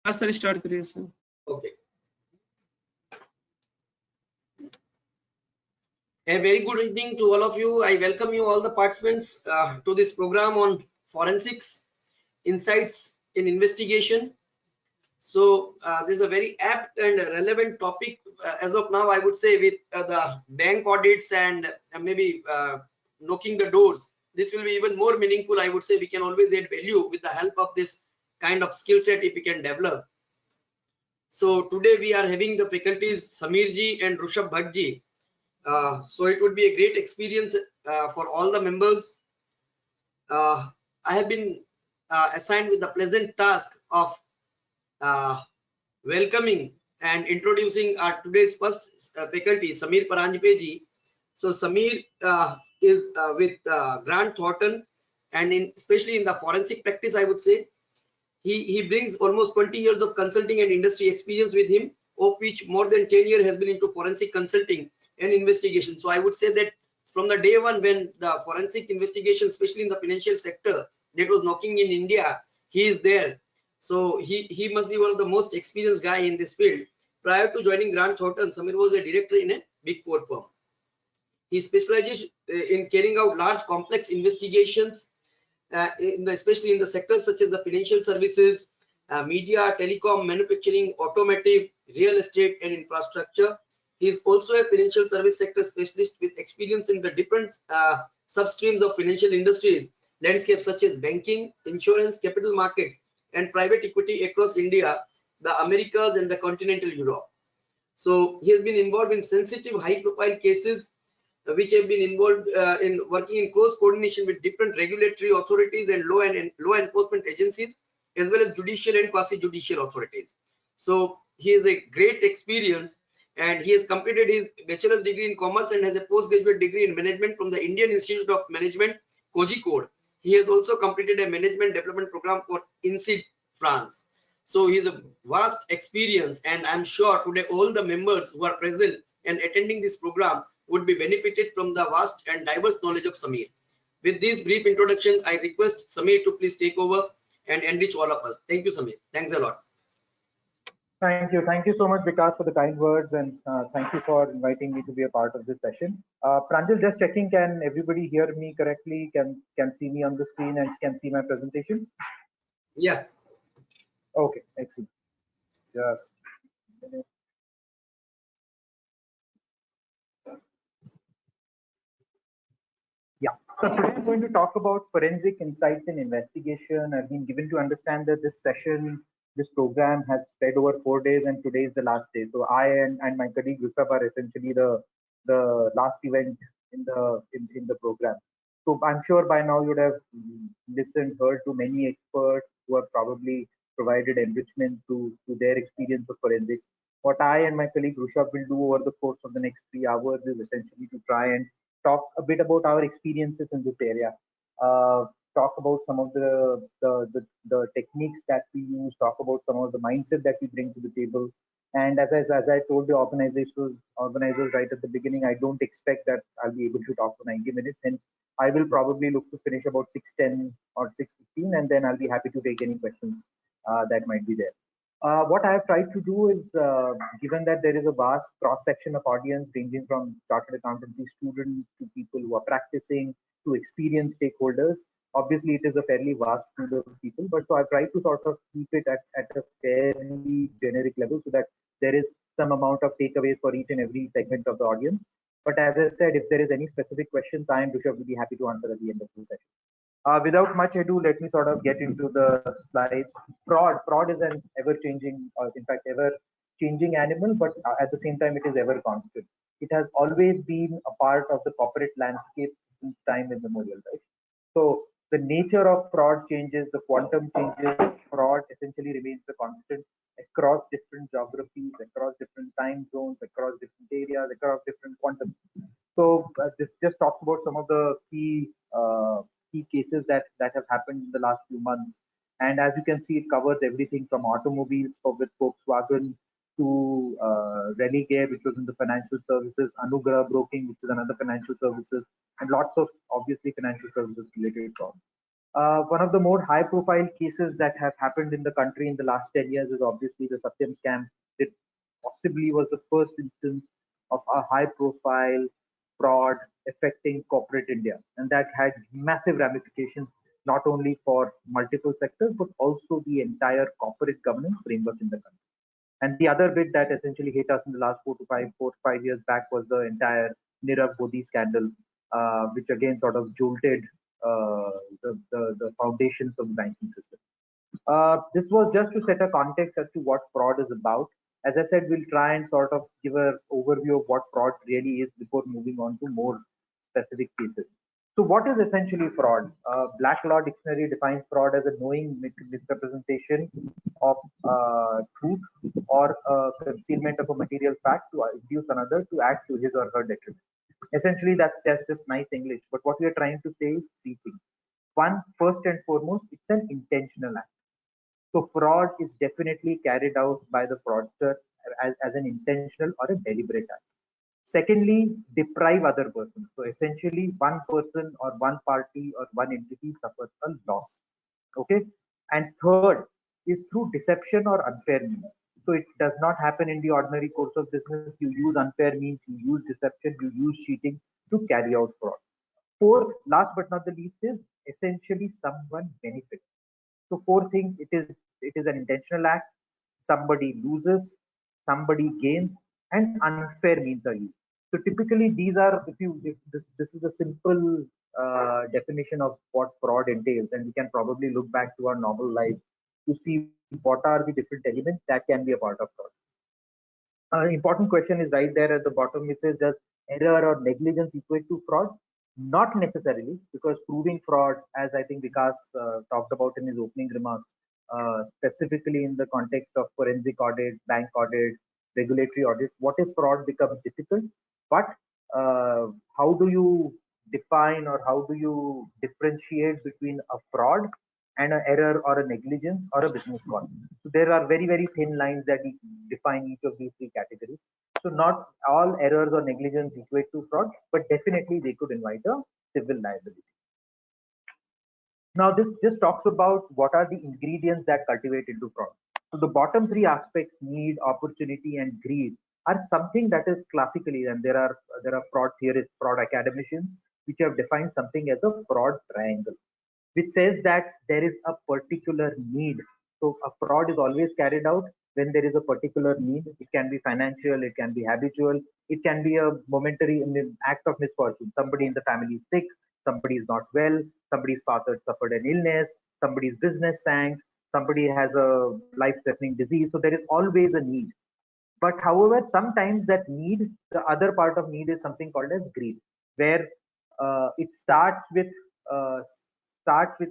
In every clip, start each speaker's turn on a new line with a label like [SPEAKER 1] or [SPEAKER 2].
[SPEAKER 1] हाँ sir start करिए sir.
[SPEAKER 2] Okay. A very good evening to all of you. I welcome you all the participants to this program on forensics insights in investigation. So this is a very apt and relevant topic as of now, I would say, with the bank audits and maybe knocking the doors. This will be even more meaningful, I would say. We can always add value with the help of this kind of skill set if we can develop. So today we are having the faculties Samir ji and Rushabh Bhatt ji. So it would be a great experience for all the members. I have been assigned with the pleasant task of welcoming and introducing our today's first faculty, Samir Paranjpe ji. So Samir is with Grant Thornton, and especially in the forensic practice, I would say. He brings almost 20 years of consulting and industry experience with him, of which more than 10 years has been into forensic consulting and investigation. So I would say that from the day one when the forensic investigation, especially in the financial sector, that was knocking in India, he is there. So he must be one of the most experienced guy in this field. Prior to joining Grant Thornton, Samir was a director in a Big Four firm. He specializes in carrying out large complex investigations, especially in the sectors such as the financial services, media, telecom, manufacturing, automotive, real estate, and infrastructure. He is also a financial service sector specialist with experience in the different substreams of financial industries, landscapes such as banking, insurance, capital markets, and private equity across India, the Americas, and the continental Europe. So he has been involved in sensitive, high-profile cases which have been involved in working in close coordination with different regulatory authorities and law enforcement agencies, as well as judicial and quasi-judicial authorities. So he has a great experience, and he has completed his bachelor's degree in commerce and has a postgraduate degree in management from the Indian Institute of Management, Kozhikode. He has also completed a management development program for INSEAD, France. So he has a vast experience, and I'm sure today all the members who are present and attending this program would be benefited from the vast and diverse knowledge of Samir. With this brief introduction, I request Samir to please take over and enrich all of us. Thank you, Samir. Thanks a lot.
[SPEAKER 3] Thank you. Thank you so much, Vikas, for the kind words, and thank you for inviting me to be a part of this session. Pranjal, just checking, can everybody hear me correctly? Can see me on the screen and can see my presentation?
[SPEAKER 2] Yeah.
[SPEAKER 3] Okay, excellent. Just yeah. So today I'm going to talk about forensic insights in investigation. I've been given to understand that this program has spread over 4 days, and today is the last day. So I and my colleague Rushabh are essentially the last event in the program. So I'm sure by now you would have heard to many experts who have probably provided enrichment to their experience of forensics. What I and my colleague Rushabh will do over the course of the next 3 hours is essentially to try and talk a bit about our experiences in this area. Talk about some of the techniques that we use, talk about some of the mindset that we bring to the table. And as I told the organizers right at the beginning, I don't expect that I'll be able to talk for 90 minutes. Hence, I will probably look to finish about 6:10 or 6:15, and then I'll be happy to take any questions that might be there. What I have tried to do is, given that there is a vast cross-section of audience ranging from chartered accountancy students to people who are practicing to experienced stakeholders, obviously it is a fairly vast pool of people, but so I've tried to sort of keep it at a fairly generic level so that there is some amount of takeaways for each and every segment of the audience. But as I said, if there is any specific questions, I and Rushabh will be happy to answer at the end of the session. Without much ado, let me sort of get into the slides. Fraud is an ever-changing, or in fact, ever-changing animal, but at the same time, it is ever constant. It has always been a part of the corporate landscape since time immemorial, right? So the nature of fraud changes, the quantum changes. Fraud essentially remains the constant across different geographies, across different time zones, across different areas, across different quantums. So this just talks about some of the key cases that have happened in the last few months. And as you can see, it covers everything from automobiles with Volkswagen to Religare, which was in the financial services, Anugrah Broking, which is another financial services, and lots of obviously financial services related fraud. One of the more high profile cases that have happened in the country in the last 10 years is obviously the Satyam scam. It possibly was the first instance of a high profile fraud affecting corporate India. And that had massive ramifications, not only for multiple sectors, but also the entire corporate governance framework in the country. And the other bit that essentially hit us in the last 4 to 5 years back was the entire Nirav Modi scandal, which again sort of jolted the foundations of the banking system. This was just to set a context as to what fraud is about. As I said, we'll try and sort of give an overview of what fraud really is before moving on to more specific cases. So, what is essentially fraud? Black Law Dictionary defines fraud as a knowing misrepresentation of truth or concealment of a material fact to induce another to act to his or her detriment. Essentially, that's just nice English. But what we are trying to say is three things. One, first and foremost, it's an intentional act. So fraud is definitely carried out by the fraudster as an intentional or a deliberate act. Secondly, deprive other persons. So essentially, one person or one party or one entity suffers a loss. Okay. And third is through deception or unfair means. So it does not happen in the ordinary course of business. You use unfair means, you use deception, you use cheating to carry out fraud. Fourth, last but not the least, is essentially someone benefits. So four things: it is an intentional act, somebody loses, somebody gains, and unfair means are used. So typically these are, if this is a simple definition of what fraud entails, and we can probably look back to our normal life to see what are the different elements that can be a part of fraud. Important question is right there at the bottom. It says, does error or negligence equate to fraud? Not necessarily, because proving fraud, as I think Vikas talked about in his opening remarks, specifically in the context of forensic audit, bank audit, regulatory audit, what is fraud becomes difficult. But how do you define or how do you differentiate between a fraud and an error or a negligence or a business call? So there are very, very thin lines that define each of these three categories. So not all errors or negligence equate to fraud, but definitely they could invite a civil liability. Now this just talks about what are the ingredients that cultivate into fraud. So the bottom three aspects, need, opportunity, and greed, are something that is classically, and there are fraud theorists, fraud academicians, which have defined something as a fraud triangle, which says that there is a particular need. So a fraud is always carried out when there is a particular need. It can be financial, it can be habitual, it can be a momentary act of misfortune. Somebody in the family is sick, somebody is not well, somebody's father suffered an illness, somebody's business sank, somebody has a life-threatening disease. So there is always a need. But however, sometimes that need, the other part of need is something called as greed, where it uh, starts with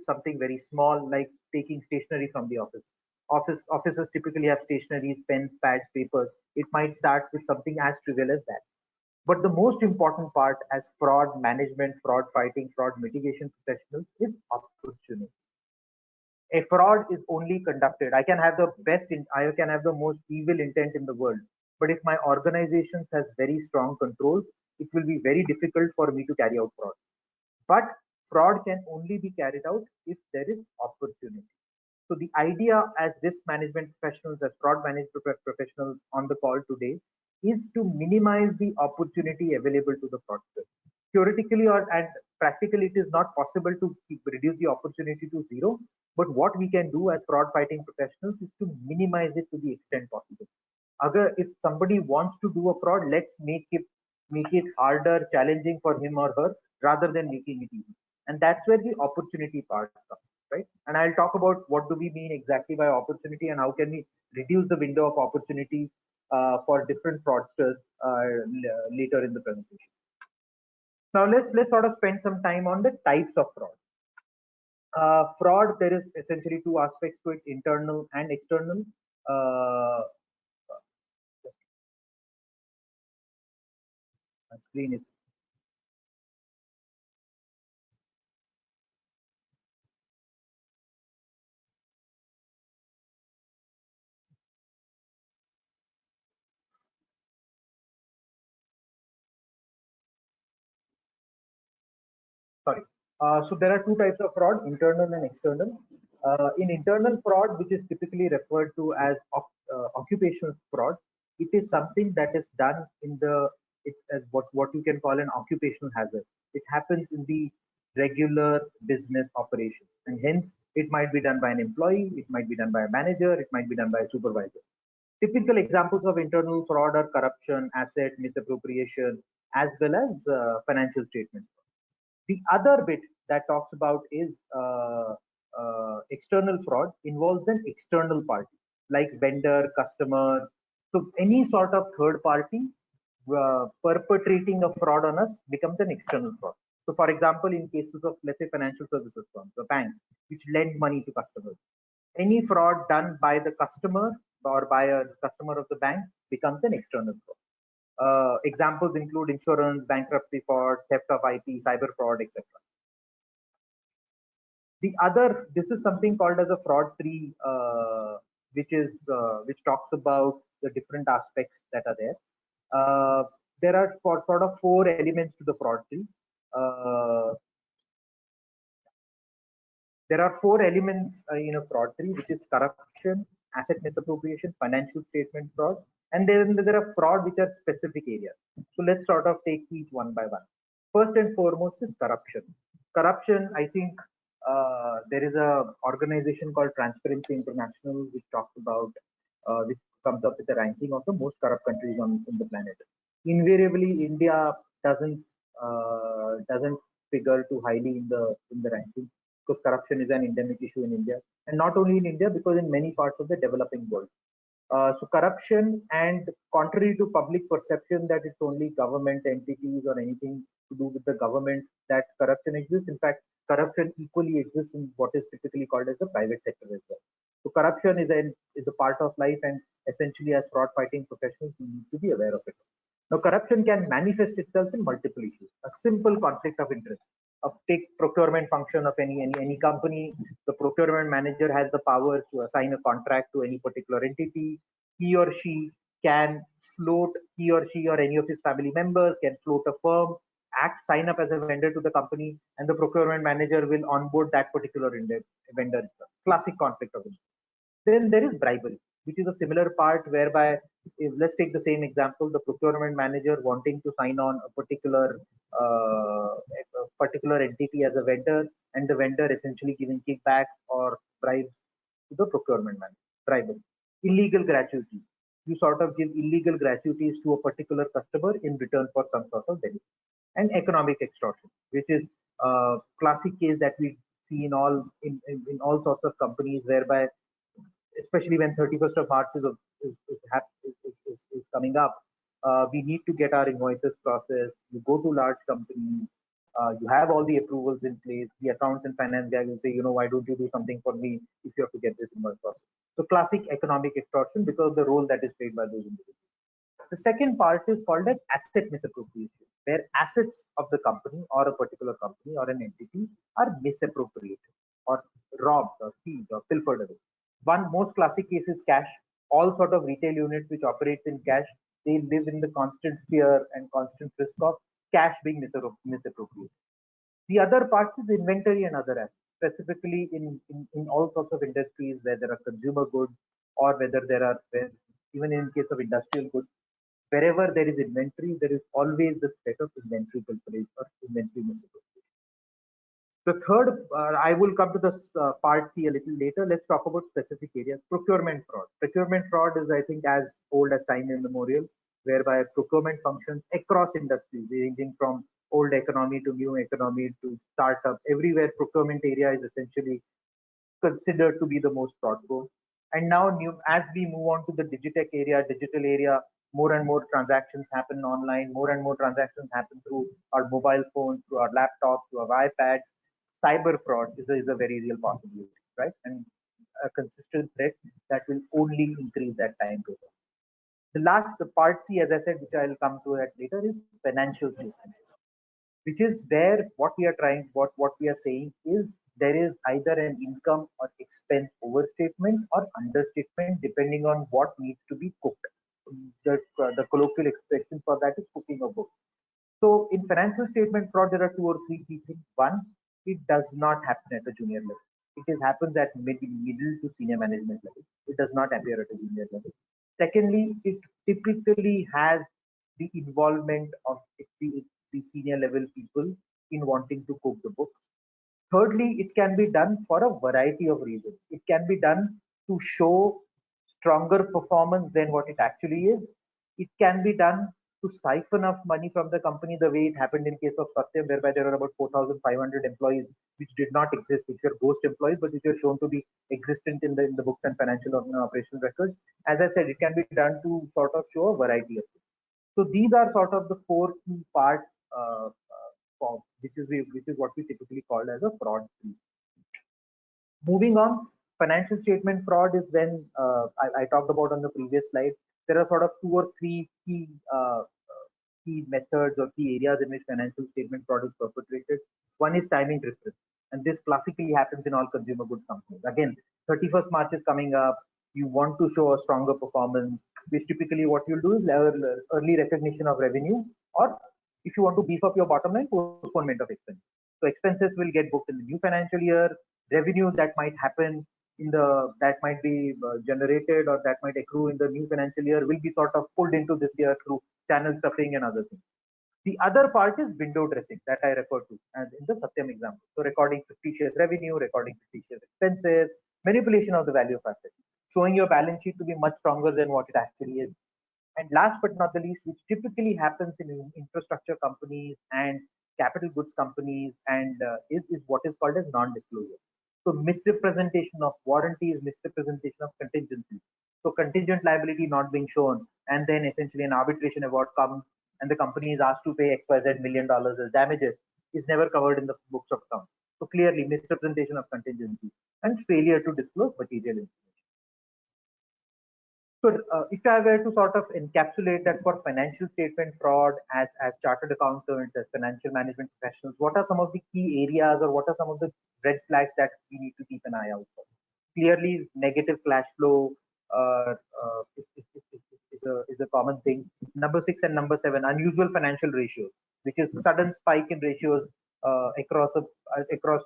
[SPEAKER 3] something very small, like taking stationery from the office. Offices typically have stationeries, pens, pads, papers. It might start with something as trivial as that. But the most important part as fraud management, fraud fighting, fraud mitigation professionals is opportunity. A fraud is only conducted. I can have the I can have the most evil intent in the world. But if my organization has very strong controls, it will be very difficult for me to carry out fraud. But fraud can only be carried out if there is opportunity. So the idea as risk management professionals, as fraud management professionals on the call today, is to minimize the opportunity available to the fraudster. Theoretically and practically, it is not possible to reduce the opportunity to zero. But what we can do as fraud fighting professionals is to minimize it to the extent possible. If somebody wants to do a fraud, let's make it harder, challenging for him or her, rather than making it easy. And that's where the opportunity part comes, right? And I'll talk about what do we mean exactly by opportunity and how can we reduce the window of opportunity for different fraudsters later in the presentation. Now let's sort of spend some time on the types of fraud. Fraud, there is essentially two aspects to it: internal and external. Uh, my screen is sorry. So there are two types of fraud, internal and external. In internal fraud, which is typically referred to as occupational fraud, it is something that is done in the, it's as what you can call an occupational hazard. It happens in the regular business operation, and hence it might be done by an employee, it might be done by a manager, it might be done by a supervisor. Typical examples of internal fraud are corruption, asset misappropriation, as well as financial statement. The other bit that talks about is external fraud involves an external party like vendor, customer. So any sort of third party perpetrating a fraud on us becomes an external fraud. So for example, in cases of, let's say, financial services firms or banks which lend money to customers, any fraud done by the customer or by a customer of the bank becomes an external fraud. Examples include insurance, bankruptcy fraud, theft of IP, cyber fraud, etc. The other, this is something called as a fraud tree, which talks about the different aspects that are there. There are sort of four elements to the fraud tree. There are four elements in a fraud tree, which is corruption, asset misappropriation, financial statement fraud, and then there are fraud which are specific areas. So let's sort of take each one by one. First and foremost is corruption. Corruption, I think there is a organization called Transparency International which talks about, which comes up with a ranking of the most corrupt countries on the planet. Invariably, India doesn't figure too highly in the ranking, because corruption is an endemic issue in India, and not only in India, because in many parts of the developing world. So corruption, and contrary to public perception that it's only government entities or anything to do with the government that corruption exists, in fact, corruption equally exists in what is typically called as the private sector as well. So corruption is a part of life, and essentially as fraud fighting professionals, we need to be aware of it. Now, corruption can manifest itself in multiple issues. A simple conflict of interest. Take procurement function of any company. The procurement manager has the powers to assign a contract to any particular entity. He or she can float, he or she or any of his family members can float a firm, sign up as a vendor to the company, and the procurement manager will onboard that particular vendor. Classic conflict of interest. Then there is bribery, which is a similar part whereby, if, let's take the same example, the procurement manager wanting to sign on a particular entity as a vendor, and the vendor essentially giving kickback or bribes to the procurement manager. Bribery. Illegal gratuity. You sort of give illegal gratuities to a particular customer in return for some sort of benefit. And economic extortion, which is a classic case that we see in all sorts of companies, whereby especially when 31st of March is coming up, we need to get our invoices processed. You go to large companies, you have all the approvals in place. The accounts and finance guy will say, why don't you do something for me if you have to get this invoice processed? So classic economic extortion, because of the role that is played by those individuals. The second part is called as asset misappropriation, where assets of the company or a particular company or an entity are misappropriated or robbed or seized or pilfered away. One most classic case is cash. All sort of retail units which operates in cash, they live in the constant fear and constant risk of cash being misappropriated. The other parts is inventory and other assets, specifically in all sorts of industries where there are consumer goods, or even in case of industrial goods, wherever there is inventory, there is always the threat of inventory pilferage or inventory misappropriation. The third, I will come to this part C a little later. Let's talk about specific areas. Procurement fraud. Procurement fraud is, I think, as old as time immemorial, whereby procurement functions across industries, ranging from old economy to new economy to startup. Everywhere procurement area is essentially considered to be the most fraud prone. And now, as we move on to the digital area, more and more transactions happen online. More and more transactions happen through our mobile phones, through our laptops, through our iPads. Cyber fraud is a very real possibility, right? And a consistent threat that will only increase that time goes on. The part C, as I said, which I'll come to that later, is financial statements, which is where what we are saying is there is either an income or expense overstatement or understatement, depending on what needs to be cooked. The colloquial expression for that is cooking a book. So in financial statement fraud, there are two or three key things. One, it does not happen at a junior level. It happens at middle to senior management level. It does not appear at a junior level. Secondly, it typically has the involvement of the senior level people in wanting to cook the books. Thirdly, it can be done for a variety of reasons. It can be done to show stronger performance than what it actually is. It can be done to siphon off money from the company the way it happened in case of Satyam, whereby there were about 4,500 employees which did not exist, which were ghost employees, but which were shown to be existent in the books and financial operational records. As I said, it can be done to sort of show a variety of things. So these are sort of the four key parts, which is what we typically call as a fraud. Moving on, financial statement fraud is when I talked about on the previous slide. There are sort of two or three key methods or key areas in which financial statement fraud is perpetrated. One is timing difference, and this classically happens in all consumer goods companies. Again, 31st March is coming up. You want to show a stronger performance, which typically what you'll do is early recognition of revenue, or if you want to beef up your bottom line, postponement of expenses. So expenses will get booked in the new financial year. Revenue that might happen that might be generated or that might accrue in the new financial year will be sort of pulled into this year through channel stuffing and other things. The other part is window dressing that I referred to as in the Satyam example. So recording fictitious revenue, recording fictitious expenses, manipulation of the value of assets, showing your balance sheet to be much stronger than what it actually is. And last but not the least, which typically happens in infrastructure companies and capital goods companies, and is what is called as non-disclosure. So misrepresentation of warranties, misrepresentation of contingencies. So contingent liability not being shown, and then essentially an arbitration award comes, and the company is asked to pay XYZ $1 million as damages, is never covered in the books of accounts. So clearly misrepresentation of contingencies and failure to disclose material information. So if I were to sort of encapsulate that for financial statement fraud as chartered accountants, as financial management professionals, what are some of the key areas or what are some of the red flags that we need to keep an eye out for? Clearly, negative cash flow is a common thing. Number 6 and number 7, unusual financial ratios, which is sudden spike in ratios across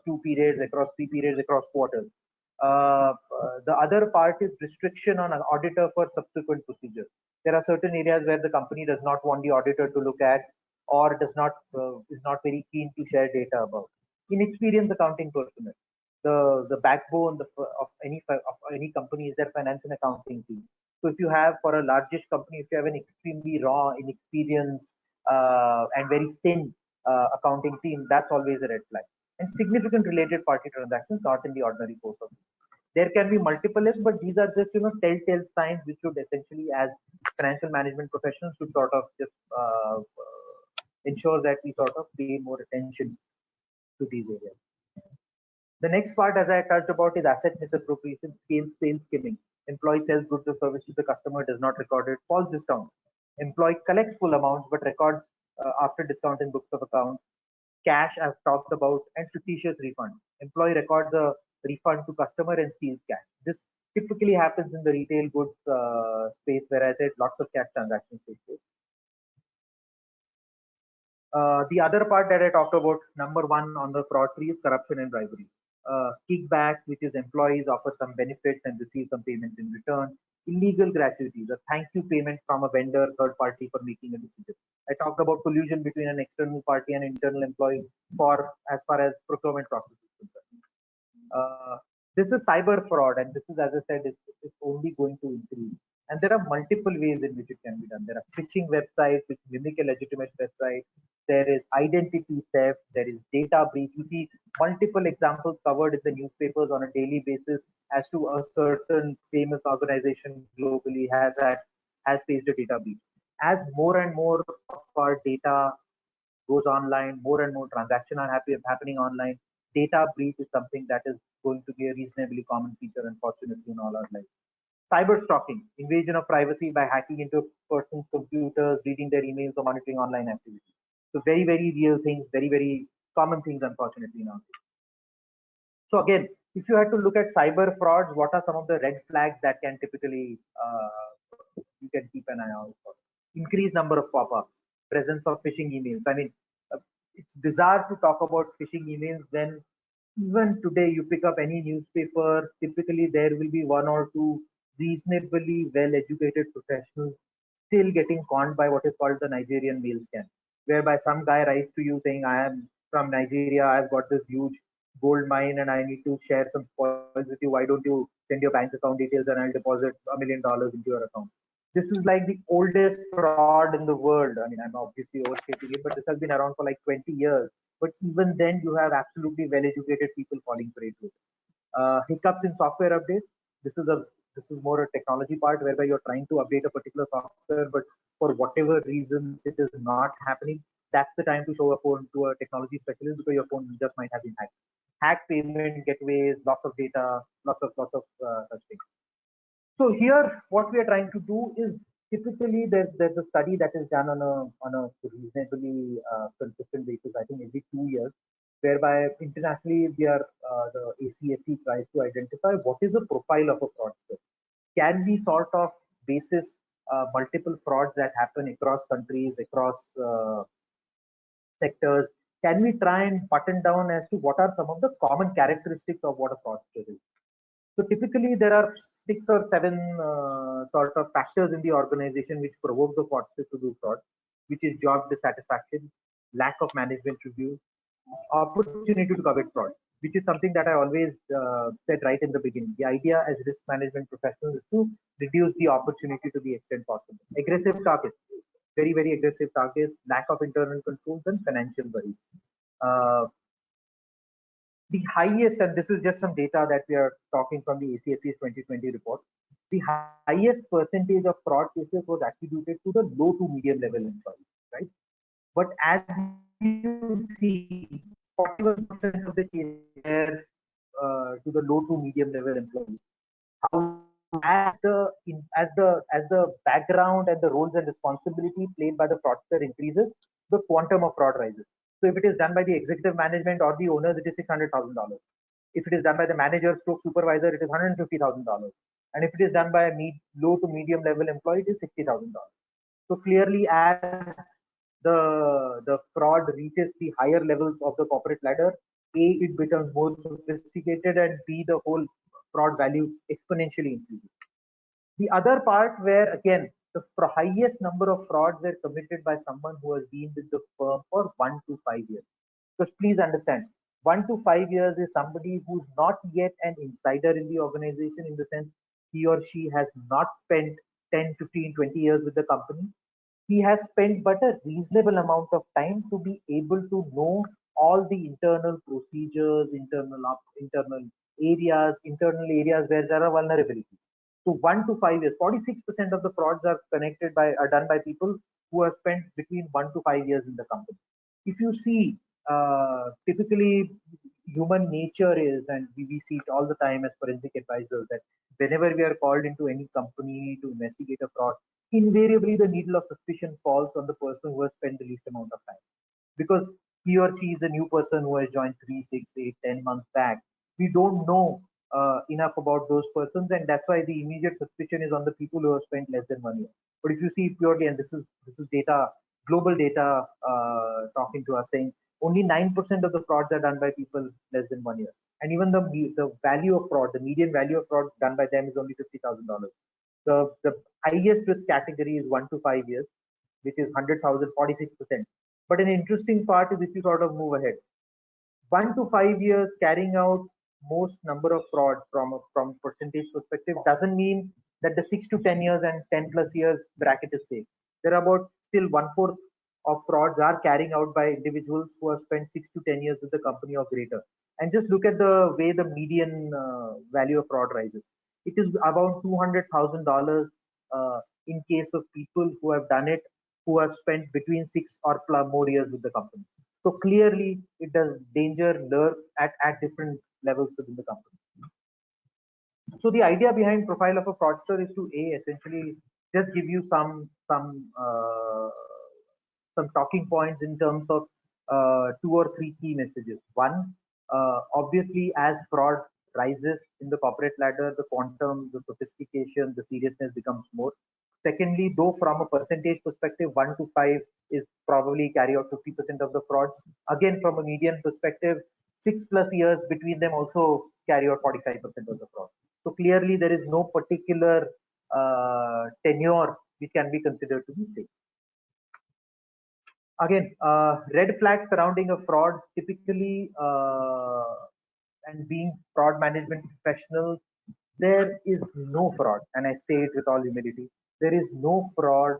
[SPEAKER 3] 2 periods, across 3 periods, across quarters. The other part is restriction on an auditor for subsequent procedures. There are certain areas where the company does not want the auditor to look at, or is not very keen to share data about. Inexperienced accounting personnel. The backbone of any company is their finance and accounting team. So if you have, for a largest company, if you have an extremely raw, inexperienced, and very thin accounting team, that's always a red flag. And significant related party transactions not in the ordinary course of business. There can be multiple lists, but these are just telltale signs which should essentially, as financial management professionals, should sort of just ensure that we sort of pay more attention to these areas. The next part, as I touched about, is asset misappropriation, sales skimming. Employee sells goods or service to the customer, does not record it, false discount. Employee collects full amounts but records after discount in books of accounts. Cash, I've talked about, and fictitious refund. Employee records a refund to customer and steals cash. This typically happens in the retail goods space, where I said lots of cash transactions take place. The other part that I talked about, number 1 on the fraud tree, is corruption and bribery. Kickbacks, which is employees offer some benefits and receive some payments in return. Illegal gratuities, a thank you payment from a vendor, third party, for making a decision. I talked about collusion between an external party and internal employee as far as procurement process is concerned. This is cyber fraud, and this is, as I said, it's only going to increase. And there are multiple ways in which it can be done. There are phishing websites which mimic a legitimate website. There is identity theft. There is data breach. You see multiple examples covered in the newspapers on a daily basis as to a certain famous organization globally has faced a data breach. As more and more of our data goes online, more and more transactions are happening online, data breach is something that is going to be a reasonably common feature, unfortunately, in all our lives. Cyber stalking, invasion of privacy by hacking into a person's computers, reading their emails, or monitoring online activity. So very, very real things, very, very common things, unfortunately, now. So again, if you had to look at cyber frauds, what are some of the red flags that can typically you can keep an eye out for? Increased number of pop-ups, presence of phishing emails. I mean, it's bizarre to talk about phishing emails when even today you pick up any newspaper, typically there will be one or two reasonably well educated professionals still getting conned by what is called the Nigerian mail scam, whereby some guy writes to you saying, I am from Nigeria, I've got this huge gold mine and I need to share some spoils with you. Why don't you send your bank account details and I'll deposit $1 million into your account? This is like the oldest fraud in the world. I mean, I'm obviously overstating it, but this has been around for like 20 years. But even then, you have absolutely well-educated people falling prey to it. Hiccups in software updates. This is a this is more a technology part whereby you're trying to update a particular software, but for whatever reasons it is not happening. That's the time to show a phone to a technology specialist because your phone just might have been hacked. Hacked payment gateways, loss of data, lots of such things. So here, what we are trying to do is typically there's a study that is done on a reasonably consistent basis. I think every 2 years, whereby internationally we are the ACFE tries to identify what is the profile of a fraudster. Can we sort of basis multiple frauds that happen across countries, across sectors? Can we try and button down as to what are some of the common characteristics of what a fraudster is? So typically, there are 6 or 7 sort of factors in the organization which provoke the fraudster to do fraud, which is job dissatisfaction, lack of management review, opportunity to commit fraud, which is something that I always said right in the beginning. The idea as risk management professionals is to reduce the opportunity to the extent possible. Aggressive targets, very, very aggressive targets, lack of internal controls, and financial worries. Uh, the highest, and this is just some data that we are talking from the ACFE's 2020 report, the highest percentage of fraud cases was attributed to the low to medium level employees, right? But as you see, 41% of the cases were to the low to medium level employees. As the background and the roles and responsibility played by the fraudster increases, the quantum of fraud rises. So if it is done by the executive management or the owners, it is $600,000. If it is done by the manager stroke supervisor, it is $150,000. And if it is done by a low to medium level employee, it is $60,000. So clearly, as the fraud reaches the higher levels of the corporate ladder, A, it becomes more sophisticated, and B, the whole fraud value exponentially increases. The other part where again the highest number of frauds were committed by someone who has been with the firm for 1 to 5 years. Because please understand, 1 to 5 years is somebody who's not yet an insider in the organization in the sense he or she has not spent 10, 15, 20 years with the company. He has spent but a reasonable amount of time to be able to know all the internal procedures, internal areas where there are vulnerabilities. So 1 to 5 years, 46% of the frauds are done by people who have spent between 1 to 5 years in the company. If you see, typically human nature is, and we see it all the time as forensic advisors, that whenever we are called into any company to investigate a fraud, invariably the needle of suspicion falls on the person who has spent the least amount of time, because he or she is a new person who has joined 3, 6, 8, 10 months back. We don't know enough about those persons, and that's why the immediate suspicion is on the people who have spent less than 1 year. But if you see purely, and this is data, global data, talking to us, saying only 9% of the frauds are done by people less than 1 year, and even the value of fraud, the median value of fraud done by them is only $50,000. The highest risk category is 1 to 5 years, which is 100,000, 46%. But an interesting part is if you sort of move ahead, 1 to 5 years carrying out most number of fraud from percentage perspective doesn't mean that the 6 to 10 years and 10 plus years bracket is safe. There are about still 1/4 of frauds are carrying out by individuals who have spent 6 to 10 years with the company or greater. And just look at the way the median value of fraud rises. It is about $200,000 in case of people who have done it, who have spent between 6 or more years with the company. So clearly, it does danger lurks at different levels within the company. So the idea behind profile of a fraudster is to essentially just give you some talking points in terms of 2 or 3 key messages. One, obviously, as fraud rises in the corporate ladder, the quantum, the sophistication, the seriousness becomes more. Secondly, though from a percentage perspective, 1 to 5 is probably carry out 50% of the fraud. Again, from a median perspective, 6+ years between them also carry out 45% of the fraud. So clearly, there is no particular tenure which can be considered to be safe. Again, red flags surrounding a fraud typically, and being fraud management professionals, there is no fraud, and I say it with all humility, there is no fraud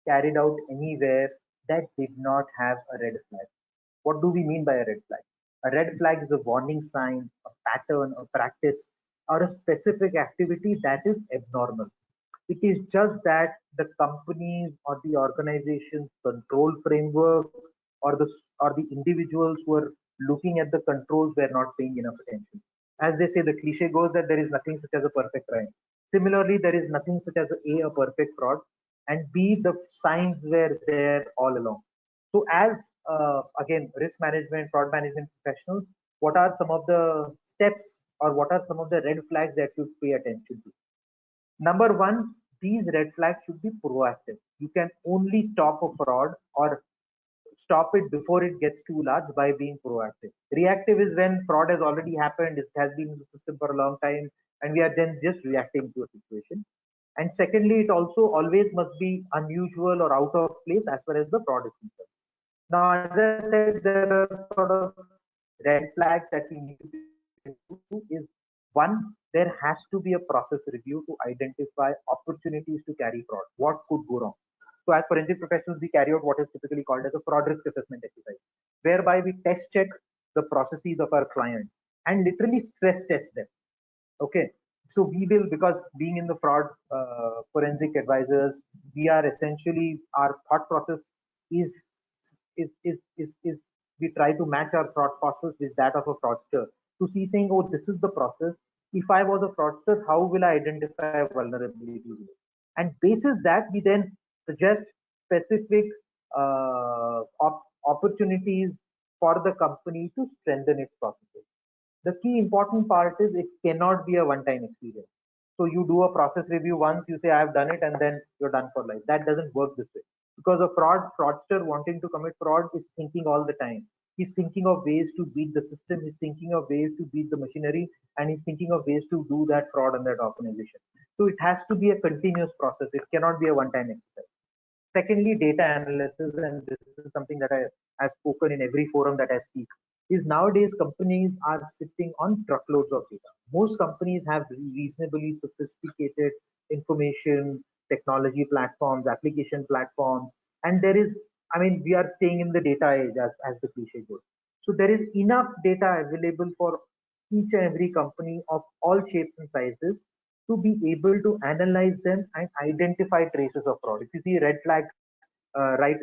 [SPEAKER 3] carried out anywhere that did not have a red flag. What do we mean by a red flag? A red flag is a warning sign, a pattern, a practice, or a specific activity that is abnormal. It is just that the companies or the organization's control framework, or the individuals who are looking at the controls were not paying enough attention. As they say, the cliche goes that there is nothing such as a perfect crime. Similarly, there is nothing such as a perfect fraud, and B, the signs were there all along. So, as again, risk management, fraud management professionals, what are some of the steps or what are some of the red flags that you pay attention to? Number one, these red flags should be proactive. You can only stop a fraud or stop it before it gets too large by being proactive. Reactive is when fraud has already happened, it has been in the system for a long time, and we are then just reacting to a situation. And secondly, it also always must be unusual or out of place as far as the fraud is concerned. Now, as I said, there are sort of red flags that we need to pay attention to. Is one, there has to be a process review to identify opportunities to carry fraud. What could go wrong? So, as forensic professionals, we carry out what is typically called as a fraud risk assessment exercise, whereby we test check the processes of our client and literally stress test them. Okay, so we will, because being in the fraud forensic advisors, we are essentially, our thought process is is we try to match our thought process with that of a fraudster to see, saying, oh, this is the process. If I was a fraudster, how will I identify vulnerabilities? And basis that, we then suggest specific opportunities for the company to strengthen its processes. The key important part is it cannot be a one-time experience. So you do a process review once, you say I've done it, and then you're done for life. That doesn't work this way, because a fraudster wanting to commit fraud is thinking all the time. He's thinking of ways to beat the system. He's thinking of ways to beat the machinery, and he's thinking of ways to do that fraud on that organization. So it has to be a continuous process. It cannot be a one-time exercise. Secondly, data analysis, and this is something that I have spoken in every forum that I speak, is nowadays companies are sitting on truckloads of data. Most companies have reasonably sophisticated information technology platforms, application platforms, and there is, I mean, we are staying in the data age, as the cliche goes. So there is enough data available for each and every company of all shapes and sizes to be able to analyze them and identify traces of fraud. If you see red flag, right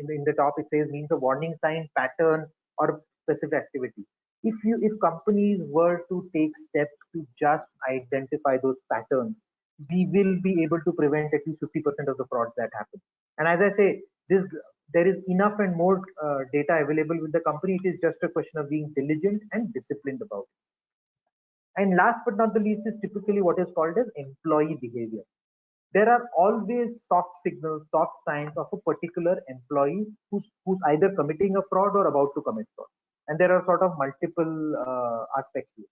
[SPEAKER 3] in the top, it says means a warning sign, pattern, or specific activity. If companies were to take steps to just identify those patterns, we will be able to prevent at least 50% of the frauds that happen. And as I say, this there is enough and more data available with the company. It is just a question of being diligent and disciplined about it. And last but not the least is typically what is called as employee behavior. There are always soft signals, soft signs of a particular employee who's either committing a fraud or about to commit fraud. And there are sort of multiple aspects to it.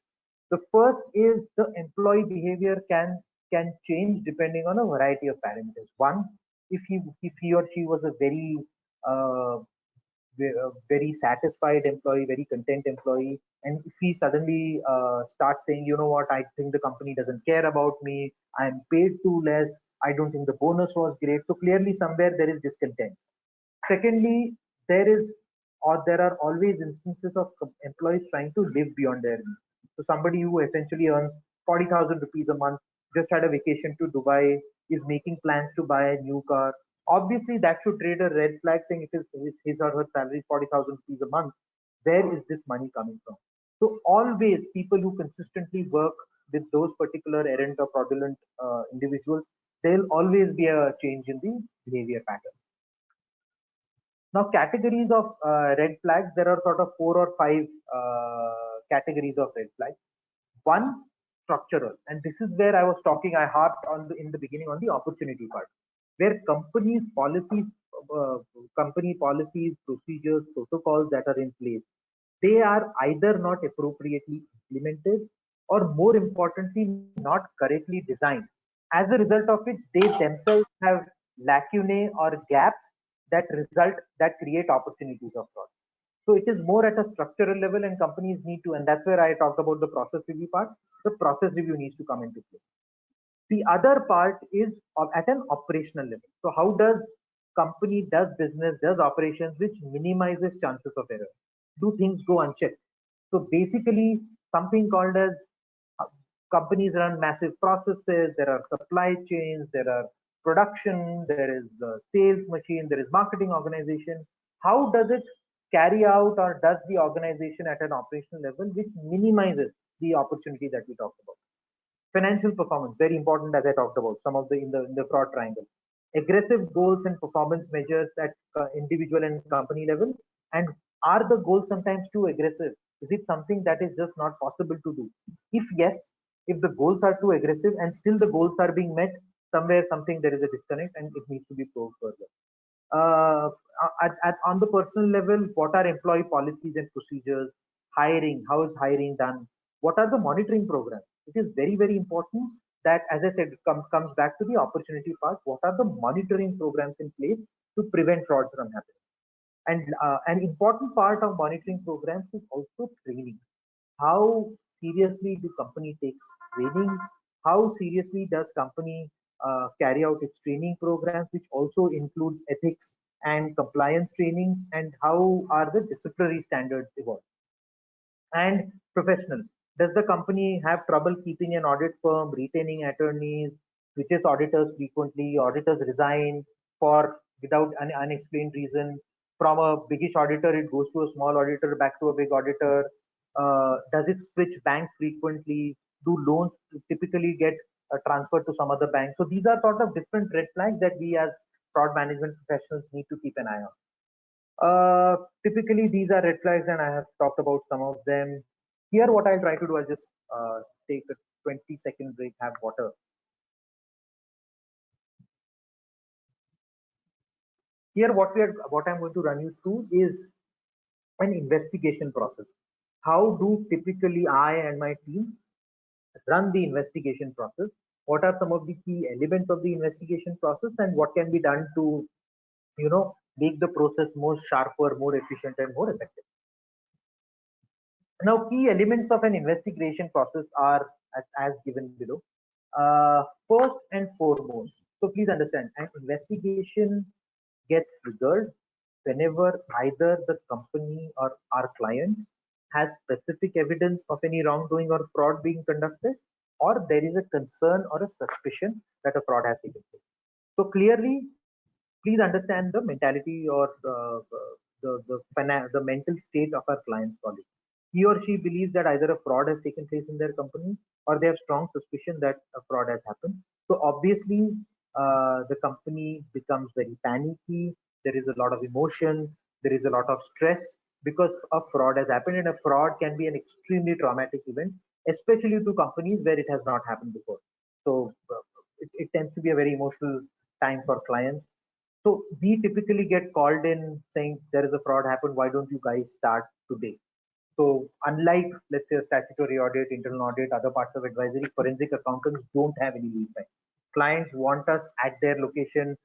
[SPEAKER 3] The first is the employee behavior can change depending on a variety of parameters. One, if he or she was a uh, very satisfied employee, very content employee, and if he suddenly starts saying, you know what, I think the company doesn't care about me, I'm paid too less, I don't think the bonus was great. So clearly somewhere there is discontent. Secondly, there are always instances of employees trying to live beyond their means. So somebody who essentially earns 40,000 rupees a month, just had a vacation to Dubai, is making plans to buy a new car. Obviously, that should trade a red flag, saying if his or her salary is 40,000 rupees a month, where is this money coming from? So always people who consistently work with those particular errant or fraudulent individuals, there'll always be a change in the behavior pattern. Now, categories of red flags, there are sort of 4 or 5 categories of red flags. One, structural. And this is where I was talking, I harped on in the beginning on the opportunity part, where uh, company policies, procedures, protocols that are in place, they are either not appropriately implemented or more importantly, not correctly designed. As a result of which they themselves have lacunae or gaps that create opportunities of fraud. So it is more at a structural level, and companies need to, and that's where I talked about the process review part. The process review needs to come into play. The other part is at an operational level. So how does company does business, does operations, which minimizes chances of error? Do things go unchecked? So basically, something called as uh, companies run massive processes. There are supply chains, there are production, there is the sales machine, there is marketing organization. How does it carry out, or does the organization at an operational level, which minimizes the opportunity that we talked about? Financial performance, very important, as I talked about some of the in the fraud triangle. Aggressive goals and performance measures at individual and company level. And are the goals sometimes too aggressive? Is it something that is just not possible to do? If yes, if the goals are too aggressive and still the goals are being met, somewhere something there is a disconnect and it needs to be probed further. On the personal level, what are employee policies and procedures? Hiring, how is hiring done? What are the monitoring programs? It is very, very important that, as I said, comes back to the opportunity part. What are the monitoring programs in place to prevent fraud from happening? And an important part of monitoring programs is also training. How seriously do company takes trainings? How seriously does company carry out its training programs, which also includes ethics and compliance trainings? And how are the disciplinary standards evolved? And professional, does the company have trouble keeping an audit firm, retaining attorneys, switches auditors frequently, auditors resign for without an unexplained reason? From a biggish auditor, it goes to a small auditor, back to a big auditor. Does it switch banks frequently? Do loans typically get transferred to some other bank? So these are sort of different red flags that we as fraud management professionals need to keep an eye on. Typically, these are red flags, and I have talked about some of them. Here, what I'll try to do, I'll just take a 20-second break, have water. Here, what I'm going to run you through is an investigation process. How do typically I and my team run the investigation process? What are some of the key elements of the investigation process, and what can be done to, make the process more sharper, more efficient, and more effective? Now, key elements of an investigation process are as given below. First and foremost, so please understand, an investigation gets triggered whenever either the company or our client has specific evidence of any wrongdoing or fraud being conducted, or there is a concern or a suspicion that a fraud has taken place. So clearly, please understand the mentality or the mental state of our client's colleague. He or she believes that either a fraud has taken place in their company, or they have strong suspicion that a fraud has happened. So obviously, the company becomes very panicky. There is a lot of emotion. There is a lot of stress because a fraud has happened, and a fraud can be an extremely traumatic event, especially to companies where it has not happened before. So it tends to be a very emotional time for clients. So we typically get called in saying there is a fraud happened. Why don't you guys start today? So unlike, let's say, a statutory audit, internal audit, other parts of advisory, forensic accountants don't have any lead time. Clients want us at their location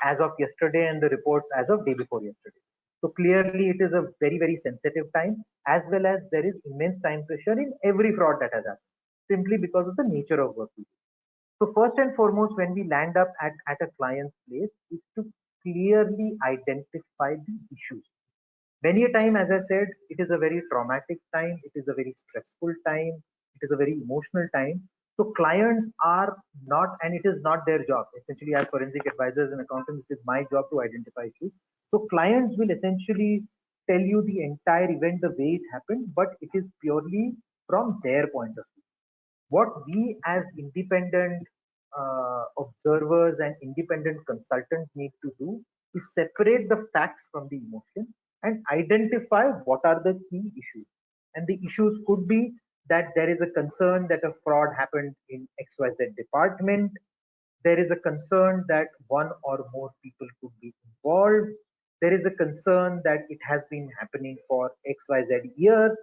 [SPEAKER 3] as of yesterday and the reports as of day before yesterday. So clearly it is a very, very sensitive time, as well as there is immense time pressure in every fraud that has happened, simply because of the nature of work we do. So first and foremost, when we land up at a client's place, is to clearly identify the issues. Many a time, as I said, it is a very traumatic time, it is a very stressful time, it is a very emotional time. So clients are not, and it is not their job. Essentially, as forensic advisors and accountants, it is my job to identify issues. So clients will essentially tell you the entire event the way it happened, but it is purely from their point of view. What we as independent observers and independent consultants need to do is separate the facts from the emotion and identify what are the key issues. And the issues could be that there is a concern that a fraud happened in XYZ department. There is a concern that one or more people could be involved. There is a concern that it has been happening for XYZ years.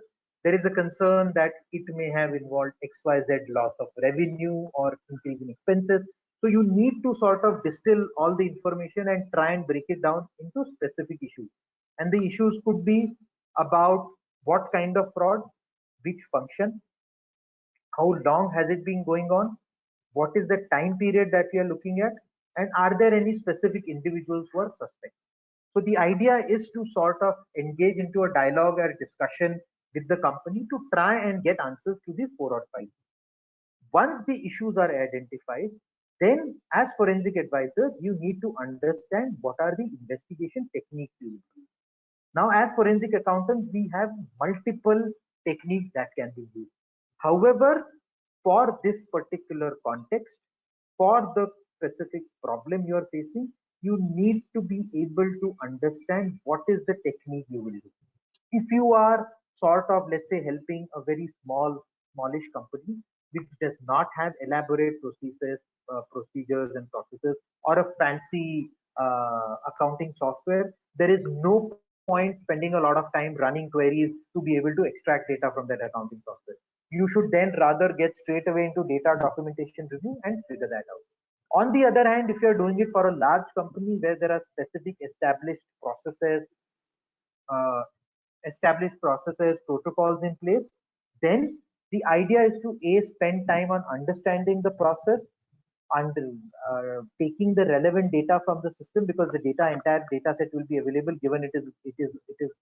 [SPEAKER 3] There is a concern that it may have involved XYZ loss of revenue or increase in expenses. So you need to sort of distill all the information and try and break it down into specific issues. And the issues could be about what kind of fraud, which function, how long has it been going on, what is the time period that we are looking at, and are there any specific individuals who are suspects. So the idea is to sort of engage into a dialogue or discussion with the company to try and get answers to these 4 or 5. Once the issues are identified, then as forensic advisors, you need to understand what are the investigation techniques you use. Now, as forensic accountants, we have multiple techniques that can be used. However, for this particular context, for the specific problem you are facing, you need to be able to understand what is the technique you will use. If you are sort of, let's say, helping a very smallish company which does not have elaborate procedures and processes, or a fancy accounting software, there is no point spending a lot of time running queries to be able to extract data from that accounting software. You should then rather get straight away into data documentation review and figure that out. On the other hand, if you're doing it for a large company where there are specific established processes, protocols in place, then the idea is to spend time on understanding the process and taking the relevant data from the system, because the entire data set will be available, given it is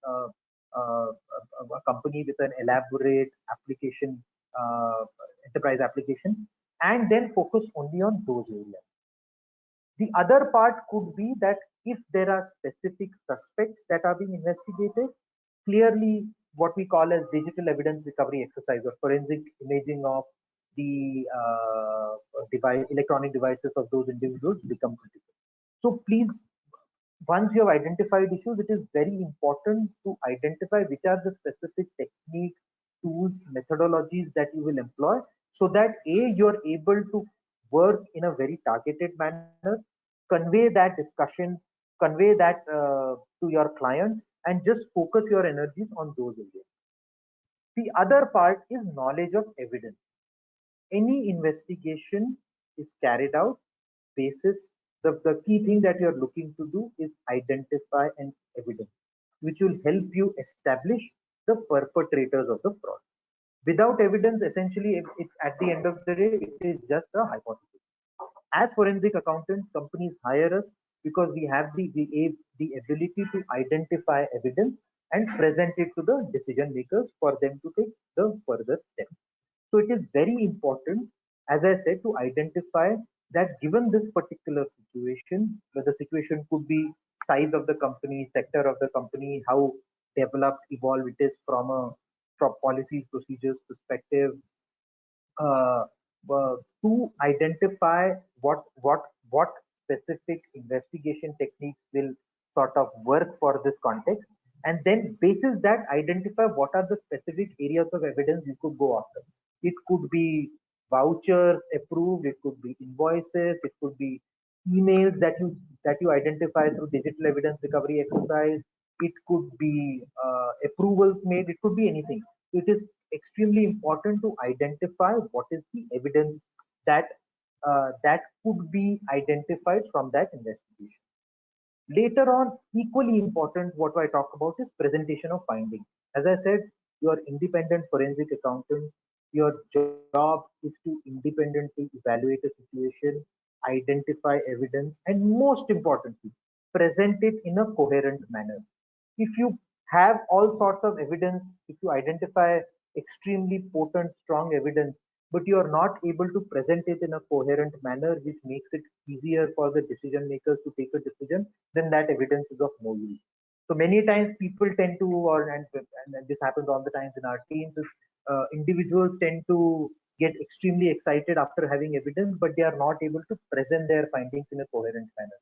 [SPEAKER 3] a company with an elaborate application, enterprise application, and then focus only on those areas. The other part could be that if there are specific suspects that are being investigated, clearly what we call as digital evidence recovery exercise or forensic imaging of the electronic devices of those individuals become critical. So please, once you have identified issues, it is very important to identify which are the specific techniques, tools, methodologies that you will employ, so that you're able to work in a very targeted manner, convey that discussion, convey that to your client, and just focus your energies on those areas. The other part is knowledge of evidence. Any investigation is carried out basis. The key thing that you're looking to do is identify an evidence which will help you establish the perpetrators of the fraud. Without evidence, essentially, it's at the end of the day, it is just a hypothesis. As forensic accountants, companies hire us because we have the ability to identify evidence and present it to the decision makers for them to take the further steps. So it is very important, as I said, to identify that given this particular situation, where the situation could be size of the company, sector of the company, how developed, evolved it is from policies, procedures perspective, uh, to identify what specific investigation techniques will sort of work for this context, and then basis that identify what are the specific areas of evidence you could go after. It could be vouchers approved, it could be invoices, it could be emails that you identify through digital evidence recovery exercise, it could be approvals made, it could be anything. It is extremely important to identify what is the evidence that that could be identified from that investigation. Later on, equally important, what I talk about is presentation of findings. As I said, you are independent forensic accountants. Your job is to independently evaluate a situation, identify evidence, and most importantly, present it in a coherent manner. If you have all sorts of evidence, if you identify extremely potent, strong evidence, but you are not able to present it in a coherent manner, which makes it easier for the decision makers to take a decision, then that evidence is of no use. So many times people tend to, and this happens all the times in our teams, individuals tend to get extremely excited after having evidence, but they are not able to present their findings in a coherent manner.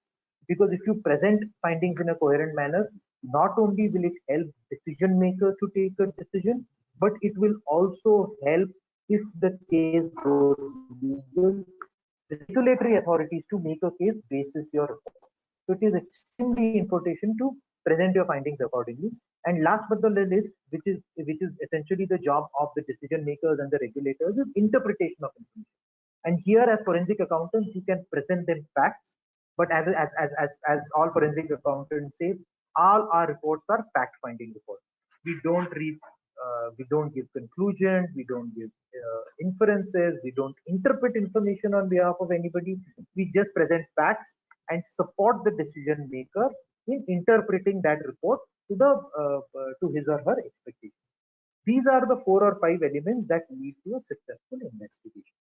[SPEAKER 3] Because if you present findings in a coherent manner, not only will it help decision makers to take a decision, but it will also help if the case goes legal, the regulatory authorities to make a case basis your report. So it is extremely important to present your findings accordingly. And last but not the least, which is essentially the job of the decision makers and the regulators, is interpretation of information. And here, as forensic accountants, you can present them facts, but as all forensic accountants say, all our reports are fact-finding reports. We don't read, we don't give conclusions, we don't give inferences, we don't interpret information on behalf of anybody. We just present facts and support the decision maker in interpreting that report to the to his or her expectation. These are the 4 or 5 elements that lead to a successful investigation.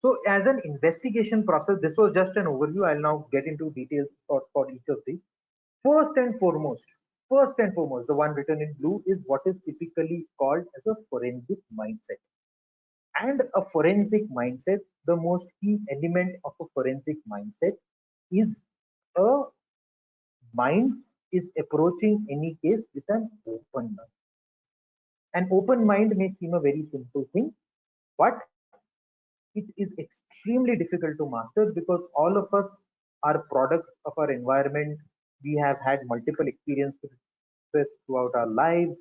[SPEAKER 3] So as an investigation process, this was just an overview. I'll now get into details for each of these. First and foremost, the one written in blue is what is typically called as a forensic mindset. And a forensic mindset, the most key element of a forensic mindset is a mind is approaching any case with an open mind. An open mind may seem a very simple thing, but it is extremely difficult to master because all of us are products of our environment. We have had multiple experiences throughout our lives.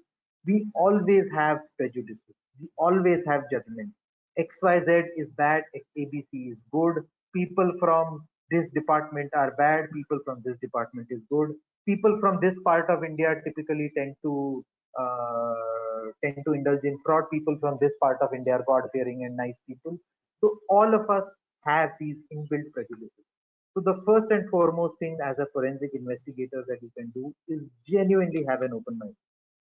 [SPEAKER 3] We always have prejudices. We always have judgment. XYZ is bad, ABC is good. People from this department are bad, people from this department is good. People from this part of India typically tend to indulge in fraud. People from this part of India are God-fearing and nice people. So all of us have these inbuilt prejudices. So the first and foremost thing as a forensic investigator that you can do is genuinely have an open mind.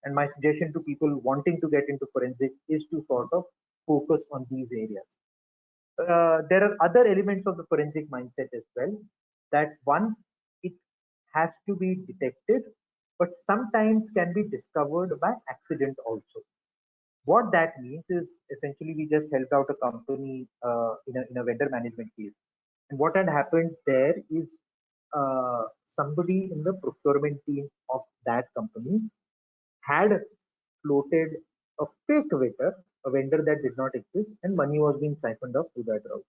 [SPEAKER 3] And my suggestion to people wanting to get into forensic is to sort of focus on these areas. There are other elements of the forensic mindset as well. That one, it has to be detected, but sometimes can be discovered by accident also. What that means is essentially we just helped out a company in a vendor management case. And what had happened there is somebody in the procurement team of that company had floated a fake vendor, a vendor that did not exist, and money was being siphoned off through that route.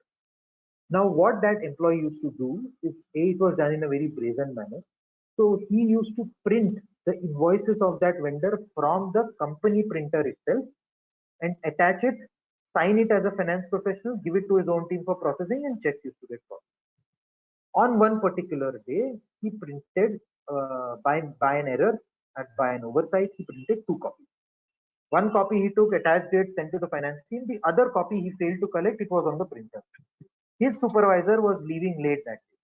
[SPEAKER 3] Now, what that employee used to do is, A, it was done in a very brazen manner. So he used to print the invoices of that vendor from the company printer itself and attach it, sign it as a finance professional, give it to his own team for processing, and checks used to get processed. On one particular day, he printed by an error and by an oversight, he printed 2 copies. One copy he took, attached it, sent to the finance team. The other copy he failed to collect, it was on the printer. His supervisor was leaving late that day.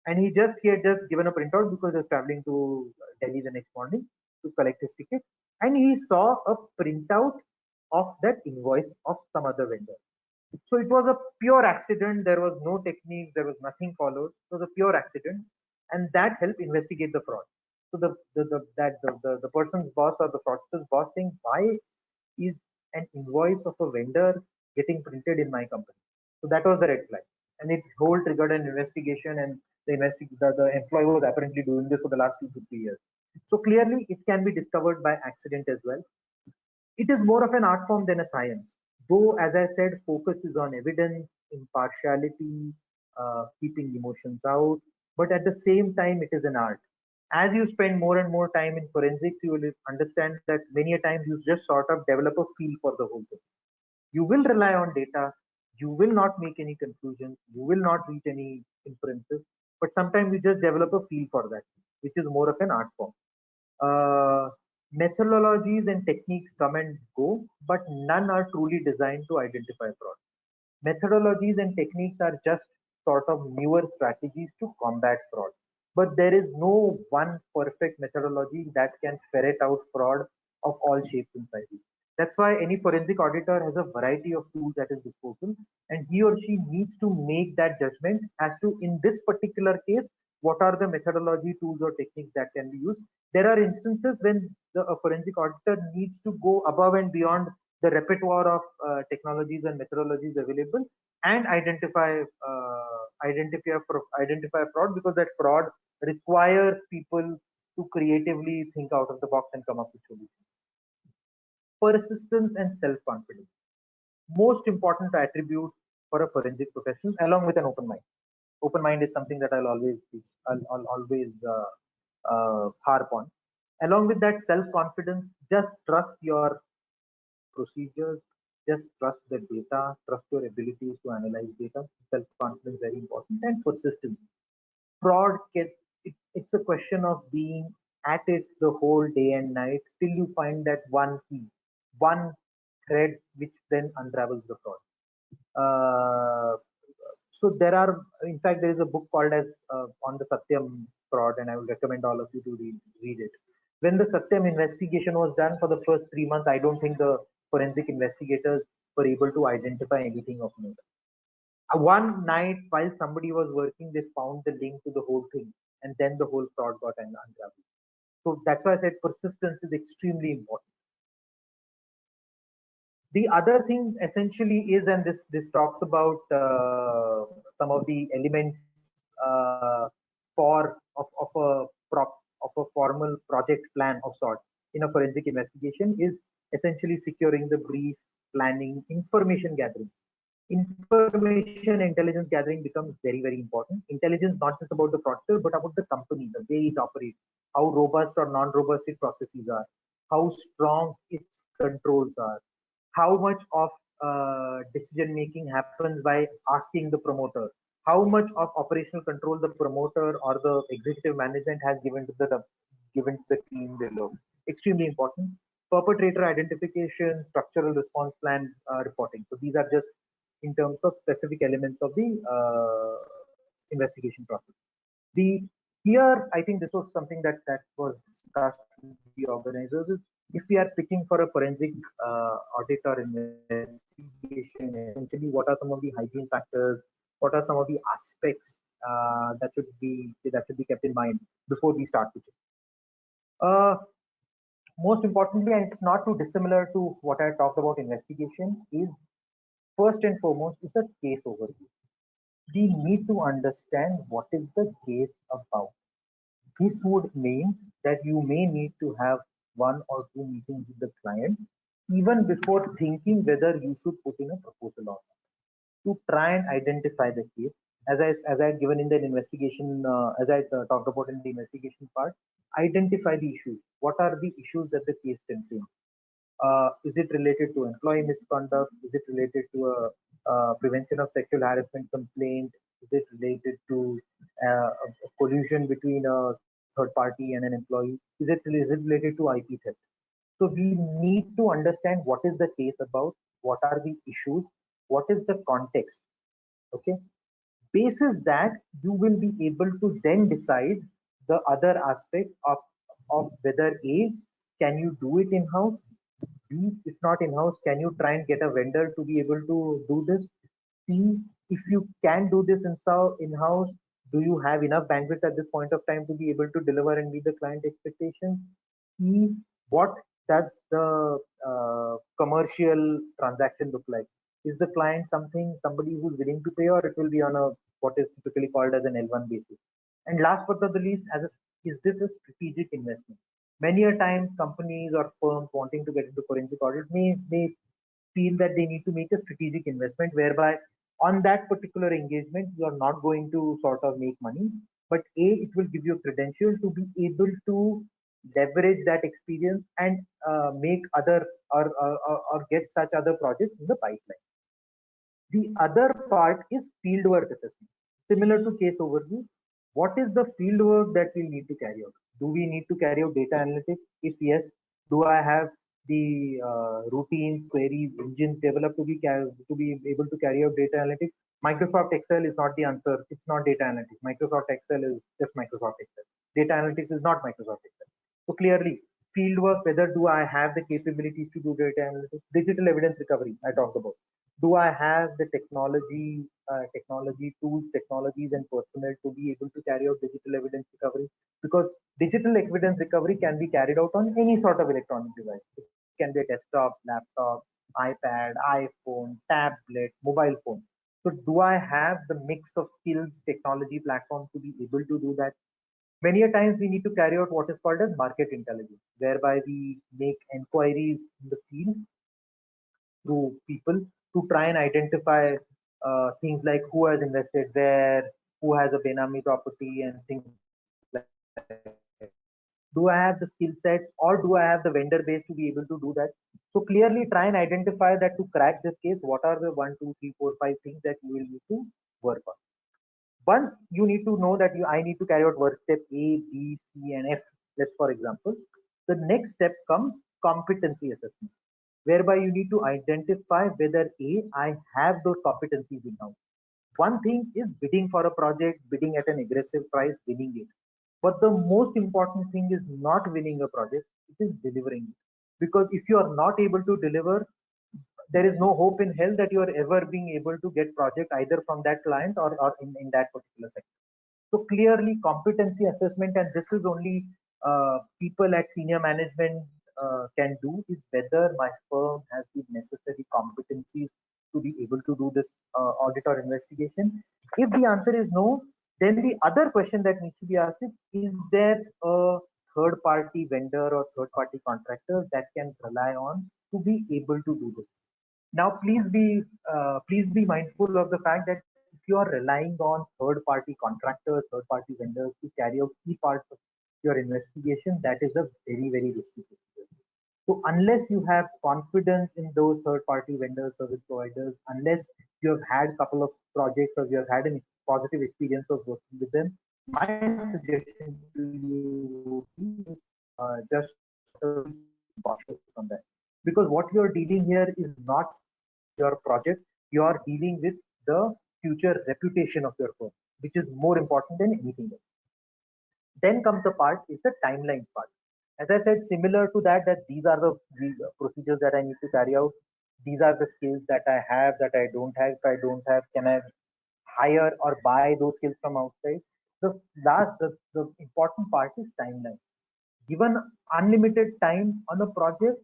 [SPEAKER 3] And he had just given a printout because he was traveling to Delhi the next morning to collect his ticket. And he saw a printout of that invoice of some other vendor. So it was a pure accident. There was no technique. There was nothing followed. It was a pure accident, and that helped investigate the fraud. So the person's boss or the fraudster's boss saying, why is an invoice of a vendor getting printed in my company? So that was the red flag, and it whole triggered an investigation. And the employee was apparently doing this for the last 2 to 3 years. So clearly, it can be discovered by accident as well. It is more of an art form than a science. Though, as I said, focus is on evidence, impartiality, keeping emotions out, but at the same time, it is an art. As you spend more and more time in forensics, you will understand that many a times you just sort of develop a feel for the whole thing. You will rely on data, you will not make any conclusions, you will not reach any inferences, but sometimes you just develop a feel for that, which is more of an art form. Uh, Methodologies and techniques come and go, but none are truly designed to identify fraud. Methodologies and techniques are just sort of newer strategies to combat fraud. But there is no one perfect methodology that can ferret out fraud of all shapes and sizes. That's why any forensic auditor has a variety of tools at his disposal, and he or she needs to make that judgment as to, in this particular case, what are the methodology, tools, or techniques that can be used. There are instances when a forensic auditor needs to go above and beyond the repertoire of technologies and methodologies available and identify fraud, because that fraud requires people to creatively think out of the box and come up with solutions. persistence and self-confidence. Most important attribute for a forensic professional, along with an open mind. Open mind is something that I'll always harp on. Along with that, self-confidence. Just trust your procedures. Just trust the data. Trust your abilities to analyze data. Self-confidence very important, and persistence. Fraud it's a question of being at it the whole day and night till you find that one key, one thread which then unravels the fraud. So there are, in fact, there is a book called as on the Satyam fraud, and I would recommend all of you to read it. When the Satyam investigation was done for the first 3 months, I don't think the forensic investigators were able to identify anything of note. One night while somebody was working, they found the link to the whole thing, and then the whole fraud got unraveled. So that's why I said persistence is extremely important. The other thing essentially is, and this talks about some of the elements for of a of a formal project plan of sort in a forensic investigation is essentially securing the brief, planning, information gathering. Information intelligence gathering becomes very important. Intelligence not just about the fraudster but about the company, the way it operates, how robust or non-robust its processes are, how strong its controls are, how much of decision making happens by asking the promoter, how much of operational control the promoter or the executive management has given to the team below. Extremely important. Perpetrator identification, structural response plan reporting. So these are just in terms of specific elements of the investigation process. The here, I think this was something that was discussed with the organizers. Is if we are pitching for a forensic audit or investigation, essentially, what are some of the hygiene factors? What are some of the aspects that should be kept in mind before we start pitching? Most importantly, and it's not too dissimilar to what I talked about investigation, is first and foremost is a case overview. We need to understand what is the case about. This would mean that you may need to have one or two meetings with the client even before thinking whether you should put in a proposal or not, to try and identify the case. As I had given in the investigation, as I talked about in the investigation part, identify the issues. What are the issues that the case contains? Is it related to employee misconduct? Is it related to a prevention of sexual harassment complaint? Is it related to a collusion between a third party and an employee? Is it related to IP theft? So we need to understand what is the case about, what are the issues, what is the context. Okay. Basis that you will be able to then decide the other aspects of whether A, can you do it in-house? B, if not in-house, can you try and get a vendor to be able to do this? C, if you can do this in-house, do you have enough bandwidth at this point of time to be able to deliver and meet the client expectations? E, what does the commercial transaction look like? Is the client somebody who's willing to pay, or it will be on a what is typically called as an L1 basis? And last but not the least, is this a strategic investment? Many a time, companies or firms wanting to get into forensic audit may feel that they need to make a strategic investment, whereby on that particular engagement you are not going to sort of make money, but it will give you a credential to be able to leverage that experience and make other or get such other projects in the pipeline. The other part is fieldwork assessment. Similar to case overview, what is the fieldwork that we need to carry out? Do we need to carry out data analytics? If yes, do I have the routines, queries, engines developed to be able to carry out data analytics? Microsoft Excel is not the answer. It's not data analytics. Microsoft Excel is just Microsoft Excel. Data analytics is not Microsoft Excel. So clearly, fieldwork, whether do I have the capabilities to do data analytics? Digital evidence recovery, I talked about. Do I have the technology tools, technologies, and personnel to be able to carry out digital evidence recovery? Because digital evidence recovery can be carried out on any sort of electronic device. It can be a desktop, laptop, iPad, iPhone, tablet, mobile phone. So do I have the mix of skills, technology platform to be able to do that? Many a times we need to carry out what is called as market intelligence, whereby we make inquiries in the field through people to try and identify things like who has invested where, who has a Benami property, and things like that. Do I have the skill set, or do I have the vendor base to be able to do that? So clearly try and identify that to crack this case, what are the 1, 2, 3, 4, 5 things that you will need to work on. Once you need to know that I need to carry out work step A, B, C, and F, let's for example, the next step comes competency assessment, whereby you need to identify whether A, I have those competencies in house. One thing is bidding for a project, bidding at an aggressive price, winning it. But the most important thing is not winning a project, it is delivering it. Because if you are not able to deliver, there is no hope in hell that you are ever being able to get project either from that client or in that particular sector. So clearly competency assessment, and this is only people at senior management can do, is whether my firm has the necessary competencies to be able to do this audit or investigation. If the answer is no, then the other question that needs to be asked is there a third party vendor or third party contractor that can rely on to be able to do this? Now, please be mindful of the fact that if you are relying on third-party contractors, third-party vendors to carry out key parts of your investigation, that is a very, very risky proposition. So, unless you have confidence in those third-party vendors, service providers, unless you have had a couple of projects or you have had a positive experience of working with them, my suggestion to you would be just cautious on that, because what you are dealing here is not your project, you are dealing with the future reputation of your firm, which is more important than anything else. Then comes the part is the timelines part. As I said, similar to that, that these are the procedures that I need to carry out. These are the skills that I have, that I don't have. If I don't have, can I hire or buy those skills from outside? The important part is timeline. Given unlimited time on a project,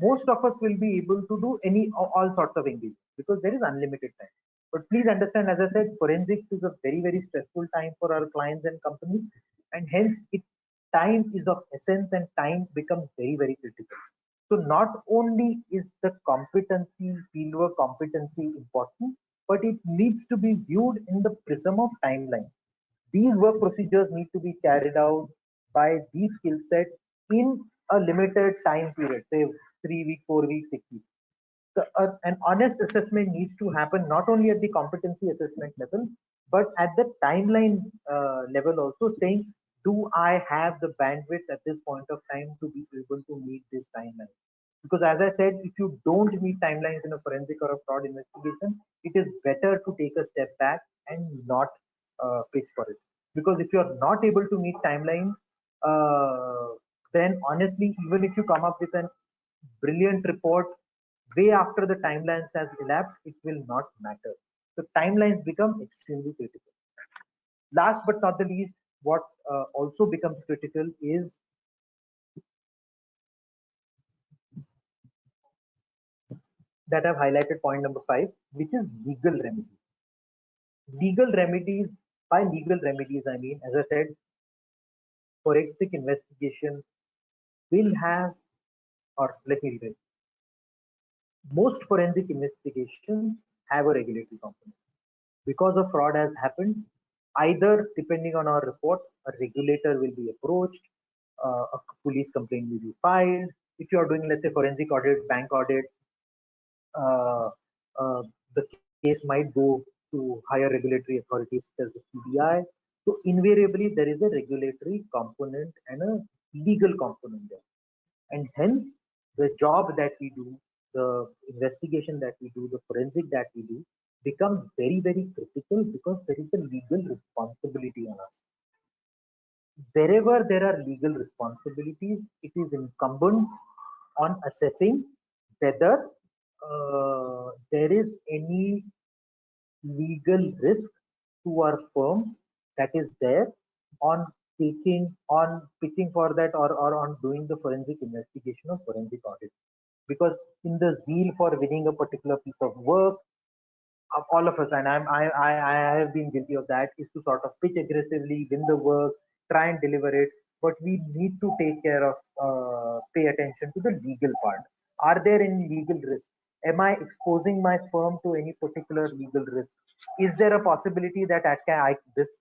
[SPEAKER 3] most of us will be able to do all sorts of engagement because there is unlimited time. But please understand, as I said, forensics is a very, very stressful time for our clients and companies, and hence time is of essence and time becomes very, very critical. So not only is the competency, fieldwork competency important, but it needs to be viewed in the prism of timeline. These work procedures need to be carried out by these skill sets in a limited time period, say 3 weeks, 4 weeks, 6 weeks. So, an honest assessment needs to happen not only at the competency assessment level, but at the timeline level also, saying, do I have the bandwidth at this point of time to be able to meet this timeline? Because as I said, if you don't meet timelines in a forensic or a fraud investigation, it is better to take a step back and not pitch for it. Because if you're not able to meet timelines, then honestly, even if you come up with a brilliant report way after the timelines has elapsed, it will not matter. So timelines become extremely critical. Last but not the least, what also becomes critical is that I've highlighted point number 5, which is legal remedies. Legal remedies, by legal remedies, I mean, as I said, forensic investigation will have, or let me rephrase, most forensic investigations have a regulatory component. Because a fraud has happened, either depending on our report, a regulator will be approached, a police complaint will be filed. If you are doing, let's say, forensic audit, bank audit, uh, uh, the case might go to higher regulatory authorities such as the CBI. So invariably, there is a regulatory component and a legal component there. And hence, the job that we do, the investigation that we do, the forensic that we do, becomes very, very critical because there is a legal responsibility on us. Wherever there are legal responsibilities, it is incumbent on assessing whether there is any legal risk to our firm that is there on on pitching for that, or on doing the forensic investigation or forensic audit. Because in the zeal for winning a particular piece of work, all of us, and I have been guilty of that, is to sort of pitch aggressively, win the work, try and deliver it, but we need to take care of, pay attention to the legal part. Are there any legal risks? Am I exposing my firm to any particular legal risk? Is there a possibility that this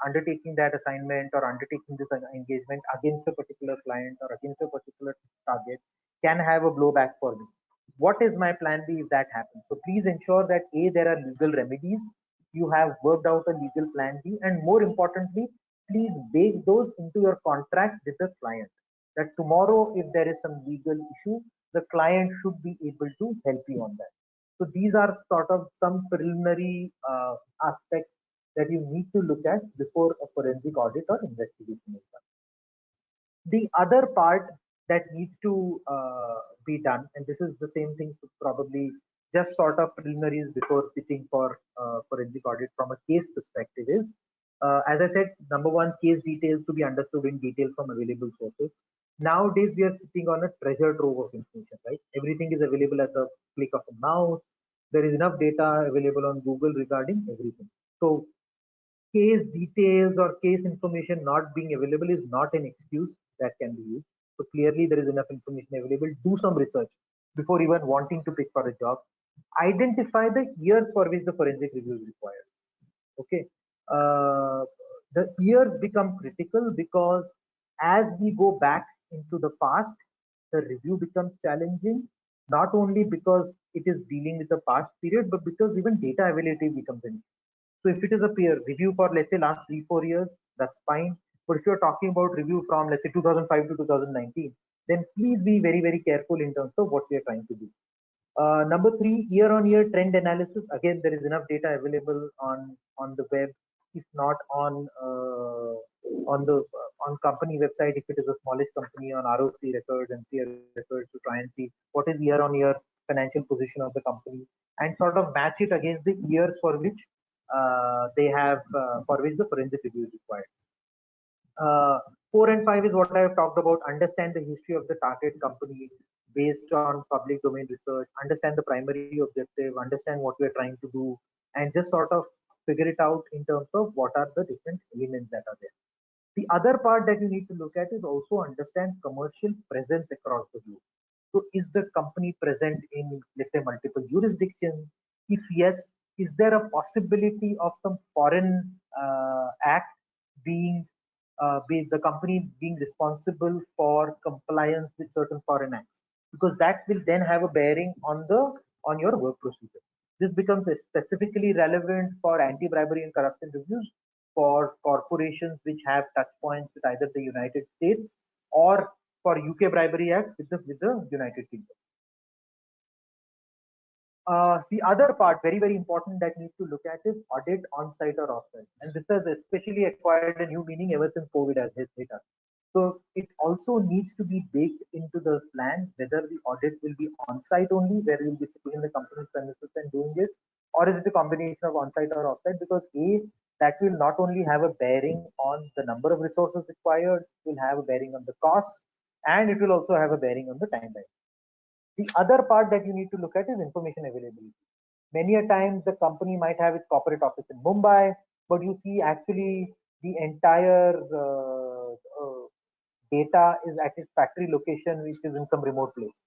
[SPEAKER 3] undertaking that assignment or undertaking this engagement against a particular client or against a particular target can have a blowback for me? What is my plan B if that happens? So please ensure that A, there are legal remedies, you have worked out a legal plan B, and more importantly, please bake those into your contract with the client. That tomorrow, if there is some legal issue, the client should be able to help you on that. So these are sort of some preliminary aspects that you need to look at before a forensic audit or investigation is done. The other part that needs to be done, and this is the same thing, so probably just sort of preliminaries before pitching for forensic audit from a case perspective is, as I said, number one, case details to be understood in detail from available sources. Nowadays, we are sitting on a treasure trove of information, right? Everything is available at the click of a mouse. There is enough data available on Google regarding everything. So case details or case information not being available is not an excuse that can be used. So clearly there is enough information available. Do some research before even wanting to pick for a job. Identify the years for which the forensic review is required. Okay. The years become critical because as we go back into the past, the review becomes challenging, not only because it is dealing with the past period, but because even data availability becomes an issue. So if it is a peer review for, let's say, last 3-4 years, that's fine. But if you're talking about review from, let's say, 2005 to 2019, then please be very, very careful in terms of what we are trying to do. Number three, year-on-year trend analysis. Again, there is enough data available on the web, if not on company website. If it is a smallish company, on ROC records and peer records, to try and see what is year-on-year financial position of the company, and sort of match it against the years for which for which the forensic review is required. 4 and 5 is what I have talked about. Understand the history of the target company based on public domain research, understand the primary objective, understand what we are trying to do, and just sort of figure it out in terms of what are the different elements that are there. The other part that you need to look at is also understand commercial presence across the globe. So is the company present in, let's say, multiple jurisdictions? If yes, is there a possibility of some foreign act being the company being responsible for compliance with certain foreign acts? Because that will then have a bearing on your work procedure. This becomes specifically relevant for anti-bribery and corruption reviews for corporations which have touch points with either the United States or for UK Bribery Act with the United Kingdom. The other part, very, very important, that need to look at is audit on-site or off-site. And this has especially acquired a new meaning ever since COVID has hit us. So it also needs to be baked into the plan whether the audit will be on-site only, where you'll be sitting in the company's premises and doing it, or is it a combination of on-site or off-site? Because A, that will not only have a bearing on the number of resources required, it will have a bearing on the cost, and it will also have a bearing on the timeline. The other part that you need to look at is information availability. Many a times the company might have its corporate office in Mumbai, but you see actually the entire data is at its factory location, which is in some remote place.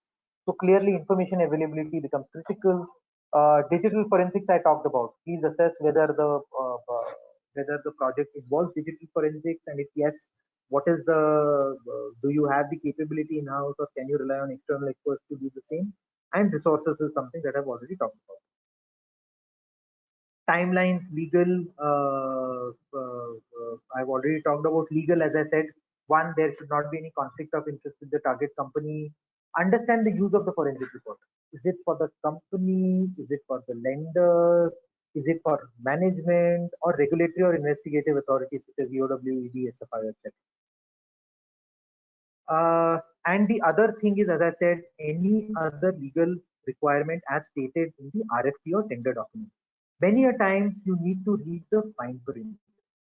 [SPEAKER 3] So clearly information availability becomes critical. Digital forensics I talked about. Please assess whether the project involves digital forensics, and if yes, what is do you have the capability in house, or can you rely on external experts to do the same? And resources is something that I've already talked about. Timelines, legal. I've already talked about legal. As I said, one, there should not be any conflict of interest with the target company. Understand the use of the forensic report. Is it for the company? Is it for the lender? Is it for management or regulatory or investigative authorities such as EOW, ED, SFI, etc.? And the other thing is, as I said, any other legal requirement as stated in the RFP or tender document. Many a times you need to read the fine print.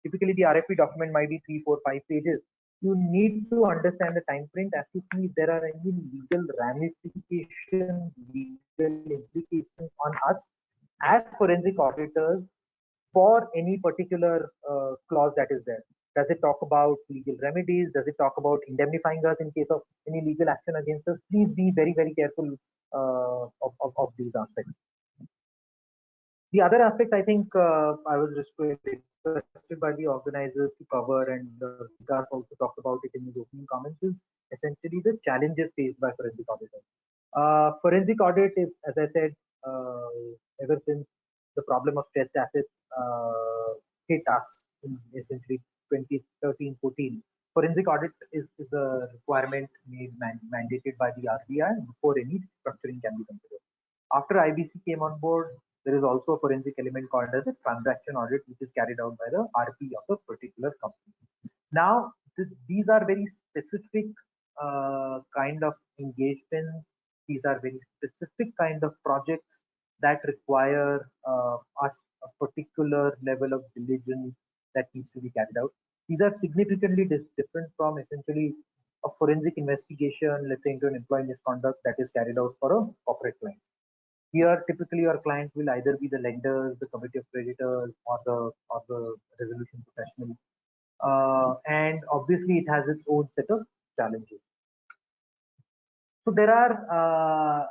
[SPEAKER 3] Typically, the RFP document might be 3, 4, 5 pages. You need to understand the time print as to see if there are any legal ramifications, legal implications on us as forensic auditors for any particular clause that is there. Does it talk about legal remedies? Does it talk about indemnifying us in case of any legal action against us? Please be very, very careful of these aspects. The other aspects, I think, I was requested by the organizers to cover, and Vikas also talked about it in his opening comments, is essentially the challenges faced by forensic auditors. Forensic audit is, as I said, ever since the problem of stressed assets hit us in essentially 2013-14, forensic audit is a requirement made mandated by the RBI before any structuring can be considered. After IBC came on board, there is also a forensic element called as a transaction audit, which is carried out by the RP of a particular company. Now, these are very specific kind of engagements. These are very specific kind of projects that require us a particular level of diligence that needs to be carried out. These are significantly different from essentially a forensic investigation, let's say into an employee misconduct that is carried out for a corporate client. Here, typically, your client will either be the lenders, the committee of creditors, or the resolution professional, and obviously, it has its own set of challenges. So there are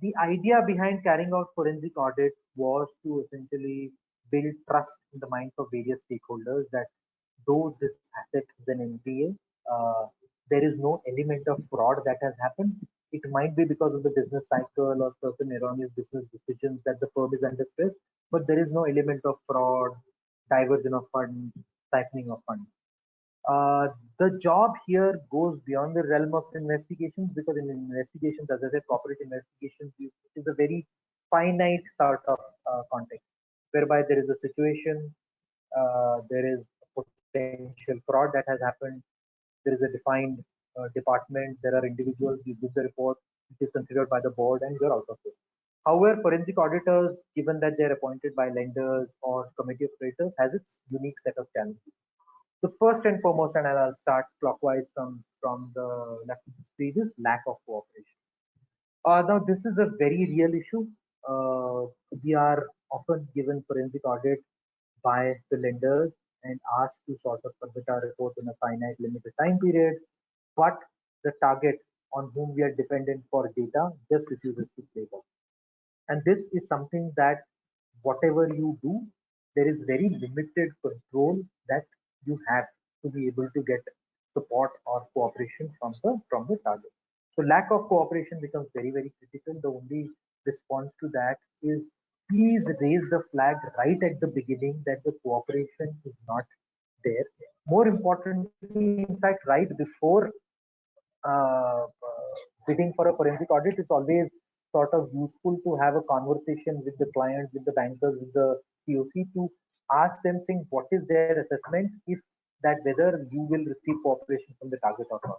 [SPEAKER 3] the idea behind carrying out forensic audit was to essentially build trust in the minds of various stakeholders that though this asset is an NPA, there is no element of fraud that has happened. It might be because of the business cycle or certain erroneous business decisions that the firm is under stress, but there is no element of fraud, diversion of funds, siphoning of funds. The job here goes beyond the realm of investigations, because in investigations, as I said, corporate investigations is a very finite sort of context, whereby there is a situation, there is potential fraud that has happened, there is a defined department, there are individuals, you give the report, it is considered by the board, and you're out of it. However, forensic auditors, given that they're appointed by lenders or committee of creditors, has its unique set of challenges. The first and foremost, and I'll start clockwise from the left of the screen, is lack of cooperation. Now, this is a very real issue. We are often given forensic audit by the lenders and asked to sort of submit our report in a finite limited time period, but the target on whom we are dependent for data just refuses to play ball. And this is something that whatever you do, there is very limited control that you have to be able to get support or cooperation from the target. So lack of cooperation becomes very, very critical. The only response to that is please raise the flag right at the beginning that the cooperation is not there. More importantly, in fact, right before bidding for a forensic audit, it's always sort of useful to have a conversation with the client, with the bankers, with the COC to ask them saying what is their assessment, if that whether you will receive cooperation from the target or not.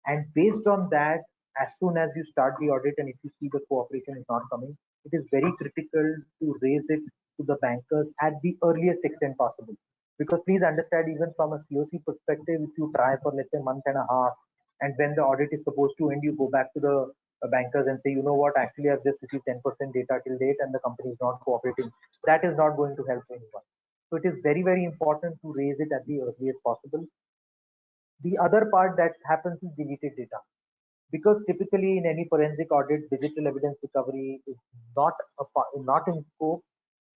[SPEAKER 3] And based on that, as soon as you start the audit and if you see the cooperation is not coming, it is very critical to raise it to the bankers at the earliest extent possible. Because please understand, even from a COC perspective, if you try for let's say a month and a half, and when the audit is supposed to end, you go back to the bankers and say, you know what, actually I've just received 10% data till date and the company is not cooperating. That is not going to help anyone. So it is very, very important to raise it at the earliest possible. The other part that happens is deleted data. Because typically in any forensic audit, digital evidence recovery is not in scope.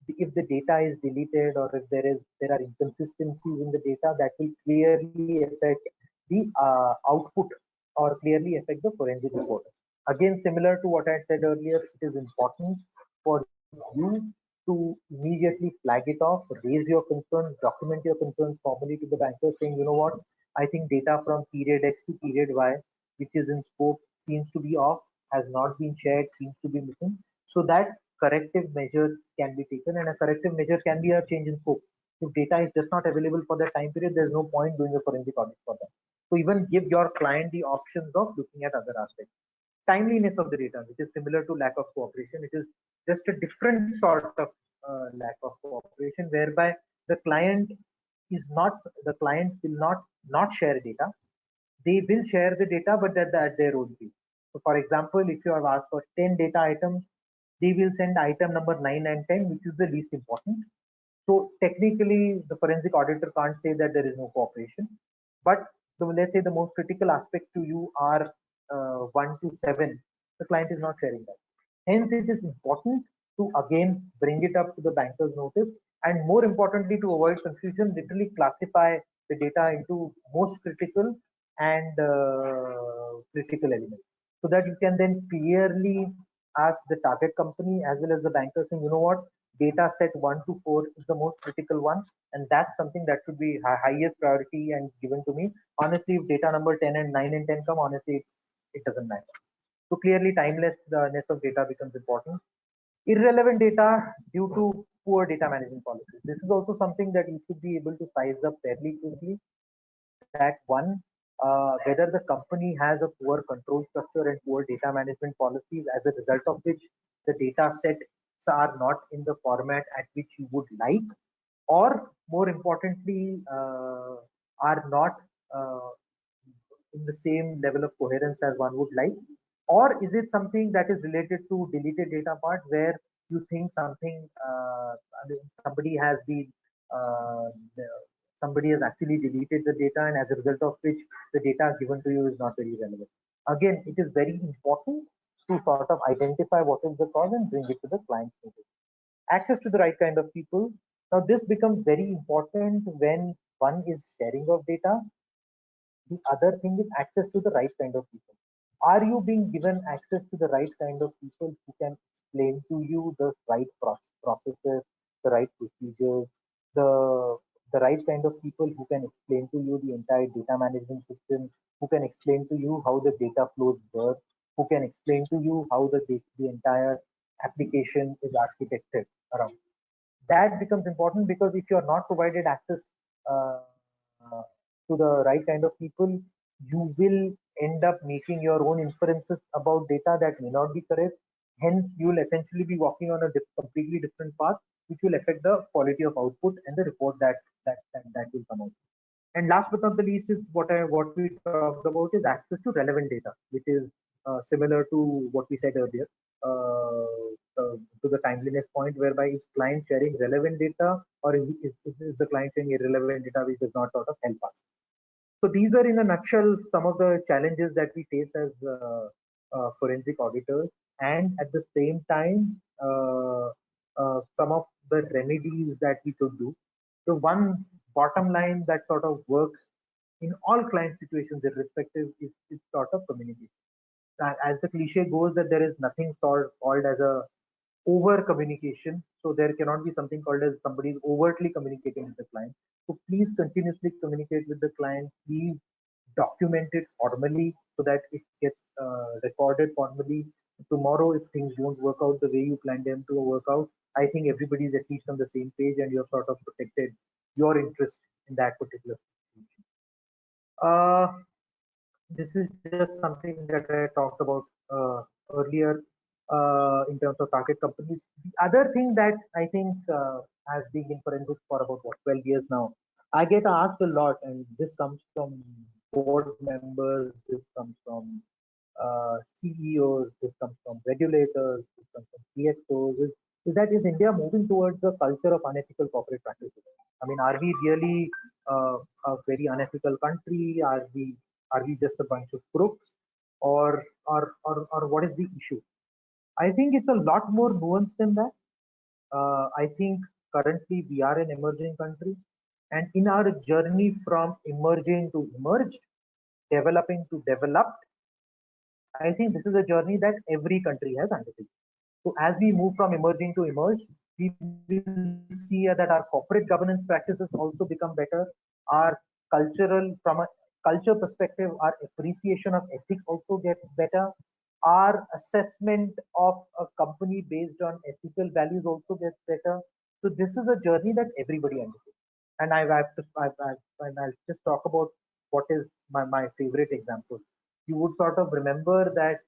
[SPEAKER 3] If the data is deleted or if there are inconsistencies in the data, that will clearly affect the output or clearly affect the forensic report. Again, similar to what I said earlier, it is important for you to immediately flag it off, raise your concerns, document your concerns formally to the banker saying, you know what, I think data from period X to period Y, which is in scope, seems to be off, has not been shared, seems to be missing, so that corrective measures can be taken, and a corrective measure can be a change in scope. If data is just not available for that time period, there's no point doing a forensic audit for that. So even give your client the options of looking at other aspects. Timeliness of the data, which is similar to lack of cooperation, it is just a different sort of lack of cooperation, whereby the client will not share data. They will share the data, but at their own pace. So for example, if you have asked for 10 data items, they will send item number 9 and 10, which is the least important. So technically, the forensic auditor can't say that there is no cooperation, but let's say the most critical aspect to you are 1 to 7. The client is not sharing that. Hence, it is important to again bring it up to the banker's notice, and more importantly, to avoid confusion, literally classify the data into most critical and critical elements, so that you can then clearly ask the target company as well as the banker saying, you know what, data set 1 to 4 is the most critical one, and that's something that should be highest priority and given to me. Honestly, if data number 10 and 9 and 10 come, honestly, it doesn't matter. So clearly, timelessness of data becomes important. Irrelevant data due to poor data management policies. This is also something that you should be able to size up fairly quickly. That one, whether the company has a poor control structure and poor data management policies, as a result of which the data sets are not in the format at which you would like, or more importantly, are not uh, in the same level of coherence as one would like? Or is it something that is related to deleted data part where you think something, I mean, uh, somebody has actually deleted the data, and as a result of which the data given to you is not very relevant? Again, it is very important to sort of identify what is the cause and bring it to the client's notice. Access to the right kind of people. Now, this becomes very important when one is sharing of data. The other thing is access to the right kind of people. Are you being given access to the right kind of people who can explain to you the right processes, the right procedures, the the right kind of people who can explain to you the entire data management system, who can explain to you how the data flows work, who can explain to you how the entire application is architected around. That becomes important, because if you are not provided access uh, to the right kind of people, you will end up making your own inferences about data that may not be correct. Hence, you will essentially be walking on a completely different path, which will affect the quality of output and the report that will come out. And last but not the least is what we talked about is access to relevant data, which is similar to what we said earlier, to the timeliness point, whereby is client sharing relevant data, or is the client sharing irrelevant data which does not sort of help us. So these are in a nutshell some of the challenges that we face as forensic auditors, and at the same time, some of the remedies that we could do. The one bottom line that sort of works in all client situations, irrespective, is sort of communication. As the cliche goes, that there is nothing called as a over communication. So there cannot be something called as somebody is overtly communicating with the client. So please continuously communicate with the client. Please document it formally so that it gets recorded formally. Tomorrow, if things don't work out the way you planned them to work out, I think everybody is at least on the same page, and you have sort of protected your interest in that particular situation. Uh, this is just something that I talked about earlier in terms of target companies. The other thing that I think, has been in forensics for about 12 years now, I get asked a lot, and this comes from board members, this comes from CEOs, this comes from regulators, this comes from CXOs, is that is India moving towards a culture of unethical corporate practices? I mean, are we really a very unethical country? Are we just a bunch of crooks, or what is the issue? I think it's a lot more nuanced than that. I think currently we are an emerging country, and in our journey from emerging to emerged, developing to developed, I think this is a journey that every country has undertaken. So as we move from emerging to emerged, we will see that our corporate governance practices also become better. Our from a culture perspective, our appreciation of ethics also gets better. Our assessment of a company based on ethical values also gets better. So this is a journey that everybody undertakes. And and I'll just talk about what is my favorite example. You would sort of remember that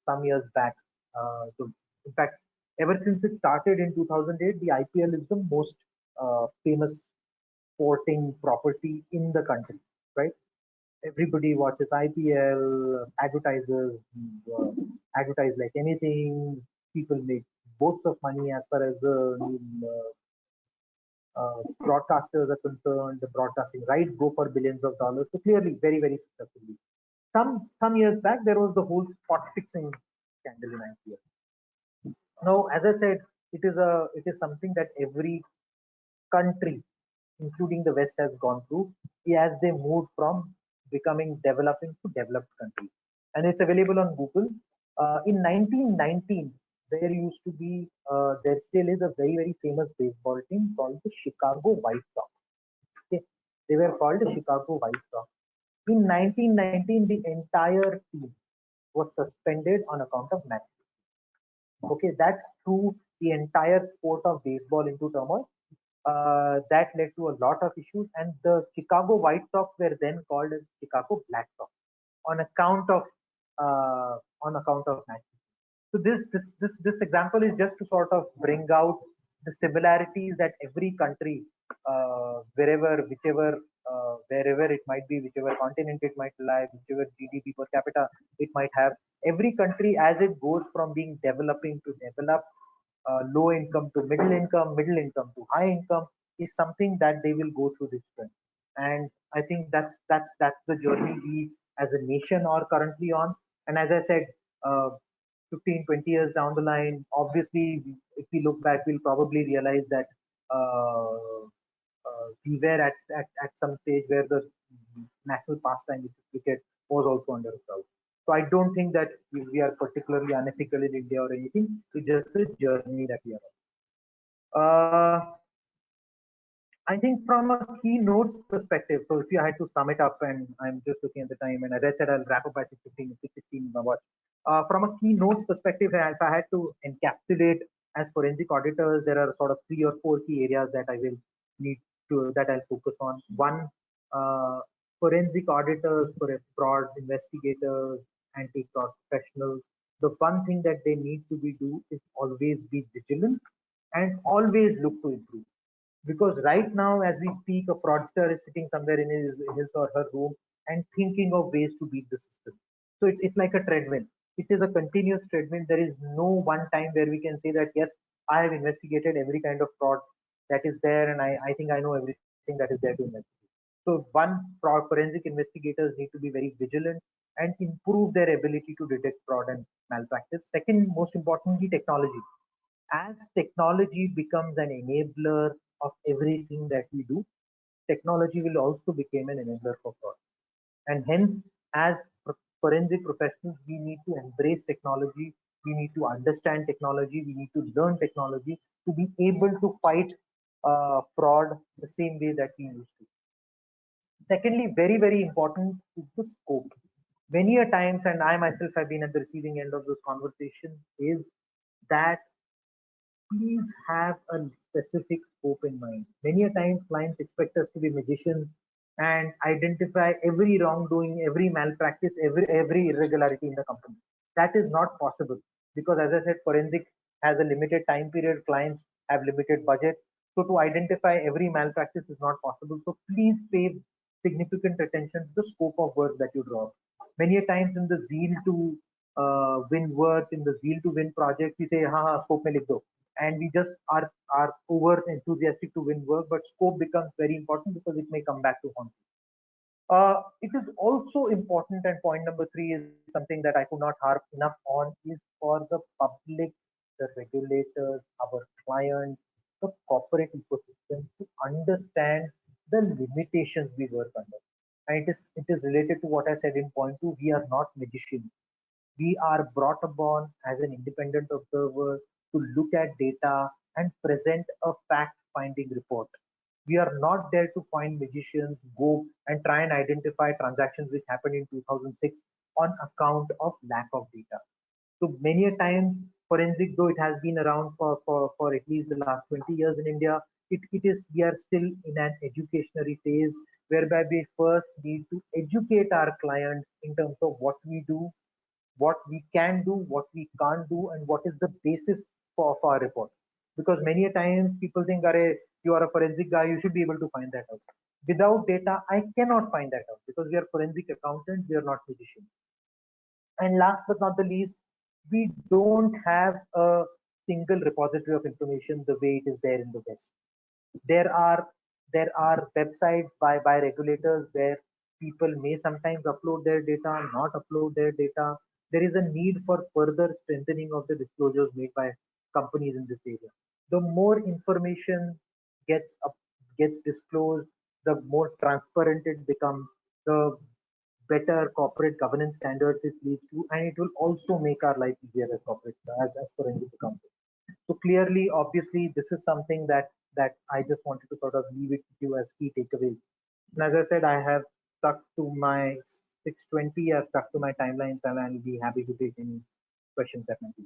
[SPEAKER 3] some years back, so in fact, ever since it started in 2008, the IPL is the most famous sporting property in the country, right? Everybody watches IPL, advertisers uh, advertise like anything. People make boats of money as far as the broadcasters are concerned, the broadcasting rights go for billions of dollars. So clearly, very, very successfully. Some years back, there was the whole spot fixing scandal in IPL. Now, as I said, it is something that every country, including the West, has gone through as they moved from becoming developing to developed countries. And it's available on Google. In 1919, there used to be, there still is a very, very famous baseball team called the Chicago White Sox. Okay? They were called the Chicago White Sox. In 1919, the entire team was suspended on account of match. Okay, that threw the entire sport of baseball into turmoil. That led to a lot of issues, and the Chicago White Sox were then called as Chicago Black Sox on account of match. So this example is just to sort of bring out the similarities that every country, wherever it might be, whichever continent it might lie, whichever GDP per capita it might have, every country as it goes from being developing to developed, low income to middle income to high income, is something that they will go through this trend. And I think that's the journey we as a nation are currently on. And as I said, 15, 20 years down the line, obviously, if we look back, we'll probably realize that we were at some stage where the national pastime, which is cricket, was also under assault. So I don't think that we are particularly unethical in India or anything. It's just a journey that we are on. I think from a keynotes perspective, so if you had to sum it up, and I'm just looking at the time, and as I said, I'll wrap up by 6:15, 6:16 my watch. From a keynotes perspective, if I had to encapsulate as forensic auditors, there are sort of 3 or 4 key areas that I will need to, that I'll focus on. One, forensic auditors, for fraud investigators, anti-fraud professionals, the one thing that they need to be do is always be vigilant and always look to improve. Because right now, as we speak, a fraudster is sitting somewhere in his or her room and thinking of ways to beat the system. So it's like a treadmill. It is a continuous treadmill. There is no one time where we can say that, yes, I have investigated every kind of fraud that is there, and I think I know everything that is there to investigate. So one, forensic investigators need to be very vigilant and improve their ability to detect fraud and malpractice. Second, most importantly, technology. As technology becomes an enabler of everything that we do, technology will also become an enabler for fraud. And hence, as forensic professionals, we need to embrace technology, we need to understand technology, we need to learn technology to be able to fight fraud the same way that we used to. Secondly, very, very important is the scope. Many a times, and I myself have been at the receiving end of those conversations, is that please have a specific scope in mind. Many a times clients expect us to be magicians and identify every wrongdoing, every malpractice, every irregularity in the company. That is not possible because, as I said, forensic has a limited time period, clients have limited budget. So to identify every malpractice is not possible. So please pay significant attention to the scope of work that you draw. Many a times in the zeal to win work, in the zeal to win project, we say, ha, scope mein likh do. And we just are over enthusiastic to win work, but scope becomes very important because it may come back to haunt you. It is also important, and point number 3 is something that I could not harp enough on, is for the public, the regulators, our clients, the corporate ecosystem to understand the limitations we work under. And it is related to what I said in point 2. We are not magicians. We are brought upon as an independent observer to look at data and present a fact-finding report. We are not there to find magicians, go and try and identify transactions which happened in 2006 on account of lack of data. So many a time, forensic, though it has been around for at least the last 20 years in India, we are still in an educationary phase whereby we first need to educate our clients in terms of what we do, what we can do, what we can't do, and what is the basis for our report. Because many a times people think, Are, you are a forensic guy, you should be able to find that out. Without data, I cannot find that out because we are forensic accountants, we are not physicians. And last but not the least, we don't have a single repository of information the way it is there in the West. There are websites by regulators where people may sometimes upload their data, not upload their data. There is a need for further strengthening of the disclosures made by companies in this area. The more information gets up, gets disclosed, the more transparent it becomes, the better corporate governance standards it leads to, and it will also make our life easier as corporate as forensic accountants. So clearly, obviously, this is something that I just wanted to sort of leave it with you as key takeaways. And as I said, I have stuck to my 6:20. I've stuck to my timelines, and I'll be happy to take any questions that might be.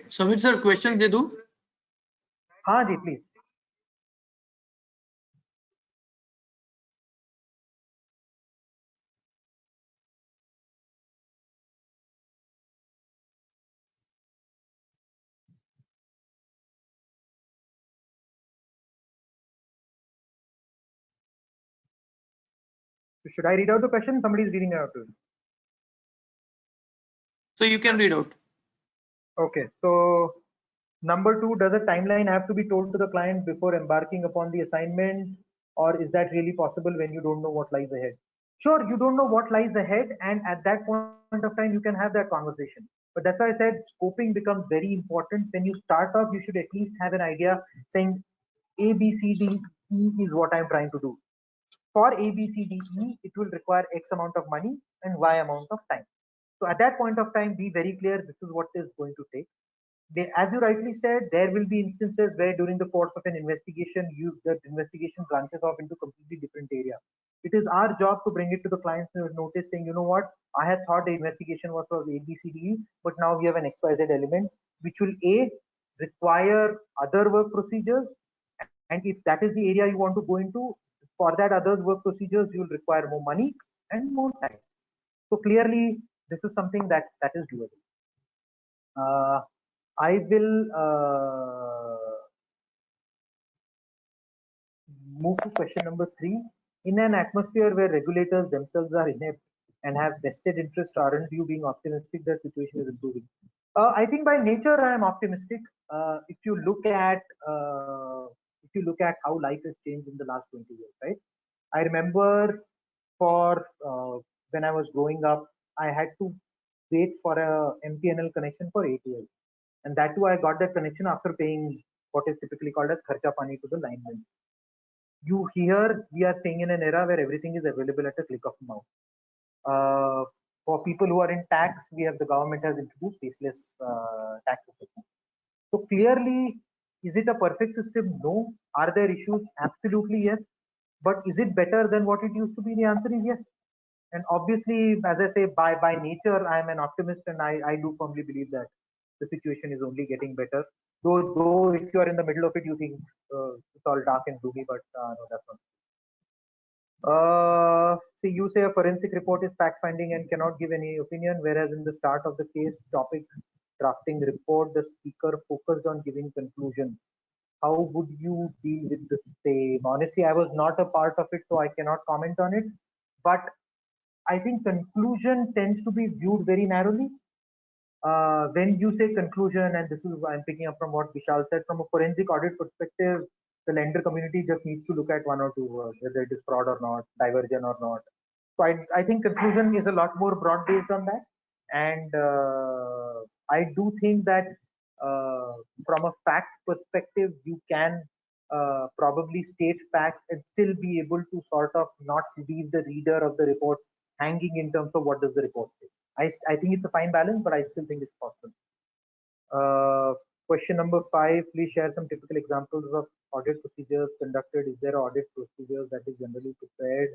[SPEAKER 1] Samir sir, question दे दूं?
[SPEAKER 3] हाँ जी, please. So should I read out the question? Somebody is reading it out to you.
[SPEAKER 1] So you can read out.
[SPEAKER 3] Okay, so number 2, does a timeline have to be told to the client before embarking upon the assignment, or is that really possible when you don't know what lies ahead? Sure, you don't know what lies ahead, and at that point of time, you can have that conversation. But that's why I said scoping becomes very important. When you start off, you should at least have an idea saying A, B, C, D, E is what I'm trying to do. For A, B, C, D, E, it will require X amount of money and Y amount of time. So at that point of time, be very clear this is what is going to take. As you rightly said, there will be instances where during the course of an investigation, the investigation branches off into completely different area. It is our job to bring it to the client's notice saying, you know what, I had thought the investigation was for A, B, C, D, E, but now we have an XYZ element, which will A, require other work procedures. And if that is the area you want to go into, for that other work procedures, you will require more money and more time. So clearly, this is something that is doable. I will move to question number 3. In an atmosphere where regulators themselves are inept and have vested interest, aren't you being optimistic that situation is improving? I think by nature I am optimistic. If you look at how life has changed in the last 20 years, right? I remember for when I was growing up, I had to wait for a MTNL connection for 8 years, and that too I got that connection after paying what is typically called as kharcha pani to the lineman. You here we are staying in an era where everything is available at a click of a mouse. For people who are in tax, we have the government has introduced faceless tax assessment. So clearly, is it a perfect system? No. Are there issues? Absolutely yes. But is it better than what it used to be? The answer is yes. And obviously, as I say, by nature, I am an optimist, and I do firmly believe that the situation is only getting better. Though if you are in the middle of it, you think it's all dark and gloomy, but no, that's not. See, you say a forensic report is fact finding and cannot give any opinion, whereas in the start of the case topic drafting report, the speaker focused on giving conclusion. How would you deal with the same? Honestly, I was not a part of it, so I cannot comment on it. But I think conclusion tends to be viewed very narrowly. When you say conclusion, and this is I'm picking up from what Vishal said, from a forensic audit perspective, the lender community just needs to look at one or two words, whether it is fraud or not, diversion or not. So I think conclusion is a lot more broad based on that. And I do think that from a fact perspective, you can probably state facts and still be able to sort of not leave the reader of the report hanging in terms of what does the report say. I think it's a fine balance, but I still think it's possible. Question number 5, please share some typical examples of audit procedures conducted. Is there audit procedures that is generally prepared?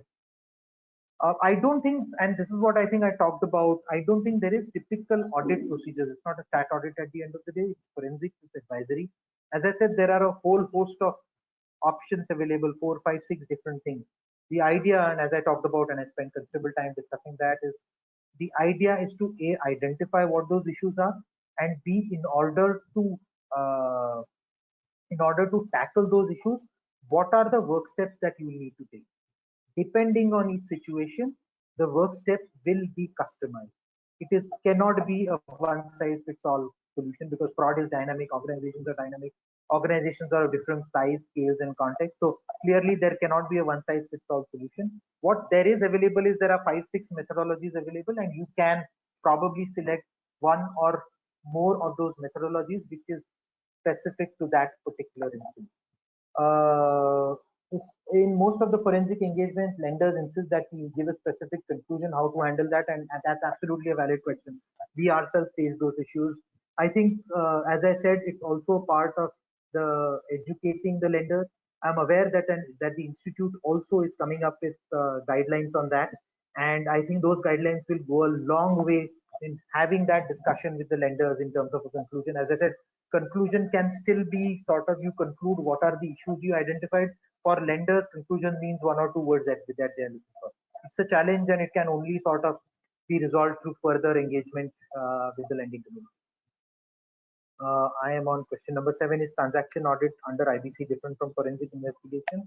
[SPEAKER 3] I don't think, and this is what I think I talked about, I don't think there is typical audit procedures. It's not a stat audit at the end of the day, it's forensic, it's advisory. As I said, there are a whole host of options available, 4, 5, 6 different things. The idea, and as I talked about, and I spent considerable time discussing that, is the idea is to A, identify what those issues are, and B, in order to tackle those issues, what are the work steps that you will need to take. Depending on each situation, the work step will be customized. Cannot be a one size fits all solution, because fraud is dynamic, organizations are dynamic, organizations are of different size, scales, and context. So clearly there cannot be a one size fits all solution. What there is available is there are 5-6 methodologies available, and you can probably select one or more of those methodologies which is specific to that particular instance. Uh, in most of the forensic engagements, lenders insist that we give a specific conclusion how to handle that, and that's absolutely a valid question. We ourselves face those issues. I think, as I said, it's also part of the educating the lender. I'm aware that the institute also is coming up with guidelines on that, and I think those guidelines will go a long way in having that discussion with the lenders in terms of a conclusion. As I said, conclusion can still be sort of, you conclude what are the issues you identified. For lenders, conclusion means one or two words that they are looking for. It's a challenge, and it can only sort of be resolved through further engagement with the lending community. I am on question number 7. Is transaction audit under IBC different from forensic investigation?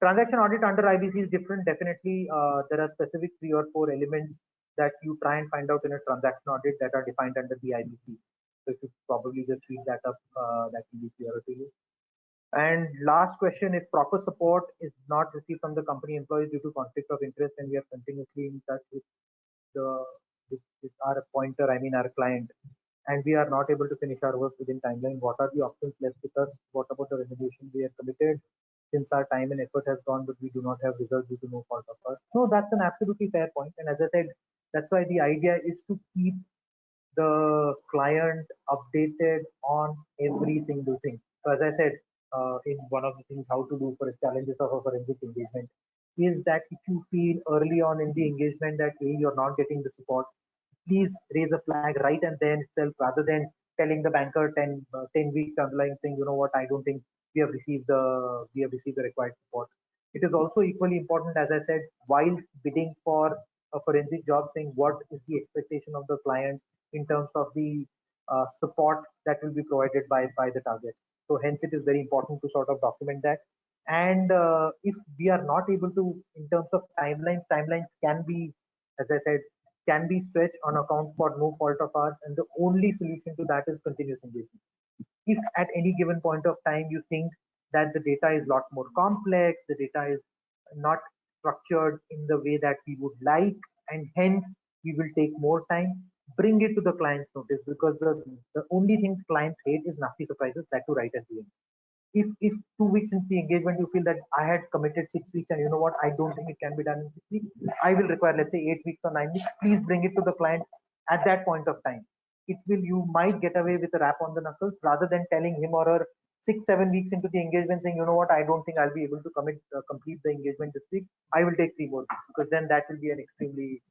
[SPEAKER 3] Transaction audit under IBC is different. Definitely, there are specific 3 or 4 elements that you try and find out in a transaction audit that are defined under the IBC. So if you probably just read that up, that will be clearer to you. And last question, if proper support is not received from the company employees due to conflict of interest, and we are continuously in touch with our appointer, I mean our client, and we are not able to finish our work within timeline, what are the options left with us? What about the remediation we have committed? Since our time and effort has gone, but we do not have results due to no fault of ours. No, that's an absolutely fair point. And as I said, that's why the idea is to keep the client updated on every single thing. So as I said, in one of the things how to do for the challenges of a forensic engagement is that if you feel early on in the engagement that you're not getting the support, please raise a flag right and then itself, rather than telling the banker 10 weeks down the line saying, you know what, I don't think we have received the required support. It is also equally important, as I said, whilst bidding for a forensic job, saying what is the expectation of the client in terms of the support that will be provided by the target. So hence it is very important to sort of document that. And if we are not able to, in terms of timelines can be, as I said, can be stretched on account for no fault of ours, and the only solution to that is continuous engagement. If at any given point of time you think that the data is a lot more complex, the data is not structured in the way that we would like, and hence we will take more time, bring it to the client's notice, because the only thing clients hate is nasty surprises, that to right at the end. If 2 weeks into the engagement you feel that I had committed 6 weeks and you know what, I don't think it can be done in 6 weeks, I will require, let's say, 8 weeks or 9 weeks, please bring it to the client at that point of time. You might get away with a rap on the knuckles, rather than telling him or her 6-7 weeks into the engagement saying, you know what, I don't think I'll be able to complete the engagement this week, I will take 3 more weeks, because then that will be an extremely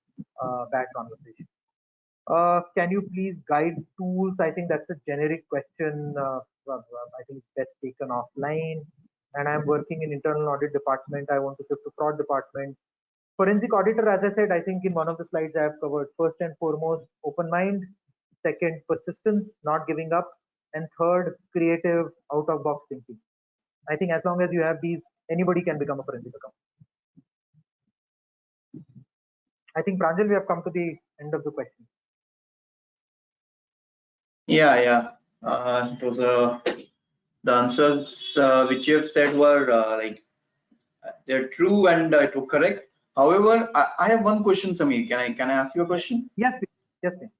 [SPEAKER 3] bad conversation. Can you please guide tools? I think that's a generic question. I think that's taken offline. And I'm working in internal audit department. I want to shift to fraud department. Forensic auditor, as I said, I think in one of the slides I have covered, first and foremost, open mind. Second, persistence, not giving up. And third, creative, out of box thinking. I think as long as you have these, anybody can become a forensic accountant. I think, Pranjal, we have come to the end of the question.
[SPEAKER 4] Yeah. Those the answers which you have said were they're true and correct. However, I have one question, Samir. Can I ask you a question?
[SPEAKER 3] Yes, please. Yes, please.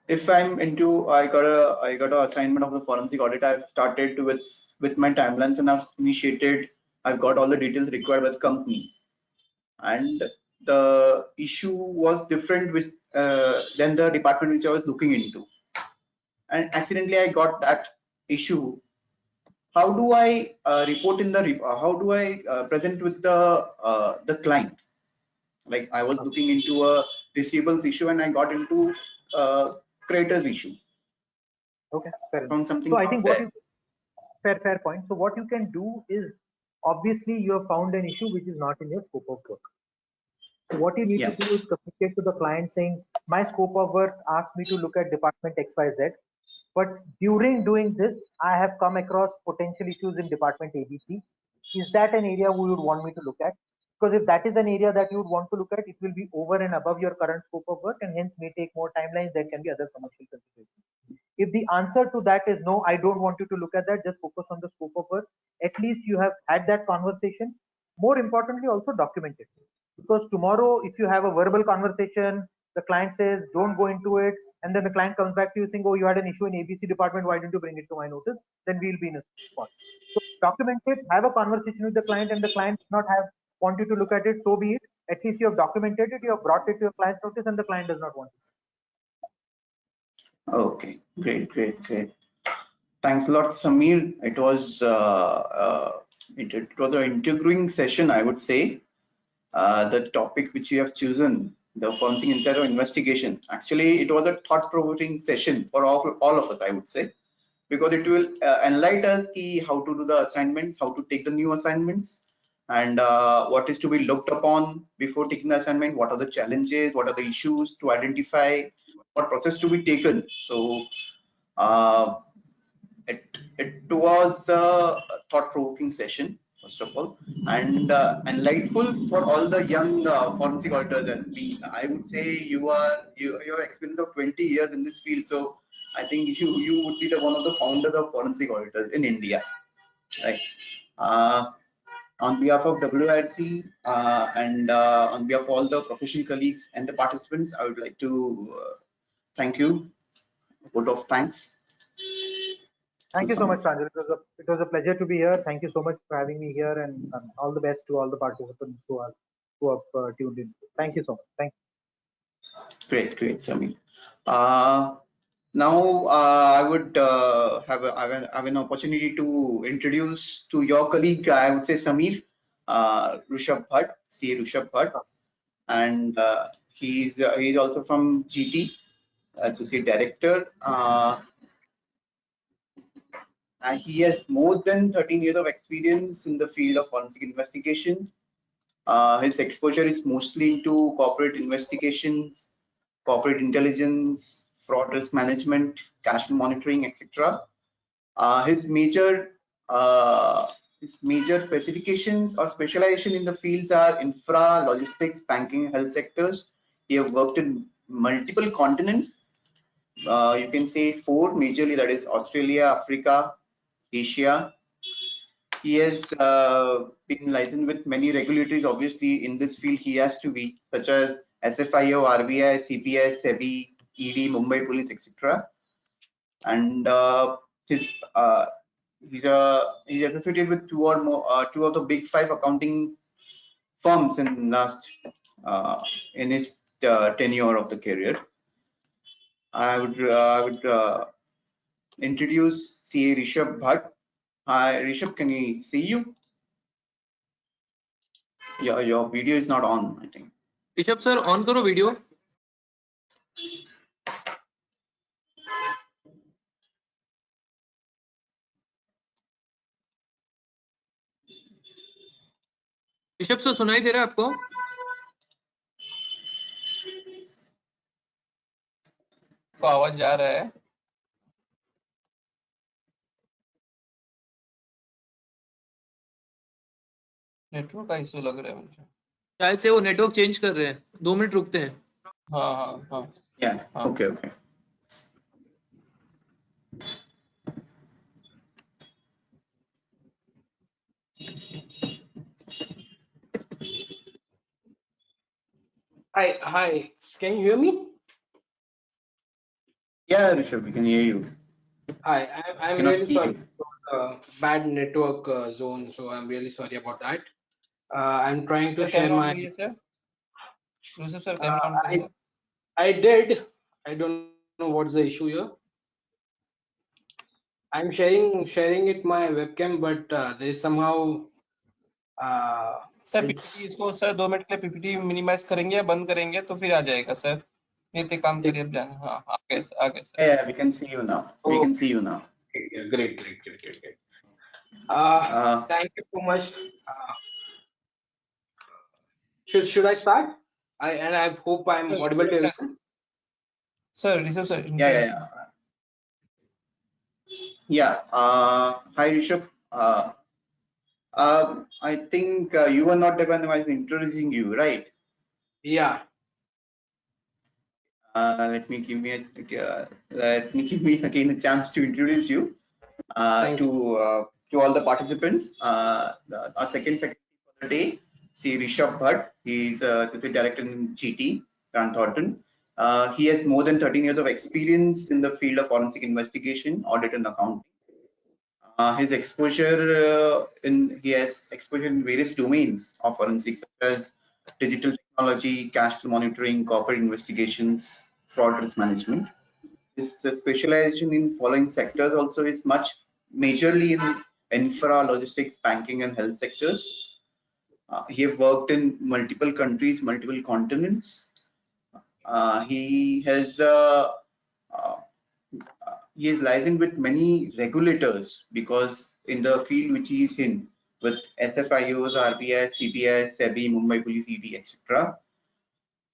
[SPEAKER 4] If I'm into, I got a assignment of the forensic audit. I've started with my timelines and I've initiated. I've got all the details required by the company, and the issue was different with than the department which I was looking into, and accidentally I got that issue. How do I report in the how do I present with the client? Like I was looking into a receivables issue and I got into creditors issue.
[SPEAKER 3] Okay, fair enough.
[SPEAKER 4] From something.
[SPEAKER 3] So I think fair point. So what you can do is, obviously you have found an issue which is not in your scope of work. So what you need to do is communicate to the client saying, my scope of work asks me to look at department XYZ. But during doing this, I have come across potential issues in department ABC. Is that an area we would want me to look at? Because if that is an area that you would want to look at, it will be over and above your current scope of work and hence may take more timelines. There can be other commercial considerations. If the answer to that is no, I don't want you to look at that, just focus on the scope of work, at least you have had that conversation. More importantly, also document it. Because tomorrow, if you have a verbal conversation, the client says, don't go into it, and then the client comes back to you saying, oh, you had an issue in ABC department, why didn't you bring it to my notice? Then we'll be in a spot. So document it, have a conversation with the client, and the client does not have want you to look at it, so be it. At least you have documented it, you have brought it to your client's notice, and the client does not want it.
[SPEAKER 4] Okay, great. Thanks a lot, Samir. It was it was an intriguing session, I would say. The topic which you have chosen, the forensic insider investigation. Actually, it was a thought-provoking session for all of us, I would say, because it will enlighten us how to do the assignments, how to take the new assignments, and what is to be looked upon before taking the assignment, what are the challenges, what are the issues to identify, what process to be taken. So it was a thought-provoking session, first of all, and enlightful for all the young forensic auditors as me. I would say you have experience of 20 years in this field, so I think you would be one of the founders of forensic auditors in India, right? On behalf of WIRC and on behalf of all the professional colleagues and the participants, I would like to thank you. A vote of thanks.
[SPEAKER 3] Thank you so much, Pranjal. It was a pleasure to be here. Thank you so much for having me here, and all the best to all the participants who have tuned in. Thank you so much. Thank you.
[SPEAKER 4] Great, Samir. Now I would have an opportunity to introduce to your colleague, I would say Samir, Rushabh Bhatt, CA Rushabh Bhatt, and he's also from GT, Associate Director. And he has more than 13 years of experience in the field of forensic investigation. His exposure is mostly into corporate investigations, corporate intelligence, fraud risk management, cash flow monitoring, etc. His major specifications or specialization in the fields are infra, logistics, banking, health sectors. He has worked in multiple continents. You can say 4 majorly, that is Australia, Africa, Asia. He has been licensed with many regulatories. Obviously, in this field, he has to be, such as SFIO, RBI, CPS, SEBI, ED, Mumbai Police, etc. And he's associated with 2 of the big 5 accounting firms in last in his tenure of the career. I would introduce CA Rishabh Bhatt. Hi, Rishabh, can we see you? Yeah, your video is not on, I think.
[SPEAKER 1] Rishabh sir, on karo video. Rishabh sir सुनाई दे रहा है आपको?
[SPEAKER 5] आवाज जा रहा है? Network का issue लग रहा है मुझे।
[SPEAKER 1] शायद से वो नेटवर्क चेंज कर रहे हैं। 2 मिनट रुकते हैं।
[SPEAKER 5] हाँ।
[SPEAKER 4] Yeah. Okay.
[SPEAKER 6] Hi. Can you hear me?
[SPEAKER 4] Yeah, Rishabh, we can hear you.
[SPEAKER 6] Hi, I'm
[SPEAKER 4] Cannot
[SPEAKER 6] really
[SPEAKER 4] see
[SPEAKER 6] sorry
[SPEAKER 4] you.
[SPEAKER 6] for the bad network zone, so I'm really sorry about that. I'm trying to share my.
[SPEAKER 5] Rushabh sir, camera on करिए।
[SPEAKER 6] I did. I don't know what's the issue here. I'm sharing it my webcam, but there is somehow.
[SPEAKER 5] Sir PPT इसको sir 2 minute के लिए PPT minimise करेंगे या बंद करेंगे तो फिर आ जाएगा सर। ये काम करिए अब जाना। हाँ आगे sir.
[SPEAKER 4] Yeah, we can see you now. We can see you now.
[SPEAKER 6] Great. Thank you so much. Should I start? I hope I'm audible to everyone.
[SPEAKER 5] Sir, Rishabh sir.
[SPEAKER 4] Yeah. Yeah. Hi, Rishabh. I think you were not the one who was introducing you, right?
[SPEAKER 6] Yeah.
[SPEAKER 4] Let me give me let me give me again a chance to introduce you
[SPEAKER 6] Thank you.
[SPEAKER 4] to all the participants. Our second secretary for the day, C. Rushabh Bhatt. He is Secretary Director in GT, Grant Thornton. He has more than 13 years of experience in the field of forensic investigation, audit, and accounting. His exposure he has exposure in various domains of forensics such as digital technology, cash flow monitoring, corporate investigations, fraud risk management. His specialization in following sectors also is much majorly in infra, logistics, banking, and health sectors. He have worked in multiple countries, multiple continents. He has he is licensed with many regulators because in the field which he is in, with SFIOs, RBI, CBI, SEBI, Mumbai Police, ED, etc.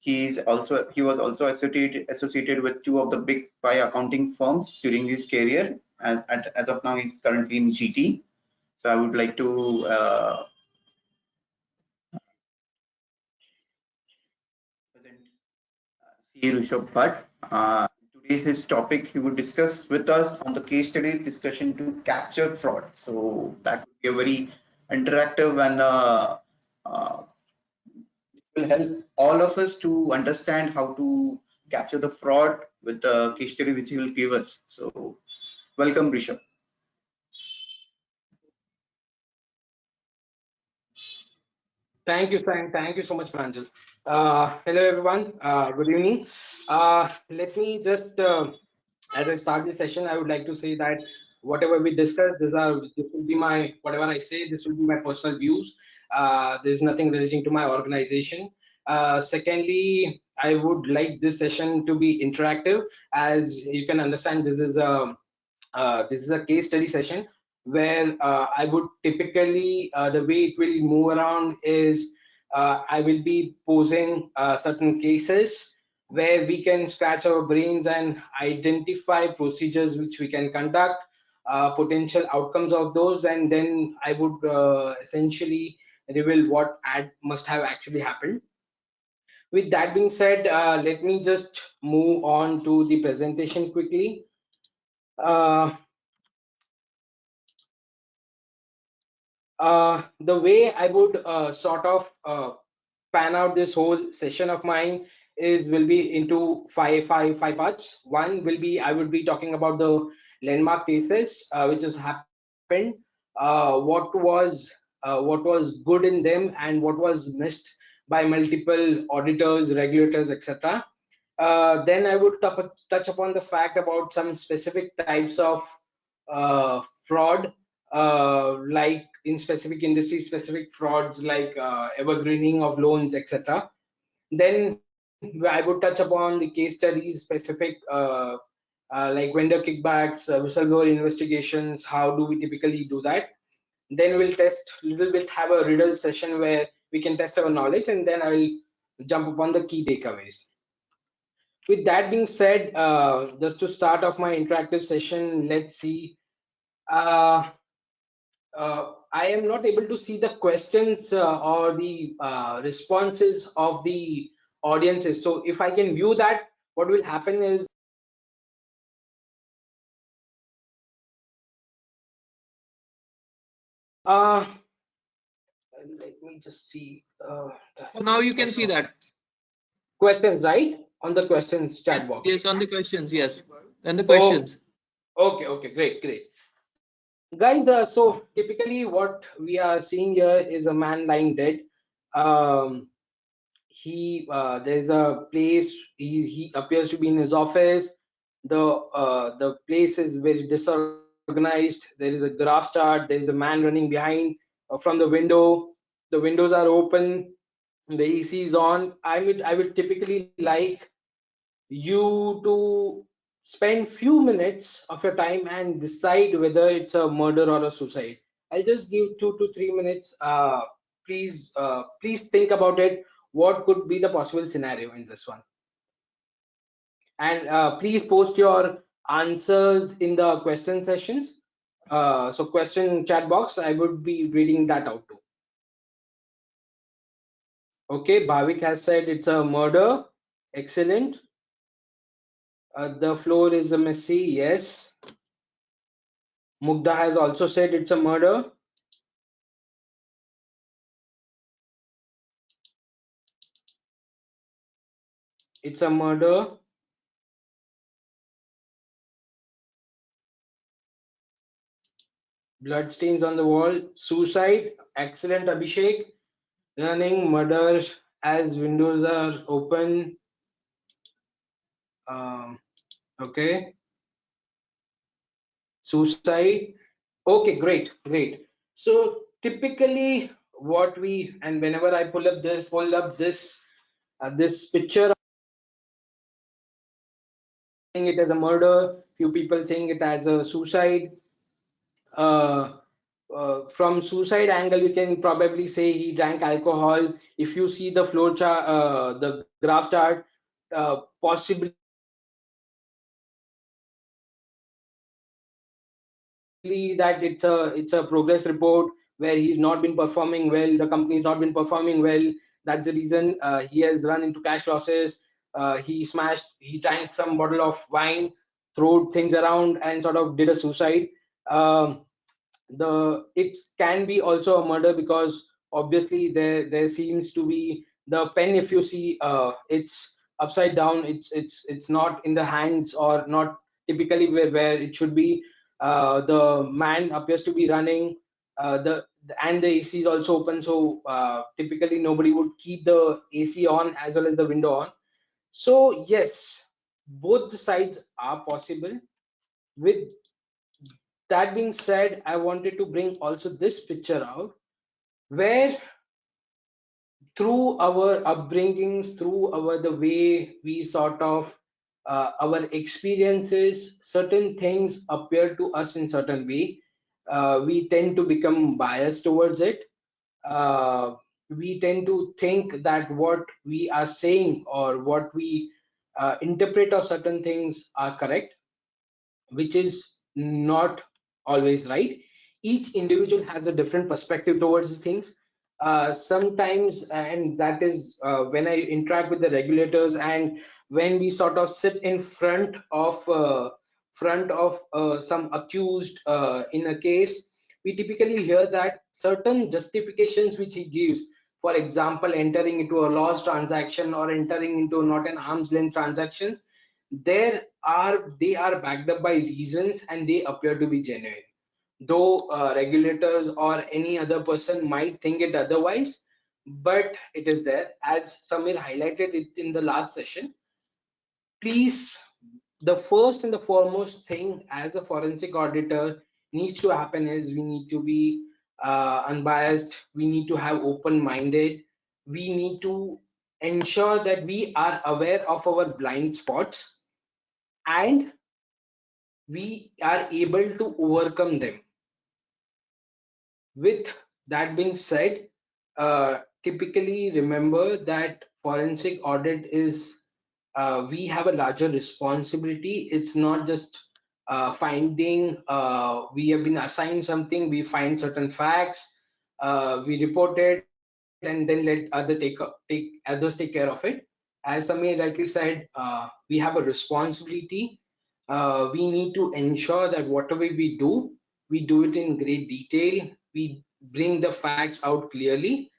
[SPEAKER 4] He was also associated with two of the big five accounting firms during his career. As of now, he's currently in GT. So I would like to present C. Rushabh Bhatt. Today's his topic he would discuss with us on the case study discussion to capture fraud. So that would be a very interactive and will help all of us to understand how to capture the fraud with the case study which he will give us. So welcome, Rishabh.
[SPEAKER 6] Thank you, Sam. Thank you so much, Pranjal. Hello, everyone. Good evening. Let me just, as I start this session, I would like to say that whatever we discuss, this will be my, whatever I say, this will be my personal views. There's nothing relating to my organization. Secondly, I would like this session to be interactive. As you can understand, this is a case study session where I would typically, the way it will move around is I will be posing certain cases where we can scratch our brains and identify procedures which we can conduct, potential outcomes of those, and then I would essentially reveal what must have actually happened. With that being said, let me just move on to the presentation quickly. The way I would sort of pan out this whole session of mine will be into five parts. One will be I would be talking about the landmark cases which has happened, what was good in them and what was missed by multiple auditors, regulators, etc. Then I would touch upon the fact about some specific types of fraud, like in specific industry specific frauds like evergreening of loans, etc. Then I would touch upon the case studies specific, like vendor kickbacks, whistleblower investigations. How do we typically do that? Then we'll test little bit, have a riddle session where we can test our knowledge, and then I will jump upon the key takeaways. With that being said, just to start off my interactive session, let's see. I am not able to see the questions or the responses of the audiences. So if I can view that, what will happen is let me just see.
[SPEAKER 1] So now you can see that.
[SPEAKER 6] Questions, right? On the questions chat box.
[SPEAKER 1] Yes, on the questions, yes. And the
[SPEAKER 6] Oh,
[SPEAKER 1] questions.
[SPEAKER 6] okay, great. Guys, so typically what we are seeing here is a man lying dead. There's a place, he appears to be in his office. The place is very disorganized. There is a graph chart. There is a man running behind from the window. The windows are open. The AC is on. I would typically like you to spend few minutes of your time and decide whether it's a murder or a suicide. I'll just give 2 to 3 minutes. Please think about it. What could be the possible scenario in this one? And please post your answers in the question sessions. So question chat box, I would be reading that out too. Okay, Bhavik has said it's a murder. Excellent. The floor is a messy. Yes. Mugdha has also said it's a murder. It's a murder. Bloodstains on the wall. Suicide. Excellent, Abhishek. Running. Murder as windows are open. Okay. Suicide. Okay, great, great. So typically what we, and whenever I pull up this picture, saying it as a murder, few people saying it as a suicide. From suicide angle, we can probably say he drank alcohol. If you see the flow chart, the graph chart, possibly that it's a progress report where he's not been performing well, the company's not been performing well. That's the reason he has run into cash losses. He drank some bottle of wine, threw things around, and sort of did a suicide. um, it can be also a murder because obviously there seems to be the pen. If you see, it's upside down. It's not in the hands, or not typically where it should be. The man appears to be running. And the AC is also open, so typically nobody would keep the AC on as well as the window on. So yes, both the sides are possible. With that being said, I wanted to bring also this picture out, where through our upbringings, through the way we sort of our experiences, certain things appear to us in certain way. We tend to become biased towards it. uh, we tend to think that what we are saying or what we interpret of certain things are correct, which is not always right. Each individual has a different perspective towards things. Sometimes, and that is when I interact with the regulators, and when we sort of sit in front of some accused in a case, we typically hear that certain justifications which he gives, for example, entering into a loss transaction or entering into not an arm's length transactions, they are backed up by reasons and they appear to be genuine, though regulators or any other person might think it otherwise. But it is there, as Samir highlighted it in the last session. Please, the first and the foremost thing as a forensic auditor needs to happen is we need to be unbiased, we need to have open minded, we need to ensure that we are aware of our blind spots, and we are able to overcome them. With that being said, typically remember that forensic audit is, we have a larger responsibility. It's not just finding, we have been assigned something, we find certain facts, we report it, and then let others take care of it. As Samir rightly said, we have a responsibility. We need to ensure that whatever we do it in great detail. We bring the facts out clearly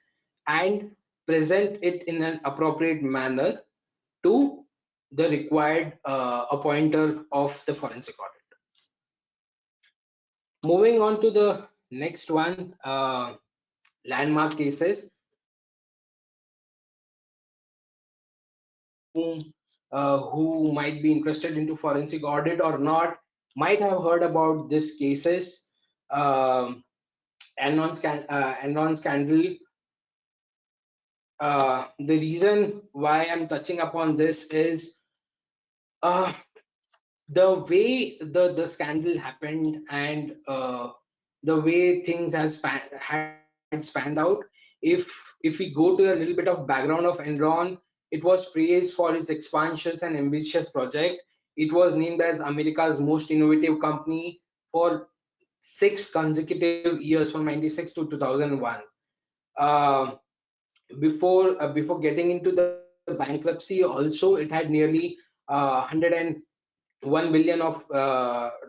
[SPEAKER 6] and present it in an appropriate manner to the required appointer of the forensic audit. Moving on to the next one, landmark cases. Who might be interested into forensic audit or not might have heard about these cases. Enron Scandal. The reason why I'm touching upon this is uh, the way the scandal happened, and the way things had spanned out. If we go to a little bit of background of Enron, it was praised for its expansive and ambitious project. It was named as America's most innovative company for 6 consecutive years from 96 to 2001. Before getting into the bankruptcy, also it had nearly 101 billion of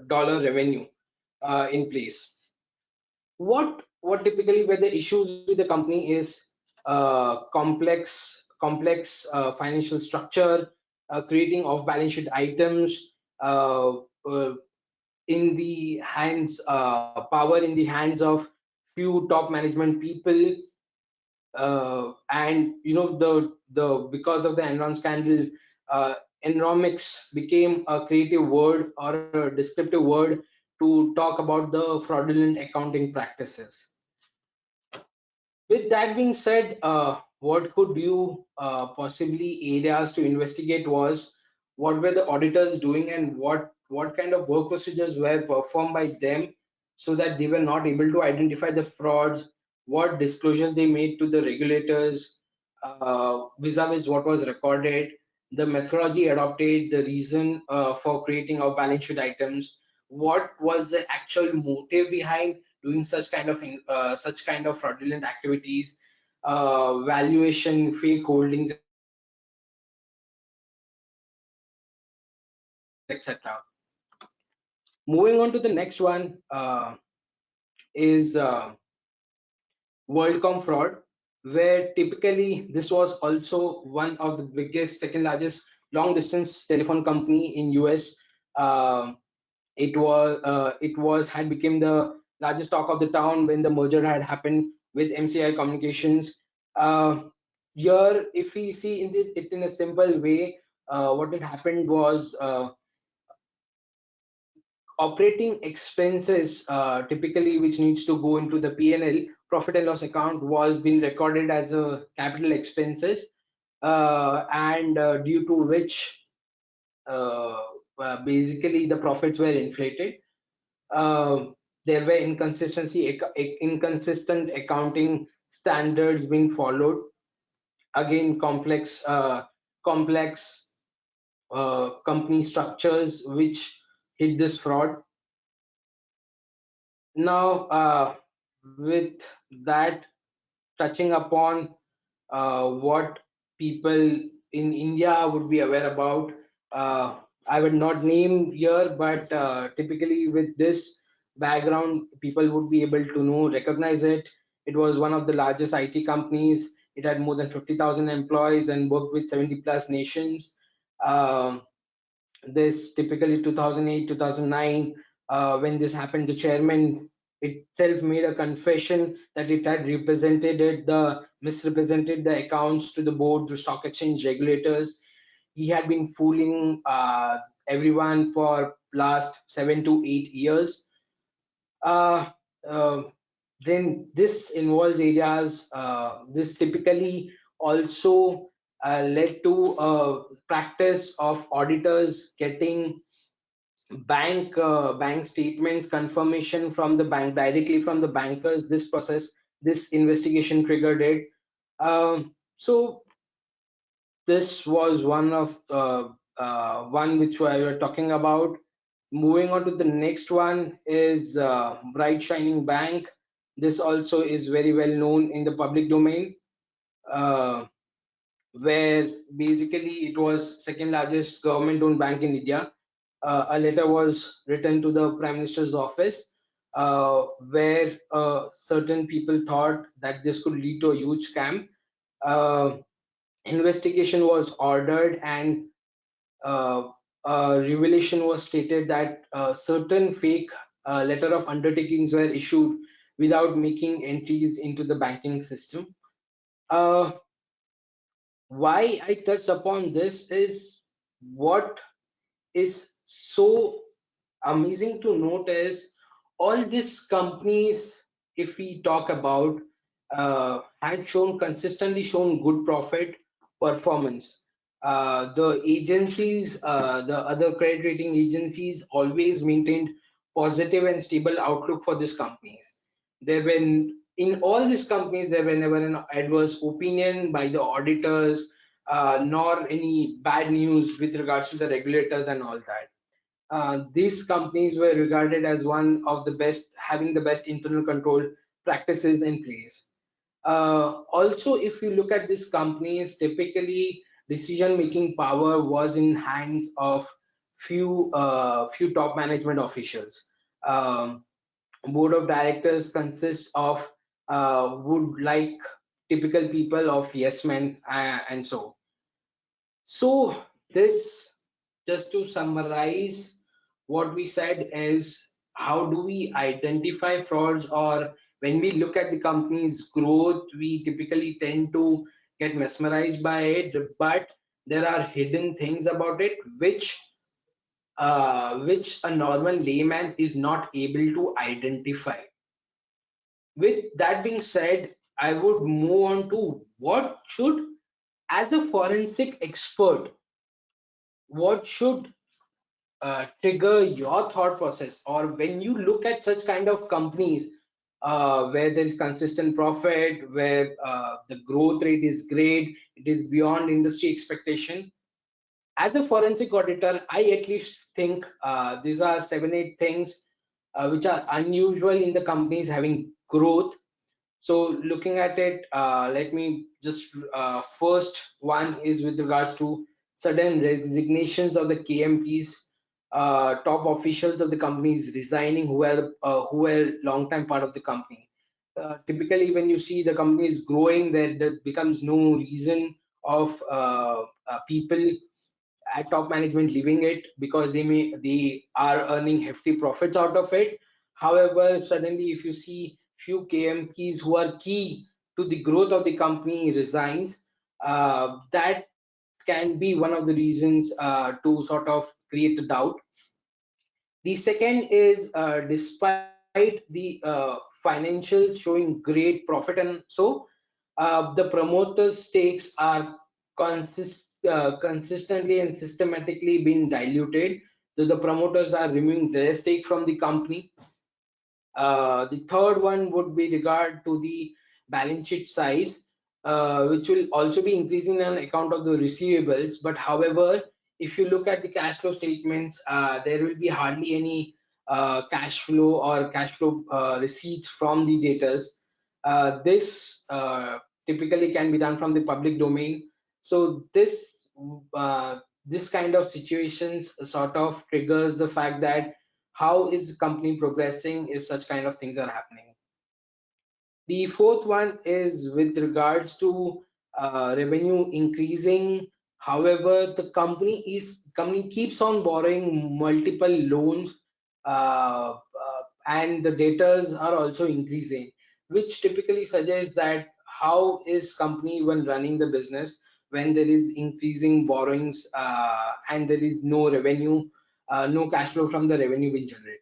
[SPEAKER 6] dollar revenue in place. What typically were the issues with the company is complex financial structure, creating off balance sheet items, uh, uh, in the hands power in the hands of few top management people, and the because of the Enron scandal, Enromics became a creative word or a descriptive word to talk about the fraudulent accounting practices. With that being said, what could you possibly areas to investigate was what were the auditors doing and what kind of work procedures were performed by them so that they were not able to identify the frauds, what disclosures they made to the regulators, vis-a-vis what was recorded, the methodology adopted, the reason for creating our balance sheet items, what was the actual motive behind doing such kind of fraudulent activities, valuation, fake holdings, etc. Moving on to the next one is Worldcom Fraud, where typically this was also one of the biggest, second largest long distance telephone company in US. Uh, it was had become the largest talk of the town when the merger had happened with MCI Communications. Here, if we see it in a simple way, what had happened was operating expenses, typically which needs to go into the P&L, profit and loss account, was being recorded as a capital expenses, and due to which uh, basically the profits were inflated. There were inconsistent accounting standards being followed. Again, complex company structures which hid this fraud. Now, with that, touching upon what people in India would be aware about, I would not name here, but typically with this background, people would be able to recognize it. It was one of the largest IT companies. It had more than 50,000 employees and worked with 70 plus nations. Um, this typically 2008 2009, when this happened, the chairman itself made a confession that it had misrepresented the accounts to the board, the stock exchange regulators. He had been fooling everyone for last 7 to 8 years. uh, uh, then this involves areas, this typically also led to a practice of auditors getting bank statements confirmation from the bank directly from the bankers. This investigation triggered it. So this was one which we were talking about. Moving on to the next one is Bright Shining Bank. This also is very well known in the public domain, uh, where basically it was second largest government owned bank in India. A letter was written to the Prime Minister's office, where certain people thought that this could lead to a huge scam. Uh, Investigation was ordered, and uh, revelation was stated that certain fake letter of undertakings were issued without making entries into the banking system. Uh, why I touched upon this is what is so amazing to note is all these companies, if we talk about, had shown consistently shown good profit performance. The agencies, the other credit rating agencies, always maintained positive and stable outlook for these companies. There were in all these companies there were never an adverse opinion by the auditors, nor any bad news with regards to the regulators and all that. these companies were regarded as one of the best, having the best internal control practices in place. Also, if you look at these companies, typically decision-making power was in hands of few top management officials. Board of directors consists of would like typical people of yes men and so. So this, just to summarize what we said, is how do we identify frauds, or when we look at the company's growth, we typically tend to get mesmerized by it, but there are hidden things about it which a normal layman is not able to identify. With that being said, I would move on to what should, as a forensic expert, what should trigger your thought process, or when you look at such kind of companies where there is consistent profit, where the growth rate is great, it is beyond industry expectation. As a forensic auditor, I at least think these are 7-8 things which are unusual in the companies having growth. So looking at it, let me just first one is with regards to sudden resignations of the KMPs, top officials of the companies resigning who were long time part of the company. Typically, when you see the company is growing, there becomes no reason of people at top management leaving it, because they are earning hefty profits out of it. However, suddenly if you see few KMPs who are key to the growth of the company resigns, that can be one of the reasons to sort of create a doubt. The second is despite the financials showing great profit and so, the promoters' stakes are consistently and systematically being diluted. So the promoters are removing their stake from the company. The third one would be regard to the balance sheet size, which will also be increasing on account of the receivables. But however, if you look at the cash flow statements, there will be hardly any cash flow or cash flow receipts from the debtors. This typically can be done from the public domain. So this kind of situations sort of triggers the fact that how is the company progressing if such kind of things are happening. The fourth one is with regards to revenue increasing. However, the company keeps on borrowing multiple loans, and the debtors are also increasing, which typically suggests that how is company even running the business when there is increasing borrowings and there is no revenue, no cash flow from the revenue being generated.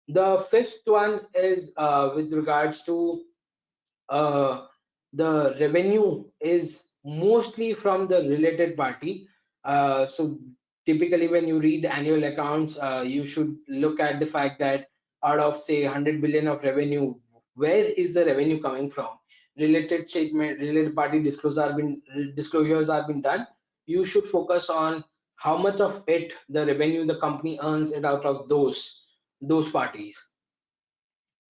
[SPEAKER 6] The fifth one is with regards to uh, the revenue is mostly from the related party. So typically when you read annual accounts, you should look at the fact that out of say 100 billion of revenue, where is the revenue coming from? Related statement, related party disclosures are been done. You should focus on how much of it, the revenue the company earns it out of those parties.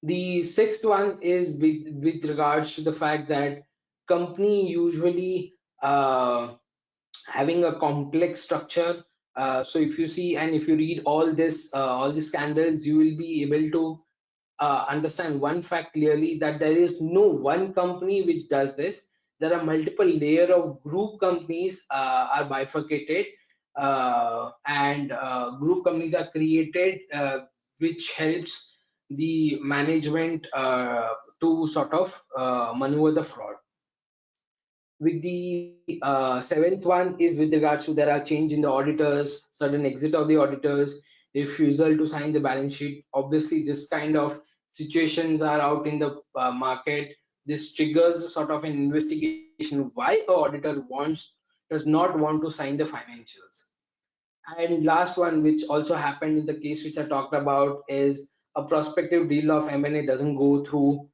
[SPEAKER 6] The sixth one is with regards to the fact that company usually having a complex structure. So if you see and if you read all the scandals, you will be able to understand one fact clearly, that there is no one company which does this. There are multiple layer of group companies are bifurcated, and group companies are created, which helps the management to sort of maneuver the fraud. With the seventh one is with regards to there are change in the auditors, sudden exit of the auditors, refusal to sign the balance sheet. Obviously, this kind of situations are out in the market. This triggers a sort of an investigation why a auditor does not want to sign the financials. And last one, which also happened in the case which I talked about, is a prospective deal of M&A doesn't go through,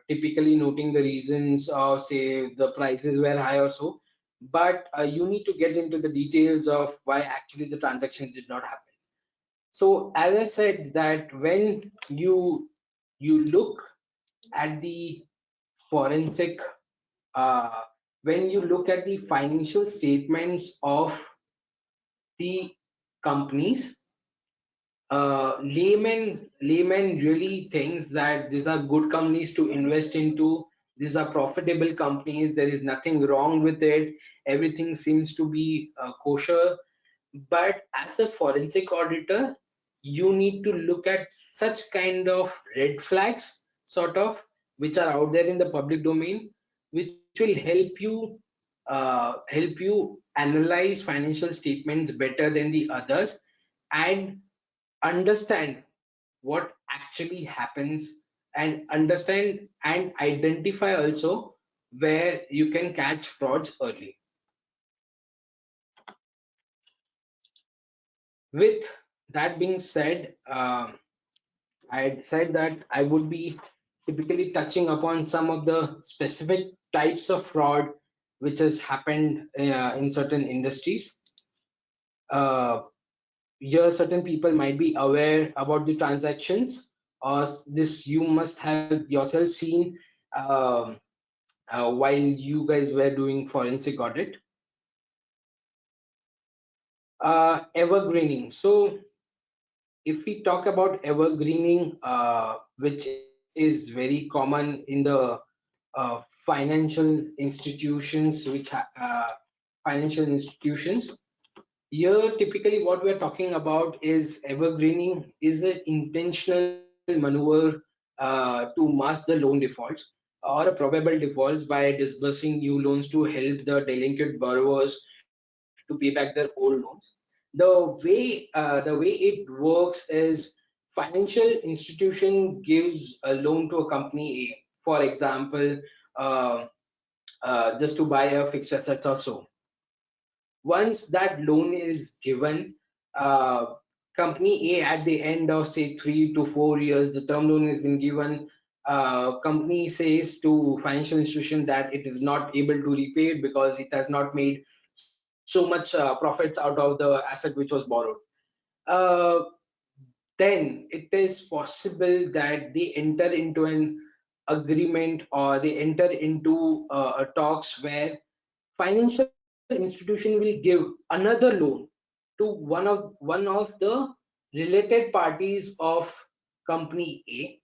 [SPEAKER 6] typically noting the reasons, or say the prices were high or so. but you need to get into the details of why actually the transaction did not happen. So as I said, that when you look at the forensic, when you look at the financial statements of the companies, layman really thinks that these are good companies to invest into. These are profitable companies. There is nothing wrong with it. Everything seems to be kosher. But as a forensic auditor, you need to look at such kind of red flags, sort of, which are out there in the public domain, which will help you analyze financial statements better than the others, and understand what actually happens, and understand and identify also where you can catch frauds early. With that being said, I had said that I would be typically touching upon some of the specific types of fraud which has happened in certain industries. Uh, Here, certain people might be aware about the transactions, or this you must have yourself seen um, while you guys were doing forensic audit. Evergreening. So if we talk about evergreening, which is very common in the financial institutions, financial institutions, here typically what we're talking about is evergreening is an intentional maneuver to mask the loan defaults or a probable defaults by disbursing new loans to help the delinquent borrowers to pay back their old loans. The way it works is financial institution gives a loan to a company A, for example, just to buy a fixed assets or so. Once that loan is given, uh, company A at the end of say 3 to 4 years, the term loan has been given. Company says to financial institution that it is not able to repay it because it has not made so much profits out of the asset which was borrowed. Uh, then it is possible that they enter into an agreement, or they enter into a talks where financial institution will give another loan to one of the related parties of company A.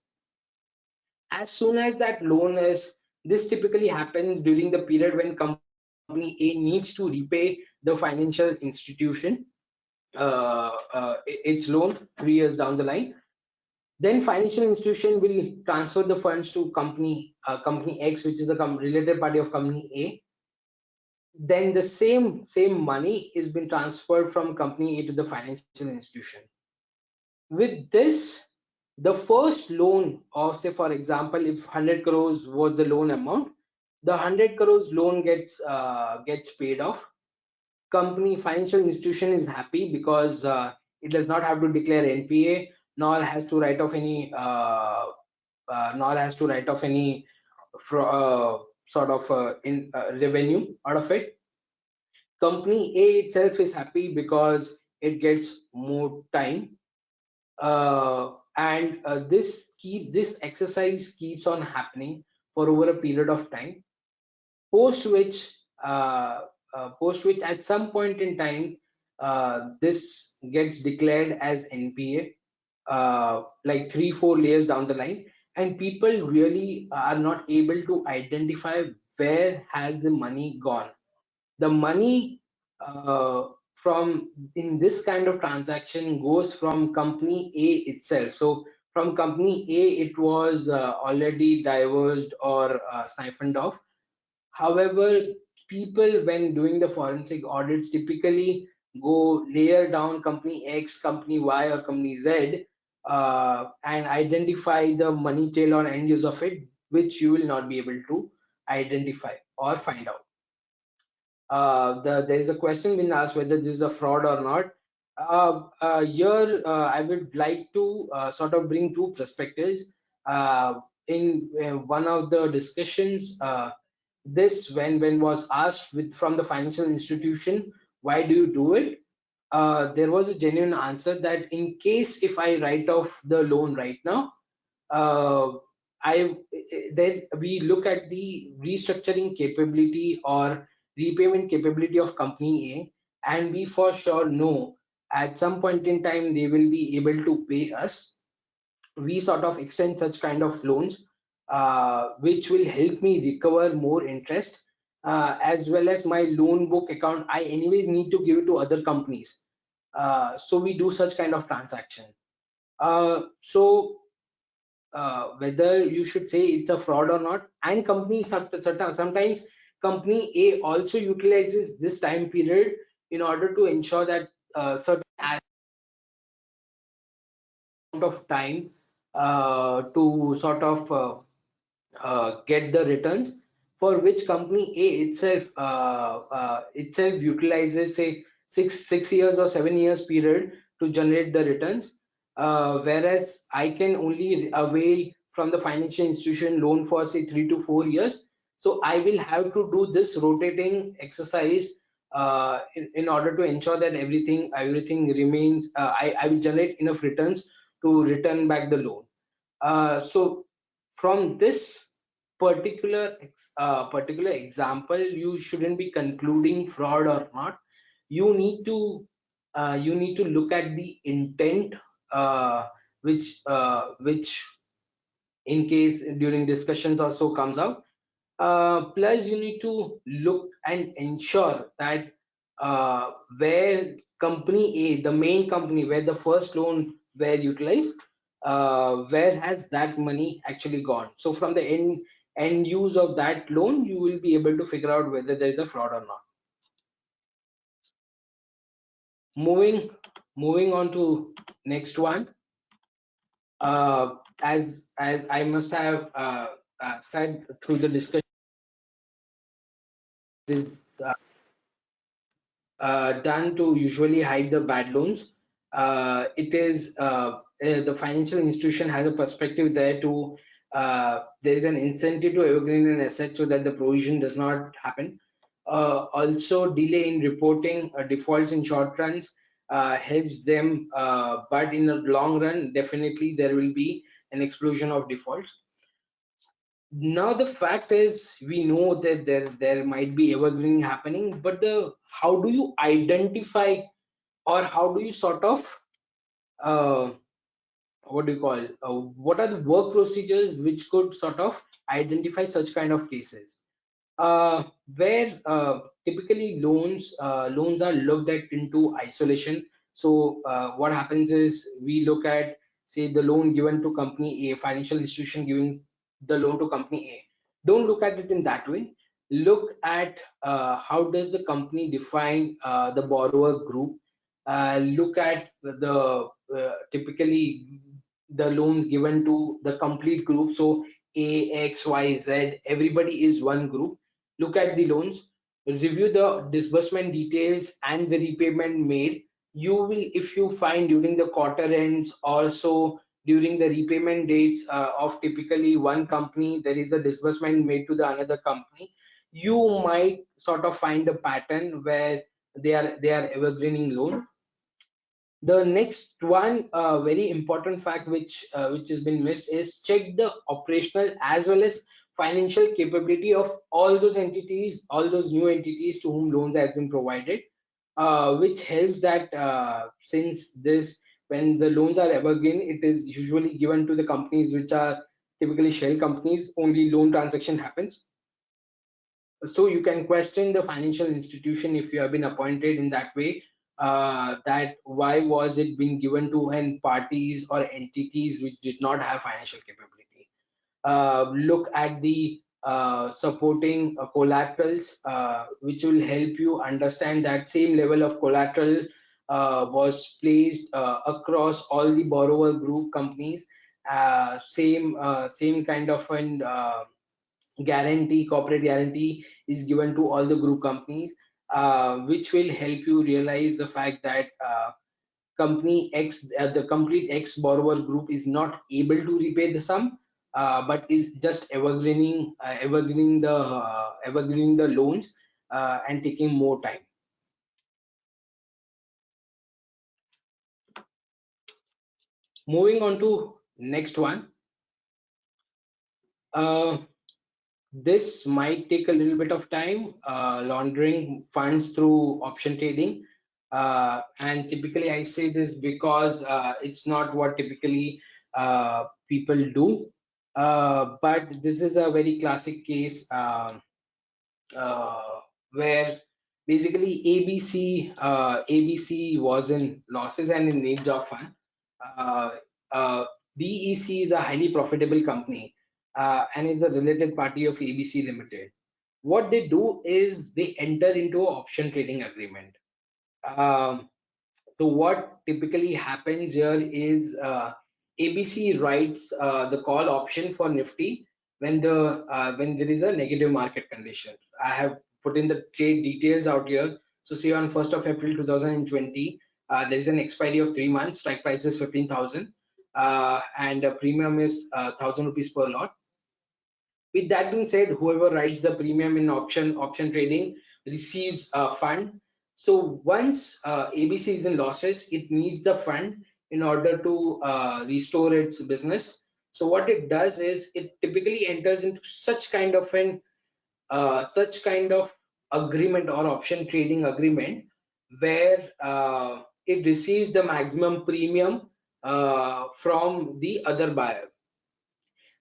[SPEAKER 6] As soon as that loan is, this typically happens during the period when company A needs to repay the financial institution its loan 3 years down the line. Then financial institution will transfer the funds to company X, which is the related party of company A. Then the same money is been transferred from company A to the financial institution. With this, the first loan, or say for example, if 100 crores was the loan amount, the 100 crores loan gets paid off. Company financial institution is happy because it does not have to declare NPA, nor has to write off any sort of revenue out of it. Company A itself is happy because it gets more time, and this exercise keeps on happening for over a period of time. Post which, at some point in time, this gets declared as NPA, like 3-4 layers down the line, and people really are not able to identify where has the money gone. The money from in this kind of transaction goes from company A itself. So from company A, it was already diverged or siphoned off. However, people when doing the forensic audits typically go layer down company X, company Y, or company Z, and identify the money tail or end use of it, which you will not be able to identify or find out. There is a question being asked whether this is a fraud or not. Here, I would like to sort of bring two perspectives. In one of the discussions, this when was asked from the financial institution, why do you do it? There was a genuine answer that in case if I write off the loan right now, uh, then we look at the restructuring capability or repayment capability of company A, and we for sure know at some point in time they will be able to pay us. We sort of extend such kind of loans, which will help me recover more interest, as well as my loan book account. I anyways need to give it to other companies. So we do such kind of transaction. Whether you should say it's a fraud or not, and sometimes company A also utilizes this time period in order to ensure that certain amount of time to sort of get the returns, for which company A itself utilizes say six years or 7 years period to generate the returns, whereas I can only avail from the financial institution loan for say 3 to 4 years. So I will have to do this rotating exercise in order to ensure that everything remains. I will generate enough returns to return back the loan. So from this particular example, you shouldn't be concluding fraud or not. You need to look at the intent, which in case during discussions also comes out. Plus you need to look and ensure that where company A, the main company where the first loan were utilized, where has that money actually gone. So from the end use of that loan, you will be able to figure out whether there is a fraud or not. Moving on to next one. As I must have said through the discussion, is done to usually hide the bad loans. It is the financial institution has a perspective there to there is an incentive to evergreen an asset so that the provision does not happen. Also, delay in reporting defaults in short runs helps them, but in the long run, definitely there will be an explosion of defaults. Now the fact is, we know that there might be evergreen happening, but the how do you identify, or how do you sort of uh, what do you call what are the work procedures which could sort of identify such kind of cases, where typically loans are looked at into isolation. So what happens is, we look at say the loan given to company A, financial institution giving the loan to company A. Don't look at it in that way. Look at how does the company define the borrower group. Look at the typically the loans given to the complete group. So A, X, Y, Z, everybody is one group. Look at the loans, review the disbursement details and the repayment made. You will, if you find during the quarter ends, also during the repayment dates of typically one company, there is a disbursement made to the another company, you might sort of find a pattern where they are evergreening loan. The next one very important fact which has been missed is check the operational as well as financial capability of all those entities, all those new entities to whom loans have been provided, which helps that since this, when the loans are evergreen, it is usually given to the companies which are typically shell companies, only loan transaction happens. So you can question the financial institution if you have been appointed in that way, that why was it being given to an parties or entities which did not have financial capability. Look at the supporting collaterals, which will help you understand that same level of collateral was placed across all the borrower group companies. Same kind of an guarantee, corporate guarantee is given to all the group companies, which will help you realize the fact that company X, the complete X borrower group is not able to repay the sum, but is just evergreening the loans and taking more time. Moving on to next one. This might take a little bit of time, laundering funds through option trading. And typically I say this because it's not what typically people do. But this is a very classic case where basically ABC was in losses and in need of fund. Uh, DEC is a highly profitable company and is a related party of ABC Limited. What they do is they enter into an option trading agreement. So what typically happens here is ABC writes the call option for Nifty when there is a negative market condition. I have put in the trade details out here. So see, on 1st of April 2020, there is an expiry of 3 months. Strike price is 15,000 and a premium is 1,000 rupees per lot. With that being said, whoever writes the premium in option trading receives a fund. So once ABC is in losses, it needs the fund in order to restore its business. So what it does is it typically enters into such kind of agreement or option trading agreement where it receives the maximum premium from the other buyer.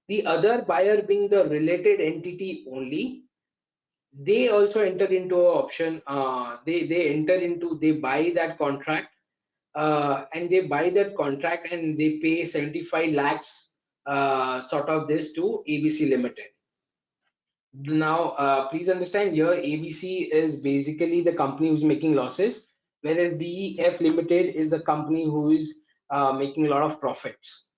[SPEAKER 6] The other buyer being the related entity only, they also enter into an option. They buy that contract and they buy that contract and they pay 75 lakhs sort of this to ABC Limited. Now, please understand here, ABC is basically the company who's making losses, whereas DEF Limited is the company who is making a lot of profits.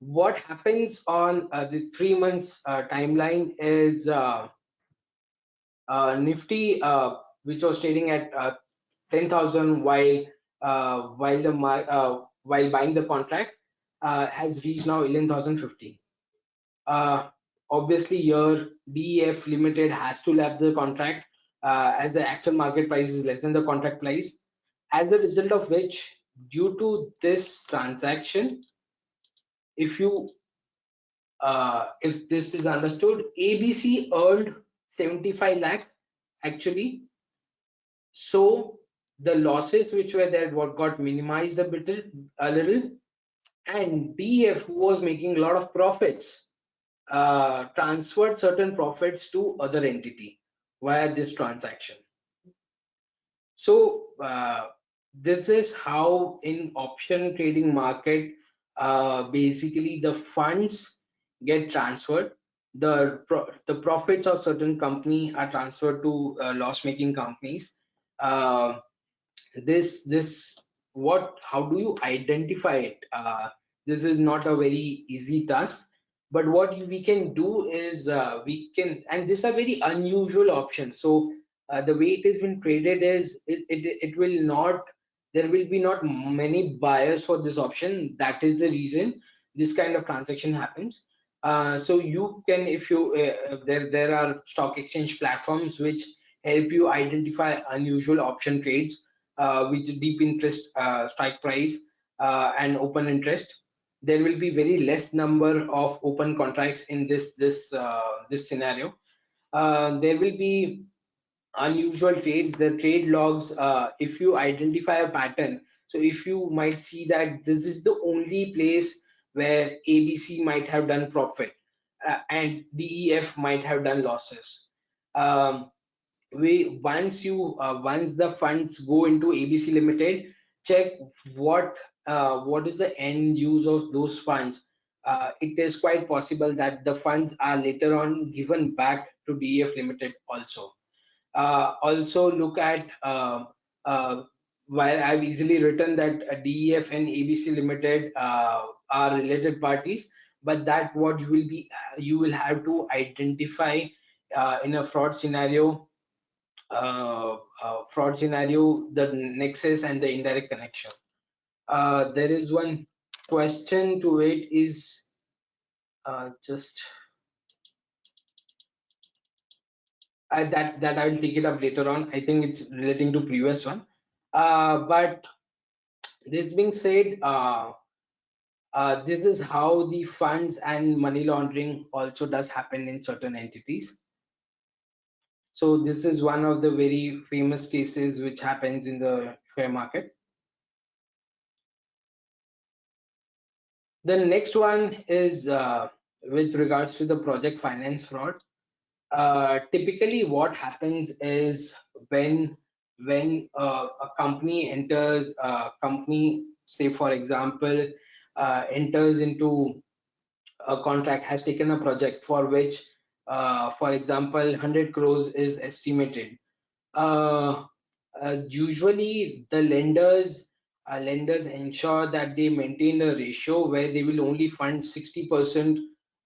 [SPEAKER 6] What happens on the 3 months timeline is Nifty, which was trading at 10,000 while buying the contract, has reached now 11,050. Obviously, here DEF Limited has to lap the contract as the actual market price is less than the contract price. As a result of which, due to this transaction, if this is understood, ABC earned 75 lakh actually. So the losses which were there what got minimized a little, and DF, who was making a lot of profits, transferred certain profits to other entity via this transaction. So this is how in option trading market basically the funds get transferred. The profits of certain company are transferred to loss making companies. How do you identify it? This is not a very easy task, but what we can do is and these are very unusual options. So the way it has been traded is there will be not many buyers for this option. That is the reason this kind of transaction happens. So you can, if you there are stock exchange platforms which help you identify unusual option trades with deep interest strike price and open interest. There will be very less number of open contracts in this scenario. There will be unusual trades, the trade logs. If you identify a pattern, so if you might see that this is the only place where ABC might have done profit and DEF might have done losses. Once the funds go into ABC Limited, check what is the end use of those funds. It is quite possible that the funds are later on given back to DEF Limited also. Also look at while I've easily written that DEF and ABC Limited are related parties, but that what you will have to identify in a fraud scenario the nexus and the indirect connection. There is one question to it is just that I will take it up later on. I think it's relating to previous one. But this being said, this is how the funds and money laundering also does happen in certain entities. So this is one of the very famous cases which happens in the share market. The next one is with regards to the project finance fraud. Typically what happens is when a company enters say for example enters into a contract, has taken a project for which for example 100 crores is estimated. Usually the lenders ensure that they maintain a ratio where they will only fund 60%,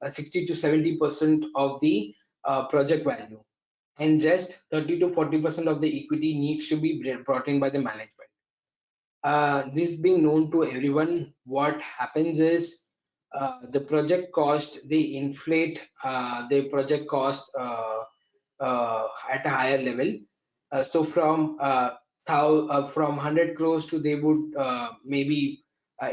[SPEAKER 6] 60 to 70% of the project value, and rest 30 to 40% of the equity needs to be brought in by the management. This being known to everyone, what happens is the project cost, they inflate the project cost at a higher level. So from 100 crores to they would maybe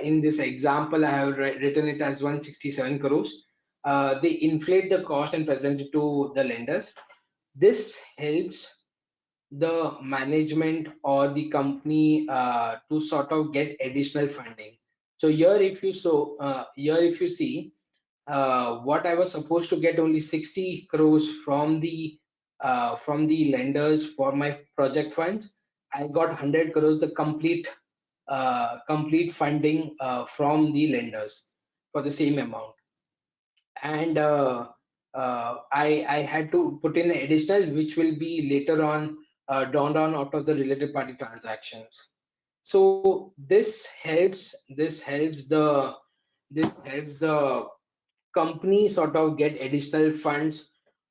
[SPEAKER 6] in this example I have written it as 167 crores. They inflate the cost and present it to the lenders. This helps the management or the company to sort of get additional funding. So here if you see what I was supposed to get only 60 crores from the lenders for my project funds, I got 100 crores, the complete funding from the lenders for the same amount. And I had to put in additional, which will be later on drawn down out of the related party transactions. So this helps the company sort of get additional funds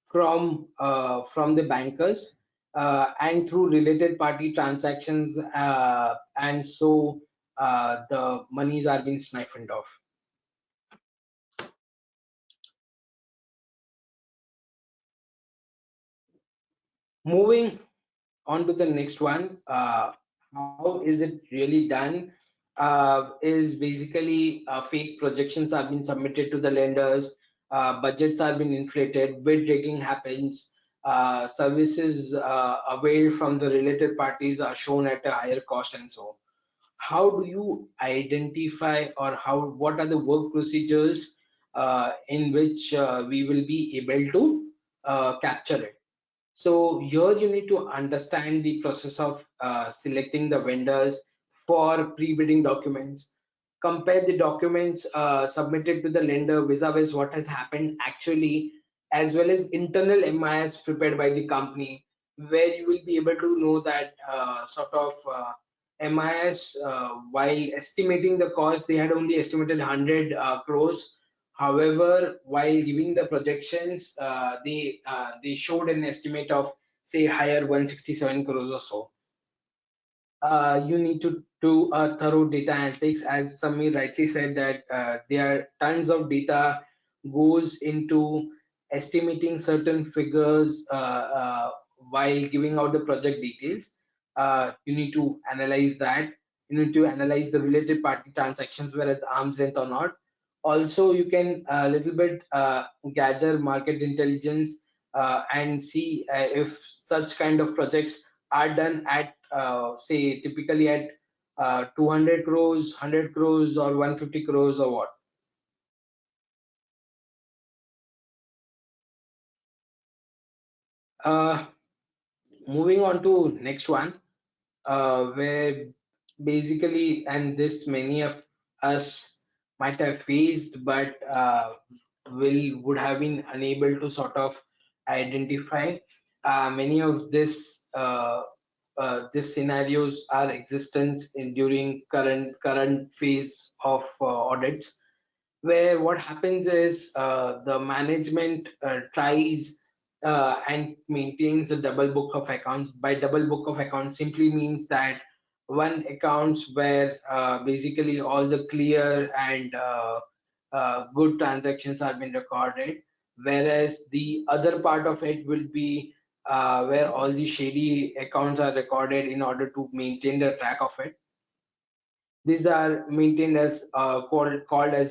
[SPEAKER 6] from the bankers and through related party transactions, and so the monies are being siphoned off. Moving on to the next one, how is it really done? Is basically fake projections are being submitted to the lenders, budgets are being inflated, bid rigging happens, services availed from the related parties are shown at a higher cost, and so on. How do you identify, or what are the work procedures in which we will be able to capture it? So here you need to understand the process of selecting the vendors for pre-bidding documents. Compare the documents submitted to the lender vis-a-vis what has happened actually, as well as internal MIS prepared by the company, where you will be able to know that MIS, while estimating the cost, they had only estimated 100 crores. However, while giving the projections, they showed an estimate of say higher 167 crores or so. You need to do a thorough data analytics, as Samir rightly said that there are tons of data goes into estimating certain figures while giving out the project details. You need to analyze that. You need to analyze the related party transactions were at arm's length or not. Also, you can a little bit gather market intelligence and see if such kind of projects are done at say typically at 200 crores, 100 crores, or 150 crores, or what. Moving on to next one, where basically, and this many of us might have faced, but would have been unable to sort of identify. Many of this scenarios are existent during current phase of audits, where what happens is the management tries and maintains a double book of accounts. By double book of accounts simply means that one accounts where basically all the clear and good transactions are being recorded, whereas the other part of it will be where all the shady accounts are recorded in order to maintain the track of it. These are maintained as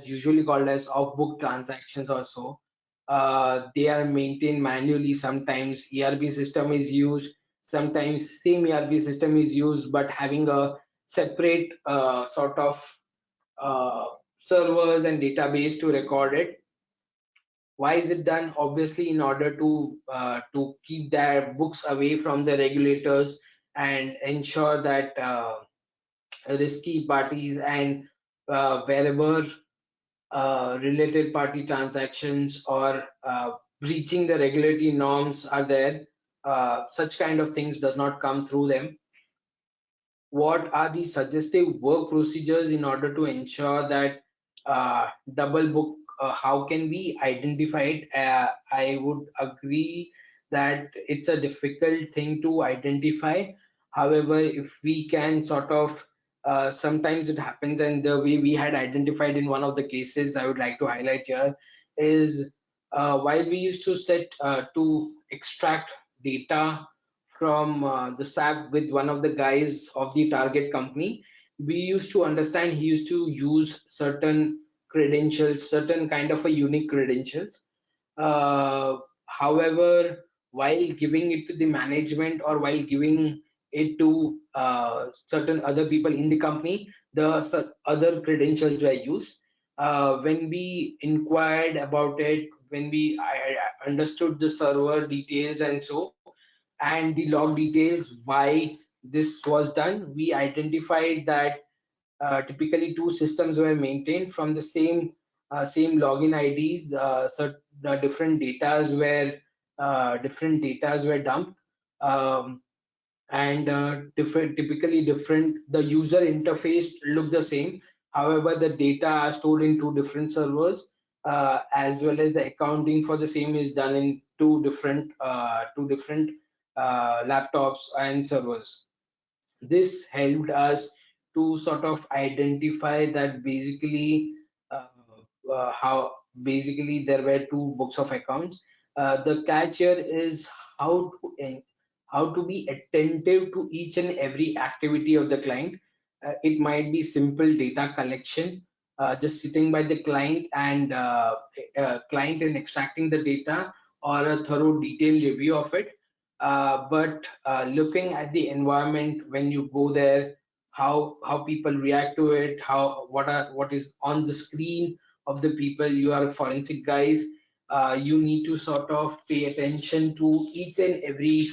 [SPEAKER 6] usually called as off-book transactions or so. They are maintained manually. Sometimes ERP system is used. Sometimes same ERP system is used, but having a separate sort of servers and database to record it. Why is it done? Obviously, in order to keep their books away from the regulators and ensure that risky parties and wherever related party transactions or breaching the regulatory norms are there, such kind of things does not come through them. What are the suggestive work procedures in order to ensure that double book, how can we identify it? I would agree that it's a difficult thing to identify. However, if we can sort of, sometimes it happens, and the way we had identified in one of the cases I would like to highlight here is while we used to set to extract data from the SAP with one of the guys of the target company, we used to understand he used to use certain credentials, certain kind of a unique credentials. However, while giving it to the management or while giving it to certain other people in the company, the other credentials were used. When we inquired about it, when I understood the server details and so, and the log details why this was done, we identified that typically two systems were maintained from the same login IDs. Different datas were dumped, and typically different. The user interface looked the same. However, the data are stored in two different servers, as well as the accounting for the same is done in two different laptops and servers. This helped us to sort of identify that basically how basically there were two books of accounts. The catch here is how to be attentive to each and every activity of the client. It might be simple data collection, just sitting by the client and extracting the data, or a thorough detailed review of it. But looking at the environment when you go there, how people react to it, what is on the screen of the people. You are forensic guys. You need to sort of pay attention to each and every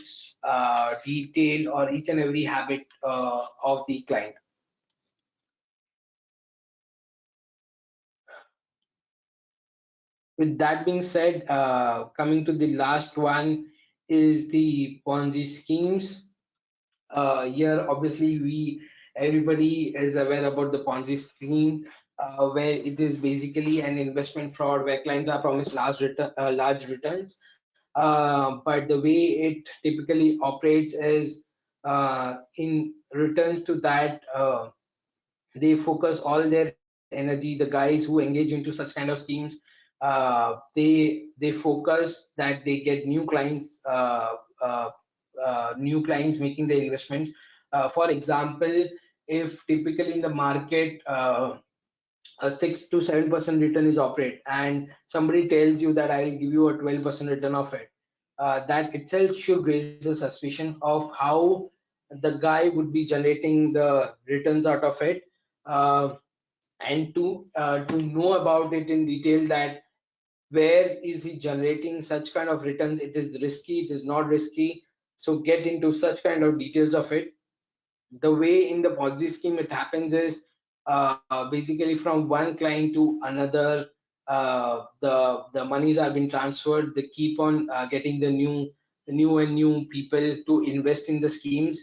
[SPEAKER 6] detail or each and every habit of the client. With that being said, coming to the last one is the Ponzi schemes. Here, obviously, everybody is aware about the Ponzi scheme, where it is basically an investment fraud where clients are promised large returns. But the way it typically operates is in returns to that, they focus all their energy. The guys who engage into such kind of schemes, they focus that they get uh, new clients making the investments. For example, if typically in the market a 6 to 7% return is operate, and somebody tells you that I will give you a 12% return of it, that itself should raise a suspicion of how the guy would be generating the returns out of it. And to know about it in detail, that where is he generating such kind of returns, it is risky, it is not risky. So get into such kind of details of it. The way in the Ponzi scheme it happens is basically from one client to another, the monies are being transferred. They keep on getting the new people to invest in the schemes,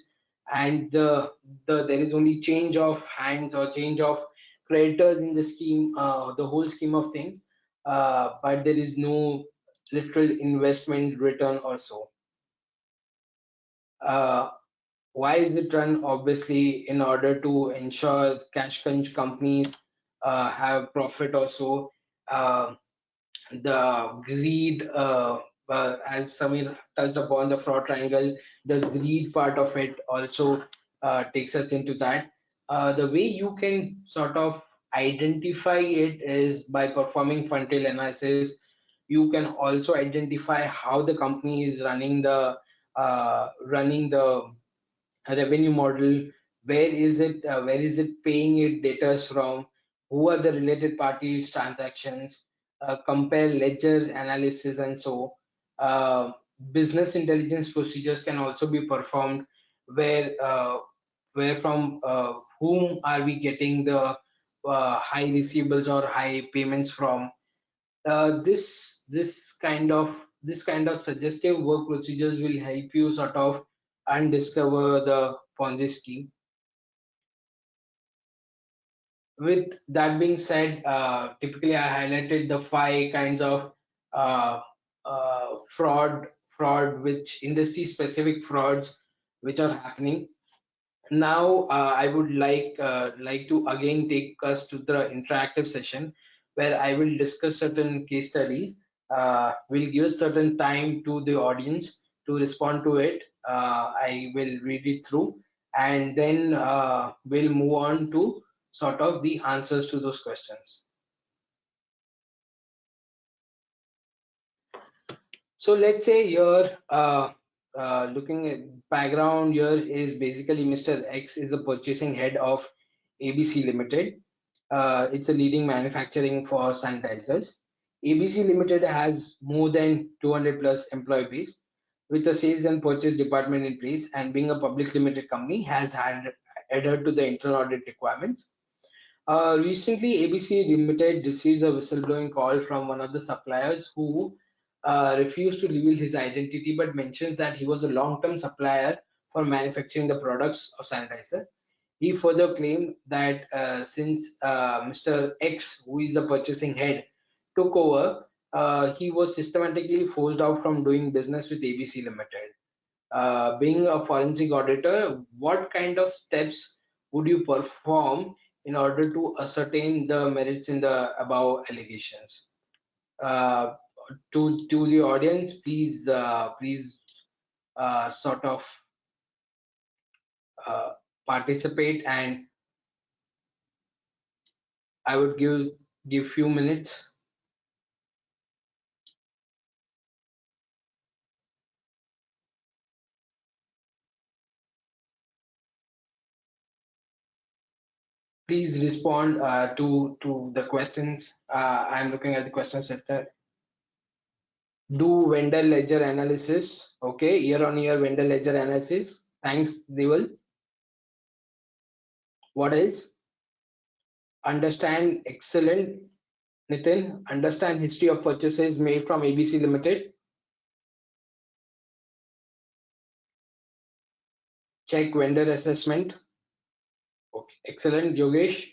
[SPEAKER 6] and there is only change of hands or change of creditors in the scheme, the whole scheme of things, but there is no literal investment return or so. Why is it run? Obviously, in order to ensure cash crunch companies have profit also. the greed, as Samir touched upon the fraud triangle, the greed part of it also takes us into that. The way you can sort of identify it is by performing fund tail analysis. You can also identify how the company is running the revenue model. Where is it paying it debtors from, who are the related parties transactions, compare ledger analysis, and so business intelligence procedures can also be performed, where from whom are we getting the high receivables or high payments from. This kind of suggestive work procedures will help you sort of undiscover the Ponzi scheme. With that being said, typically I highlighted the 5 kinds of fraud, which industry specific frauds which are happening. Now I would like to again take us to the interactive session where I will discuss certain case studies. We'll give certain time to the audience to respond to it. I will read it through, and then we'll move on to sort of the answers to those questions. So let's say you're looking at background here is basically Mr. X is the purchasing head of ABC Limited. It's a leading manufacturing for sanitizers. ABC Limited has more than 200 plus employee base with a sales and purchase department in place, and being a public limited company has had adhered to the internal audit requirements. Recently, ABC Limited received a whistleblowing call from one of the suppliers who refused to reveal his identity but mentions that he was a long-term supplier for manufacturing the products of sanitizer. He further claimed that since Mr. X, who is the purchasing head, took over, he was systematically forced out from doing business with ABC Limited. Being a forensic auditor, what kind of steps would you perform in order to ascertain the merits in the above allegations? To the audience, please sort of participate, and I would give few minutes. Please respond to the questions. I'm looking at the question sector. Do vendor ledger analysis. Okay, year-on-year vendor ledger analysis. Thanks, Deval. What else? Understand, excellent. Nitin, understand history of purchases made from ABC Limited. Check vendor assessment. Okay, excellent. Yogesh.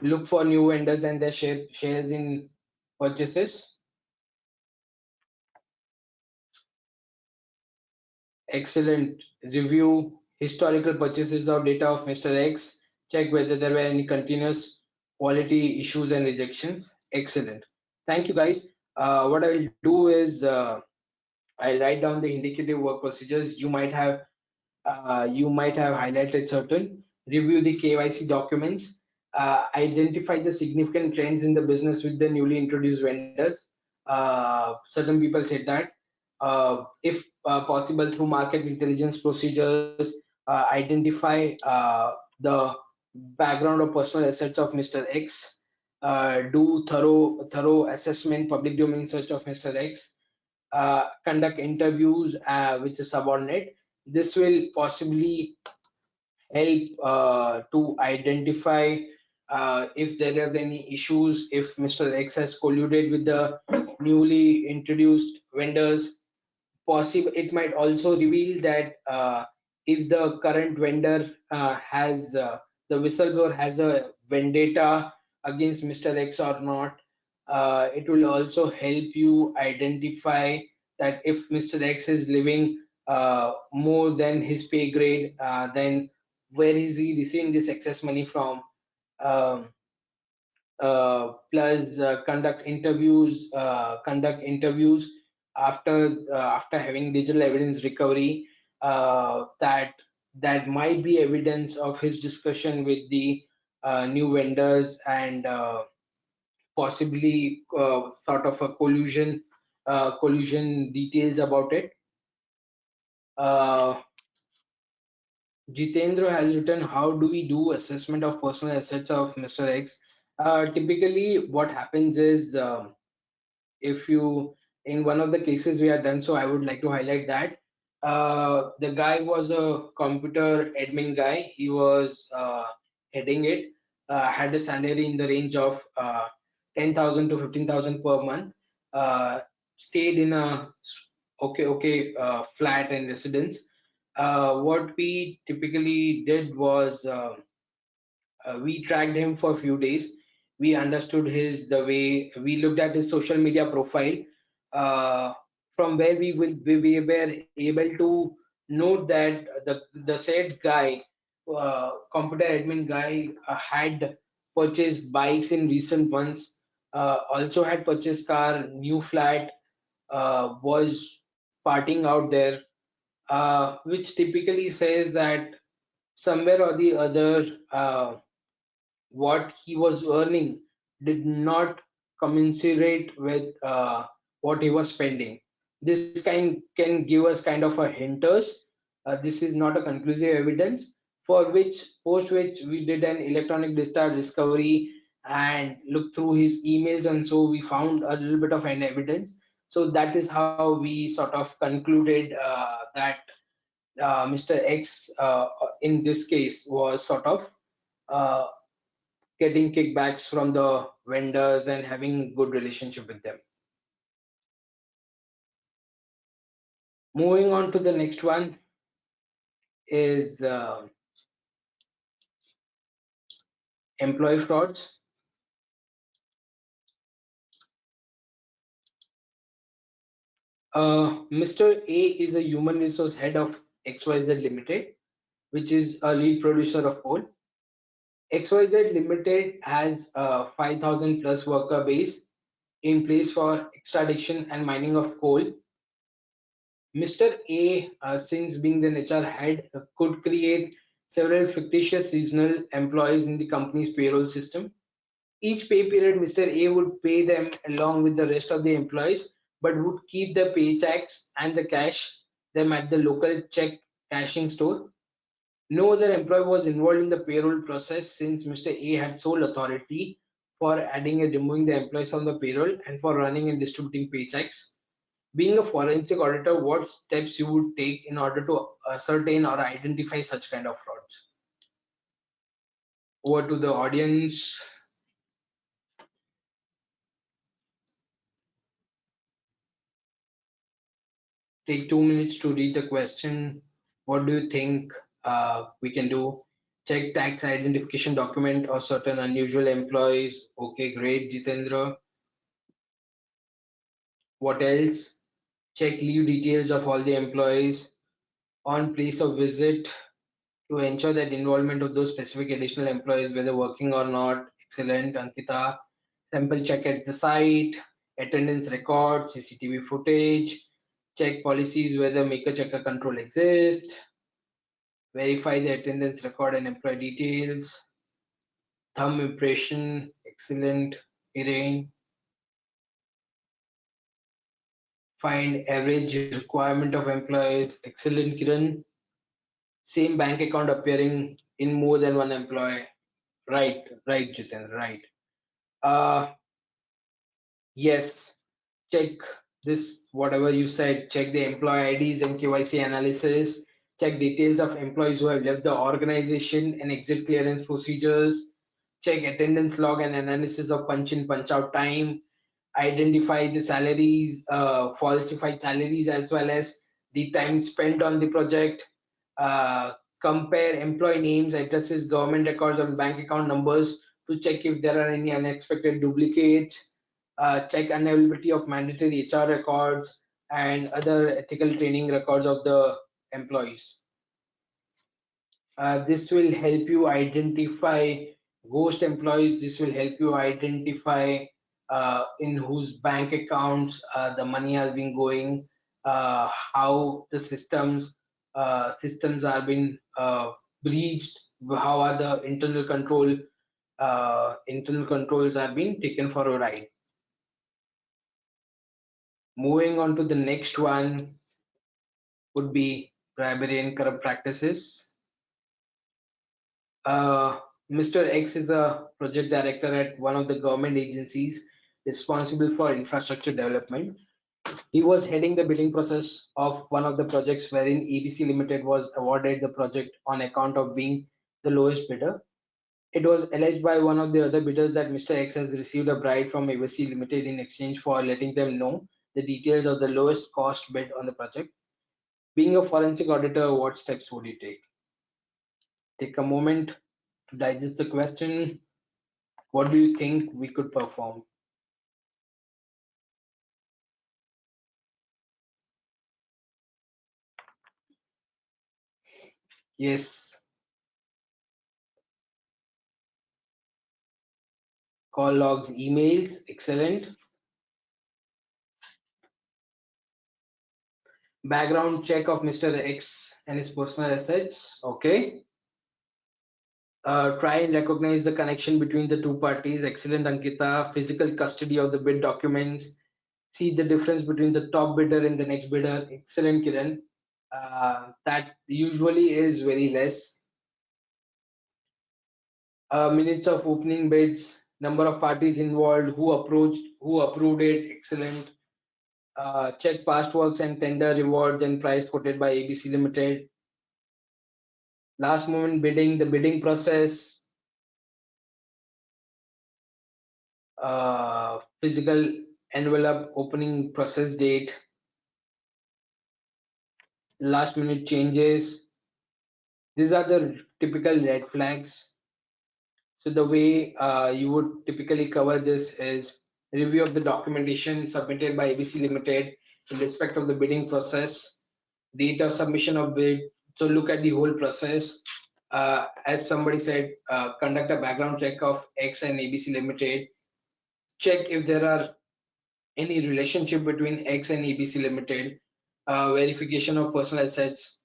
[SPEAKER 6] Look for new vendors and their shares in purchases. Excellent. Review historical purchases of data of Mr. X. Check whether there were any continuous quality issues and rejections. Excellent. Thank you, guys. What I will do is I'll write down the indicative work procedures. You might have highlighted certain. Review the KYC documents. Identify the significant trends in the business with the newly introduced vendors. Certain people said that if possible through market intelligence procedures, identify the background or personal assets of Mr. X. Do thorough assessment, public domain search of Mr. X. Conduct interviews with a subordinate. This will possibly help to identify if there are any issues, if Mr. X has colluded with the newly introduced vendors. Possible, it might also reveal that if the current vendor has the whistleblower has a vendetta against Mr. X or not. It will also help you identify that if Mr. X is living more than his pay grade, then where is he receiving this excess money from? Um, Plus conduct interviews after having digital evidence recovery, that might be evidence of his discussion with the new vendors, and possibly sort of a collusion details about it. Jitendra has written, how do we do assessment of personal assets of Mr. X? Typically, what happens is, if you, in one of the cases we had done, so I would like to highlight that the guy was a computer admin guy. He was heading it, had a salary in the range of 10,000 to 15,000 per month, stayed in a flat and residence. What we typically did was, we tracked him for a few days. We understood the way we looked at his social media profile, uh, from where we were able to note that the said guy, computer admin guy, had purchased bikes in recent months, also had purchased car, new flat, was partying out there, which typically says that somewhere or the other, what he was earning did not commensurate with what he was spending. This can give us kind of a hinters. This is not a conclusive evidence, for which post which we did an electronic discharge discovery and looked through his emails, and so we found a little bit of an evidence. So that is how we sort of concluded that Mr. X, in this case, was sort of uh, getting kickbacks from the vendors and having good relationship with them. Moving on to the next one is employee frauds. Mr. A is a human resource head of XYZ Limited, which is a lead producer of coal. XYZ Limited has a 5,000 plus worker base in place for extradition and mining of coal. Mr. A, since being the HR head, could create several fictitious seasonal employees in the company's payroll system. Each pay period, Mr. A would pay them along with the rest of the employees, but would keep the paychecks and the cash them at the local check cashing store. No other employee was involved in the payroll process, since Mr. A had sole authority for adding and removing the employees from the payroll and for running and distributing paychecks. Being a forensic auditor, what steps you would take in order to ascertain or identify such kind of frauds? Over to the audience. Take 2 minutes to read the question. What do you think we can do? Check tax identification document or certain unusual employees. Okay, great, Jitendra. What else? Check leave details of all the employees on place of visit to ensure that involvement of those specific additional employees, whether working or not. Excellent, Ankita. Sample check at the site, attendance records, CCTV footage, check policies whether maker checker control exists, verify the attendance record and employee details, thumb impression. Excellent, Irene. Find average requirement of employees. Excellent, Kiran. Same bank account appearing in more than one employee. Right, Jiten, right. Yes, check this, whatever you said, check the employee IDs and KYC analysis, check details of employees who have left the organization and exit clearance procedures, check attendance log and analysis of punch in, punch out time, identify the salaries, falsified salaries, as well as the time spent on the project, uh, compare employee names, addresses, government records, and bank account numbers to check if there are any unexpected duplicates, check unavailability of mandatory HR records, and other ethical training records of the employees. This will help you identify ghost employees. This will help you identify in whose bank accounts the money has been going, how the systems are being breached, how are the internal controls are being taken for a ride. Moving on to the next one would be bribery and corrupt practices. Mr. X is a project director at one of the government agencies responsible for infrastructure development. He was heading the bidding process of one of the projects wherein ABC Limited was awarded the project on account of being the lowest bidder. It was alleged by one of the other bidders that Mr. X has received a bribe from ABC Limited in exchange for letting them know the details of the lowest cost bid on the project. Being a forensic auditor, what steps would you take? Take a moment to digest the question. What do you think we could perform? Yes. Call logs, emails, excellent. Background check of Mr. X and his personal assets, okay. Try and recognize the connection between the two parties, excellent Ankita. Physical custody of the bid documents. See the difference between the top bidder and the next bidder, excellent Kiran. That usually is very less. Minutes of opening bids, number of parties involved, who approved it, excellent. Check past works and tender rewards and price quoted by ABC Limited. Last moment bidding, the bidding process, physical envelope opening process date, last minute changes. These are the typical red flags. So the way you would typically cover this is review of the documentation submitted by ABC Limited in respect of the bidding process, date of submission of bid. So look at the whole process. As somebody said, conduct a background check of X and ABC Limited. Check if there are any relationship between X and ABC Limited. Verification of personal assets,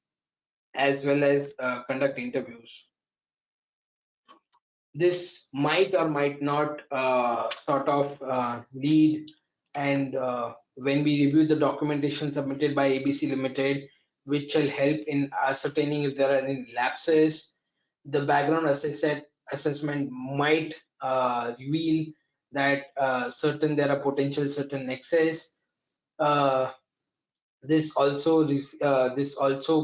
[SPEAKER 6] as well as conduct interviews. This might or might not sort of lead, and when we review the documentation submitted by ABC Limited, which shall help in ascertaining if there are any lapses, the background assessment might reveal that there are potential certain nexus. This also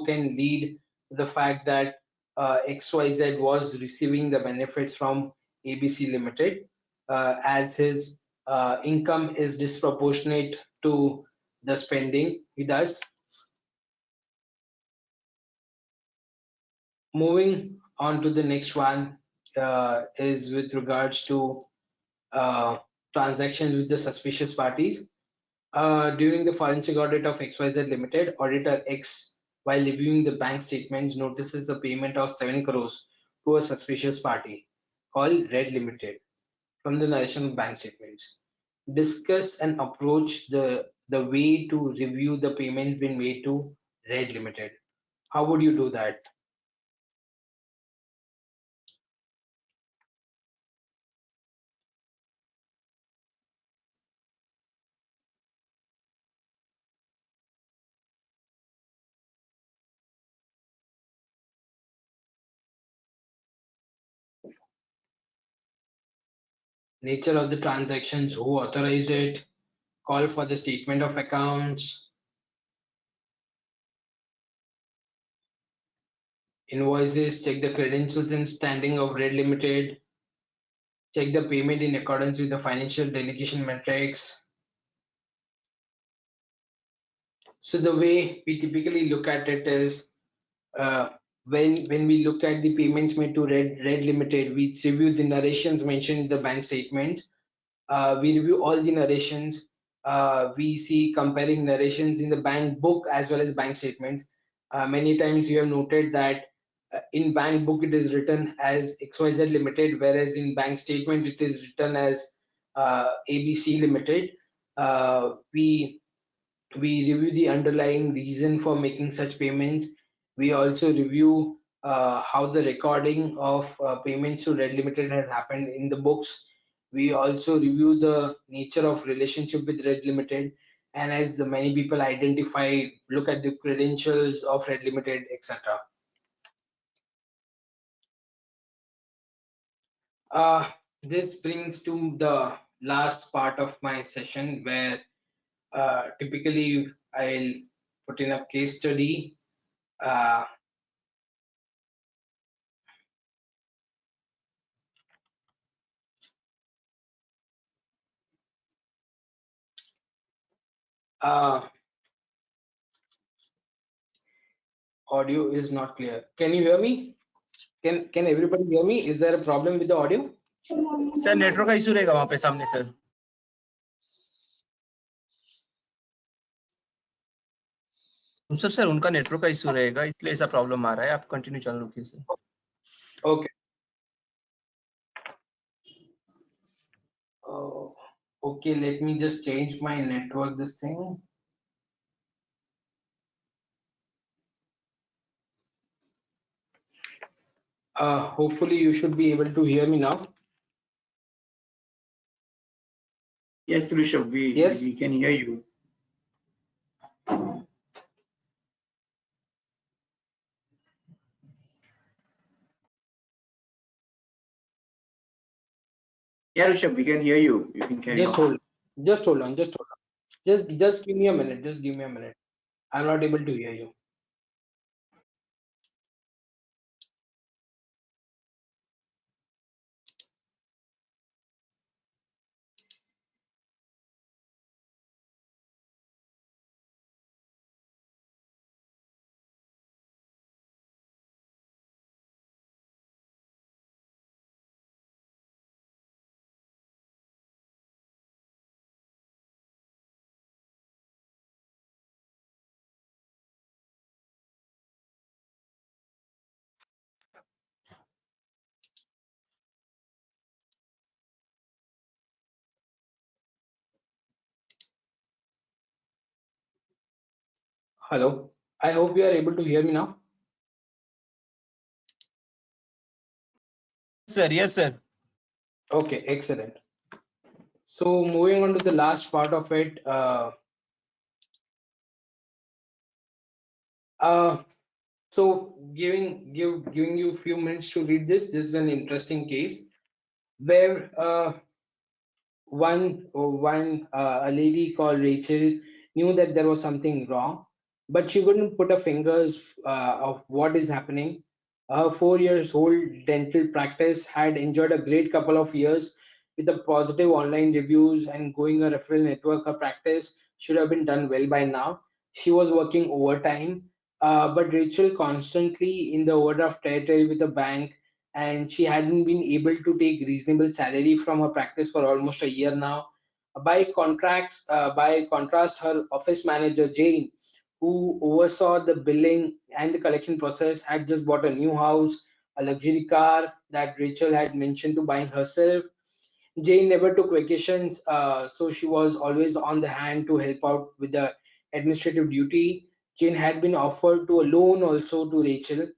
[SPEAKER 6] can lead to the fact that XYZ was receiving the benefits from ABC Limited, as his income is disproportionate to the spending he does. Moving on to the next one is with regards to transactions with the suspicious parties. During the forensic audit of XYZ Limited, Auditor X, while reviewing the bank statements, notices a payment of 7 crores to a suspicious party called Red Limited from the narration of bank statements. Discuss and approach the way to review the payment being made to Red Limited. How would you do that? Nature of the transactions, who authorized it, call for the statement of accounts, invoices, check the credentials and standing of Red Limited, check the payment in accordance with the financial delegation matrix. So the way we typically look at it is when we look at the payments made to Red Limited, we review the narrations mentioned in the bank statements. We review all the narrations. we see comparing narrations in the bank book as well as bank statements. Many times we have noted that in bank book it is written as XYZ Limited, whereas in bank statement it is written as ABC Limited. We review the underlying reason for making such payments. We also review how the recording of payments to Red Limited has happened in the books. We also review the nature of relationship with Red Limited, and as the many people identify, look at the credentials of Red Limited, etc. This brings to the last part of my session where typically I'll put in a case study. Uh, uh, Audio is not clear. Can you hear me? Can everybody hear me? Is there a problem with the audio?
[SPEAKER 5] Sir network का issue रहेगा वहाँ पे सामने sir. Sir उनका network का issue रहेगा इसलिए ऐसा प्रॉब्लम आ रहा है। आप कंटिन्यू चालू रखिए sir.
[SPEAKER 6] Okay. Okay, let me just change my network, this thing. Hopefully you should be able to hear me now.
[SPEAKER 4] Yes, Rishabh, we can hear you. Yeah, Rishabh, we can hear you. You can carry
[SPEAKER 6] Just hold on. Just give me a minute. Just give me a minute. I'm not able to hear you. Hello. I hope you are able to hear me now.
[SPEAKER 5] Sir, yes sir.
[SPEAKER 6] Okay, excellent. So moving on to the last part of it. So giving you a few minutes to read this. This is an interesting case where a lady called Rachel knew that there was something wrong, but she couldn't put her fingers of what is happening. Her 4 years old dental practice had enjoyed a great couple of years with the positive online reviews and going a referral network. Her practice should have been done well by now. She was working overtime, but Rachel constantly in the overdraft territory with the bank, and she hadn't been able to take reasonable salary from her practice for almost a year now. By contrast, her office manager Jane, who oversaw the billing and the collection process, had just bought a new house, a luxury car that Rachel had mentioned to buying herself. Jane never took vacations, so she was always on the hand to help out with the administrative duty. Jane had been offered to a loan also to Rachel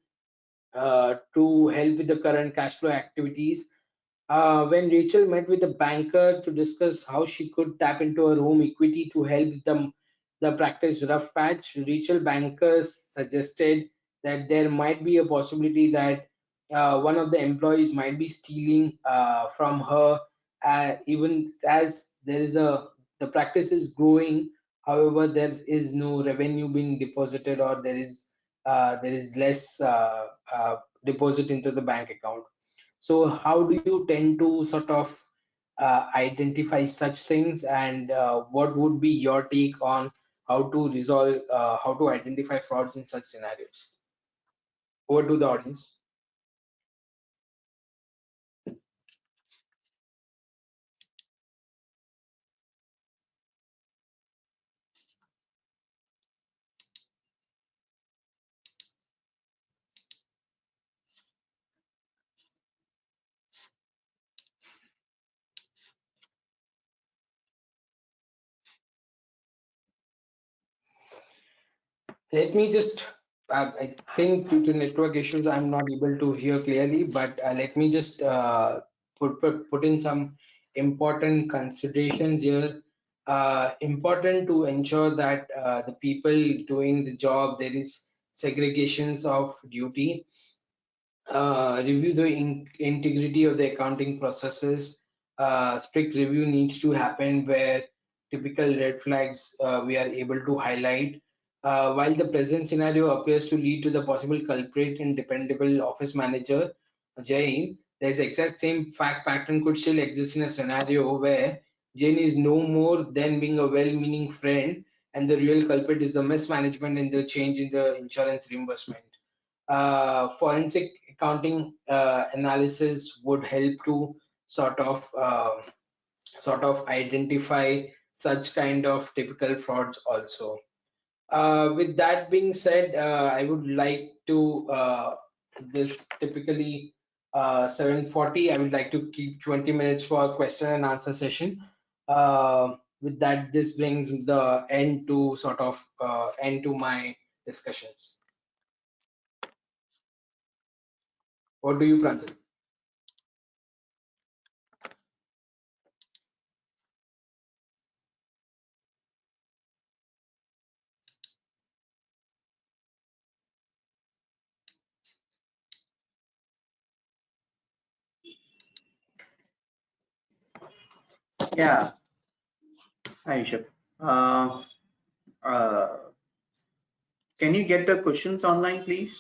[SPEAKER 6] to help with the current cash flow activities. When Rachel met with the banker to discuss how she could tap into her home equity to help the practice rough patch, Rachel bankers suggested that there might be a possibility that one of the employees might be stealing from her, even as the practice is growing. However, there is no revenue being deposited, or there is less deposit into the bank account. So how do you tend to sort of identify such things, and what would be your take on how to identify frauds in such scenarios? Over to the audience. Let me just, I think due to network issues, I'm not able to hear clearly, but let me just put in some important considerations here. Important to ensure that the people doing the job, there is segregations of duty. Review the integrity of the accounting processes. Strict review needs to happen where typical red flags we are able to highlight. While the present scenario appears to lead to the possible culprit and dependable office manager, Jain, there's exact same fact pattern could still exist in a scenario where Jain is no more than being a well-meaning friend, and the real culprit is the mismanagement and the change in the insurance reimbursement. Forensic accounting analysis would help to sort of identify such kind of typical frauds also. With that being said, I would like to this typically 7:40. I would like to keep 20 minutes for question and answer session. With that, this brings the end to end to my discussions. What do you, Pranjal?
[SPEAKER 4] Yeah. Hi, Rishabh. Can you get the questions online, please?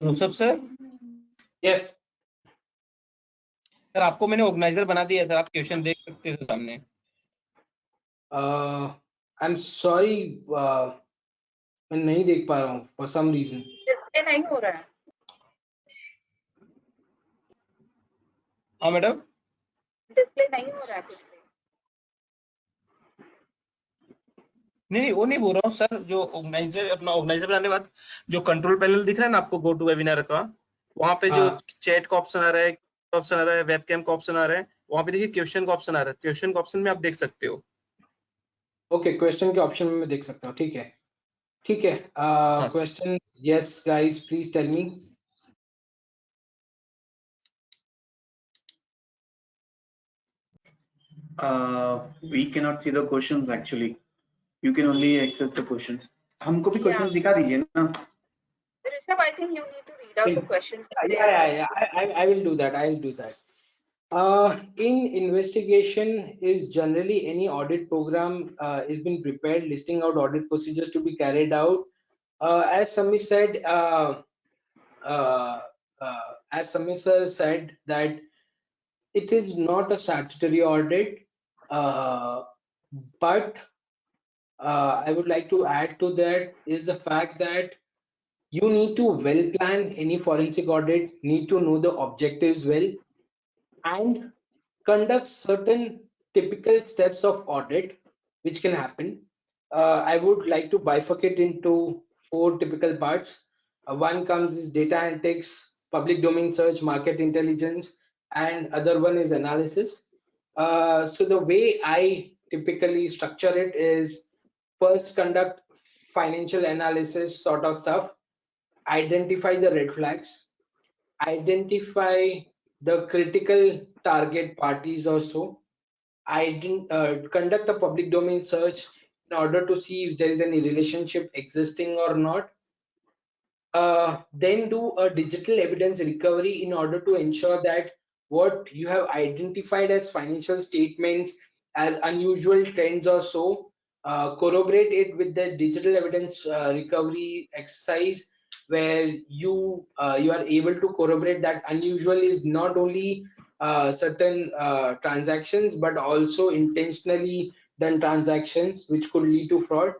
[SPEAKER 5] Rishabh sir,
[SPEAKER 6] Yes.
[SPEAKER 5] Sir आपको मैंने organiser बना दिया sir, आप question देख सकते हो सामने।
[SPEAKER 6] I'm sorry, मैं नहीं देख पा रहा हूँ for some reason.
[SPEAKER 7] डिस्प्ले नहीं हो रहा है।
[SPEAKER 5] हाँ मैडम,
[SPEAKER 7] डिस्प्ले नहीं हो रहा है कुछ भी।
[SPEAKER 5] नहीं वो नहीं बोल रहा हूँ सर, जो ऑर्गेनाइजर अपना ऑर्गेनाइजर बनाने के बाद जो कंट्रोल पैनल दिख रहा है ना आपको गो टू वेबिनार का, वहाँ पे जो चैट का ऑप्शन आ रहा है, वेबकैम का ऑप्शन आ रहा है, वहाँ पे देखिए क्वेश्चन का ऑप्शन आ रहा है, क्वेश्चन का ऑप्शन में आप देख सकते हो।
[SPEAKER 6] ओके, क्वेश्चन के ऑप्शन में मैं देख सकता हूँ, ठीक है ठीक है। Question, yes guys please tell me.
[SPEAKER 4] We cannot see the questions actually. You can only access the questions. हमको भी questions दिखा दीजिए ना।
[SPEAKER 7] Rishabh, I think you need to read out the questions.
[SPEAKER 6] Yeah. I will do that. I will do that. In investigation is generally any audit program is been prepared listing out audit procedures to be carried out. As Samir said, as Samir sir said that it is not a statutory audit, but I would like to add to that is the fact that you need to well plan any forensic audit, need to know the objectives well, and conduct certain typical steps of audit which can happen. I would like to bifurcate into 4 typical parts. One comes is data analytics, public domain search, market intelligence, and other one is analysis. So the way I typically structure it is first conduct financial analysis sort of stuff, identify the red flags, identify the critical target parties also. Conduct a public domain search in order to see if there is any relationship existing or not. Then do a digital evidence recovery in order to ensure that what you have identified as financial statements as unusual trends or so, corroborate it with the digital evidence recovery exercise where you are able to corroborate that unusual is not only certain transactions but also intentionally done transactions which could lead to fraud.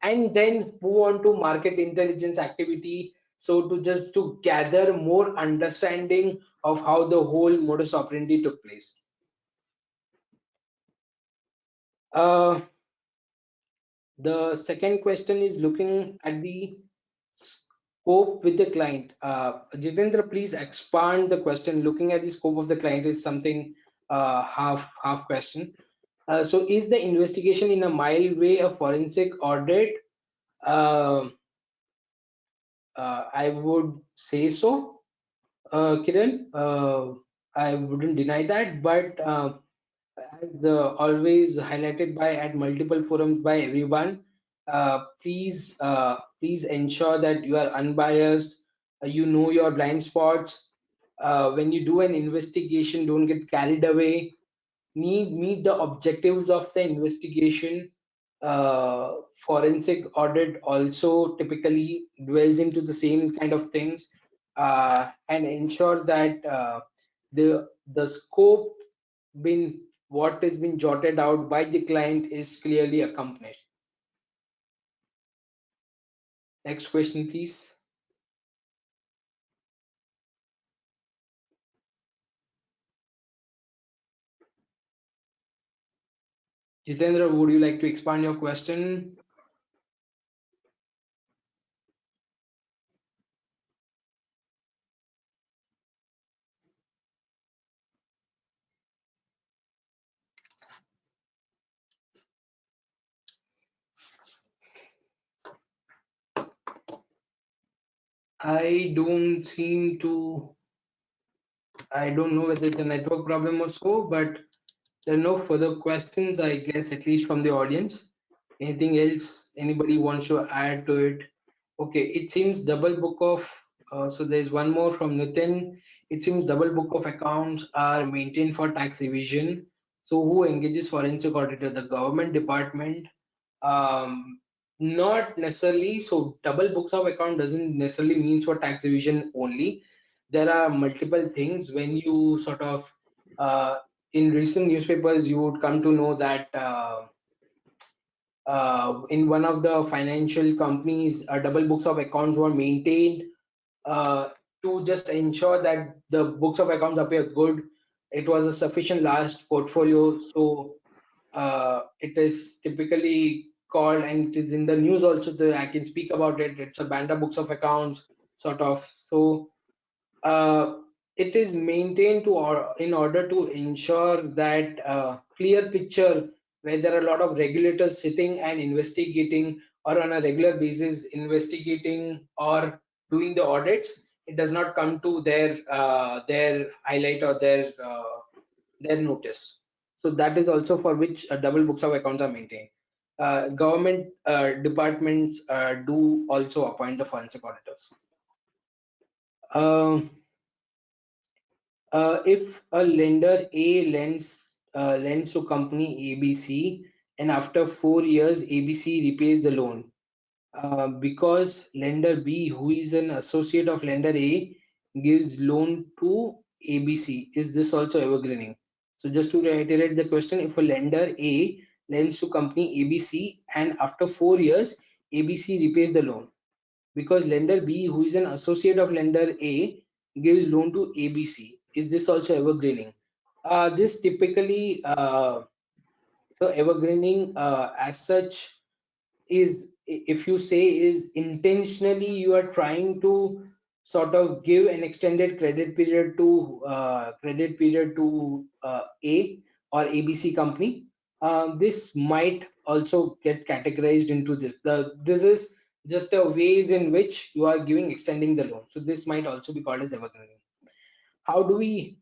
[SPEAKER 6] And then move on to market intelligence activity, so to gather more understanding of how the whole modus operandi took place. The second question is looking at the scope with the client. Jitendra, please expand the question. Looking at the scope of the client is something half question. So is the investigation in a mild way a forensic audit? I would say so, Kiran. I wouldn't deny that, but as always highlighted by at multiple forums by everyone, please ensure that you are unbiased. You know your blind spots. When you do an investigation, don't get carried away. Meet the objectives of the investigation. Forensic audit also typically dwells into the same kind of things, and ensure that the scope been what has been jotted out by the client is clearly accomplished. Next question, please. Jitendra, would you like to expand your question? I don't know whether it's a network problem or so, but there are no further questions, I guess, at least from the audience. Anything else anybody wants to add to it? Okay, it seems double book of, so there's one more from Nitin. It seems double book of accounts are maintained for tax evasion. So who engages forensic auditor? The government department? Not necessarily. So double books of account doesn't necessarily means for tax evasion only. There are multiple things when you sort of in recent newspapers you would come to know that in one of the financial companies double books of accounts were maintained uh, to just ensure that the books of accounts appear good. It was a sufficient large portfolio, so it is typically called, and it is in the news also. I can speak about it. It's a Banda books of accounts sort of. So it is maintained to or in order to ensure that clear picture where there are a lot of regulators sitting and investigating or on a regular basis investigating or doing the audits. It does not come to their highlight or their notice. So that is also for which double books of accounts are maintained. Government departments do also appoint the forensic auditors. Um, if a lender A lends to company ABC, and after 4 years ABC repays the loan, because lender B, who is an associate of lender A, gives loan to ABC, is this also evergreening? So just to reiterate the question, if a lender A lends to company ABC and after 4 years ABC repays the loan, because lender B, who is an associate of lender A, gives loan to ABC, is this also evergreening? This typically, so evergreening as such is, if you say, is intentionally you are trying to sort of give an extended credit period to A or ABC company. This might also get categorized into this. This is just a ways in which you are giving extending the loan. So this might also be called as evergreening. How do we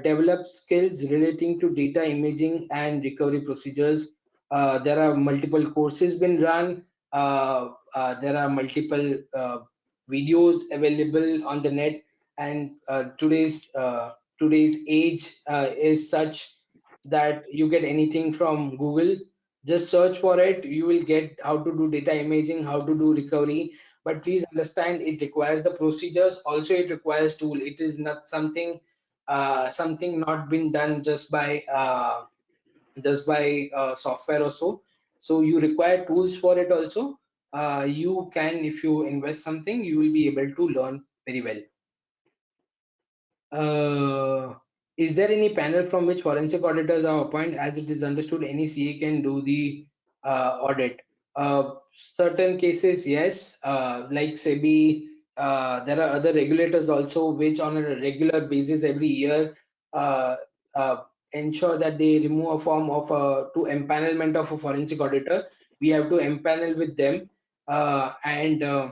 [SPEAKER 6] develop skills relating to data imaging and recovery procedures? There are multiple courses been run. There are multiple videos available on the net, and today's age is such that you get anything from Google. Just search for it. You will get how to do data imaging, how to do recovery. But please understand, it requires the procedures. Also, it requires tool. It is not something something not been done just by software or so. So you require tools for it also. You can, if you invest something, you will be able to learn very well. Is there any panel from which forensic auditors are appointed? As it is understood, any CA can do the audit. Certain cases, yes, like SEBI, there are other regulators also which on a regular basis every year uh, ensure that they remove a form of to empanelment of a forensic auditor. We have to empanel with them and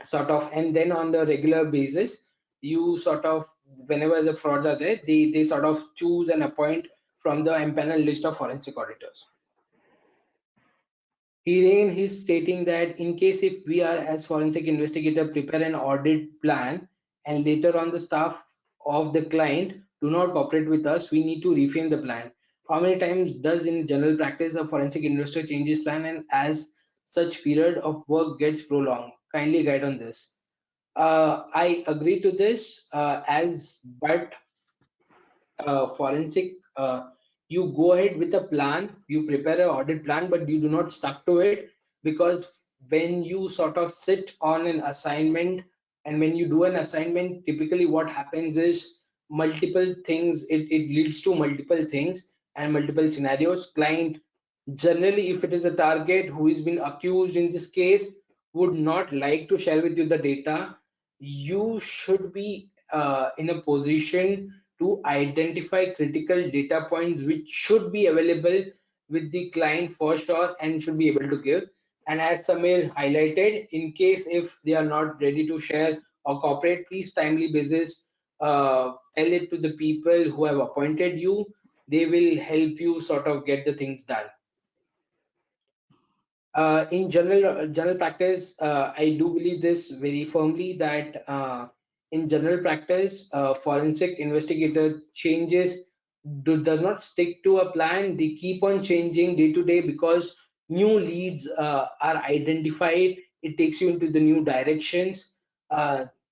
[SPEAKER 6] sort of, and then on the regular basis you sort of, whenever the frauds are there, they sort of choose and appoint from the empanel list of forensic auditors. Herein he's stating that in case if we are as forensic investigator prepare an audit plan and later on the staff of the client do not cooperate with us, we need to reframe the plan. How many times does in general practice a forensic investor change his plan and as such period of work gets prolonged? Kindly guide on this. I agree to this but forensic, you go ahead with a plan, you prepare an audit plan, but you do not stuck to it, because when you sort of sit on an assignment and when you do an assignment, typically what happens is multiple things, it leads to multiple things and multiple scenarios. Client generally, if it is a target who is been accused in this case, would not like to share with you the data. You should be in a position to identify critical data points which should be available with the client for sure and should be able to give. And as Samir highlighted, in case if they are not ready to share or cooperate, please timely basis tell it to the people who have appointed you. They will help you sort of get the things done. In general practice, I do believe this very firmly that in general practice, forensic investigator changes does not stick to a plan. They keep on changing day to day because new leads are identified. It takes you into the new directions.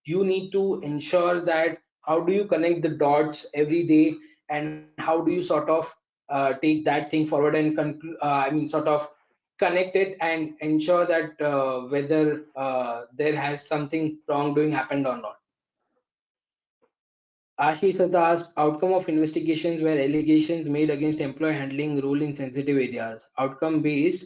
[SPEAKER 6] You need to ensure that how do you connect the dots every day and how do you sort of take that thing forward and I mean sort of connect it and ensure that whether there has something wrongdoing happened or not. Ashish has asked outcome of investigations where allegations made against employee handling rule in sensitive areas. Outcome based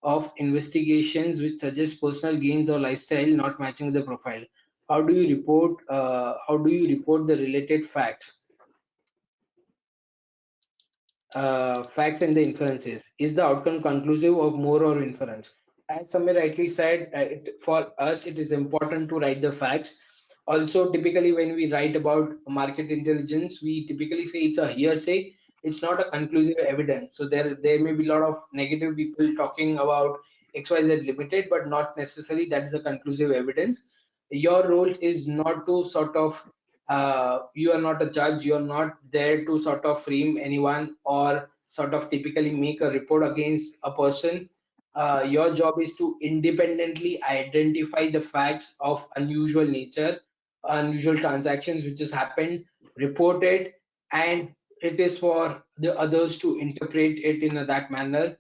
[SPEAKER 6] of investigations which suggest personal gains or lifestyle not matching the profile. How do you report? How do you report the related facts? Facts and the inferences. Is the outcome conclusive of more or inference? As Samir rightly said, for us it is important to write the facts. Also, typically when we write about market intelligence, we typically say it's a hearsay. It's not a conclusive evidence. So there may be a lot of negative people talking about XYZ Limited, but not necessarily that is a conclusive evidence. Your role is not to sort of you are not a judge, you are not there to sort of frame anyone or sort of typically make a report against a person. Your job is to independently identify the facts of unusual nature, unusual transactions which has happened, report it, and it is for the others to interpret it in that manner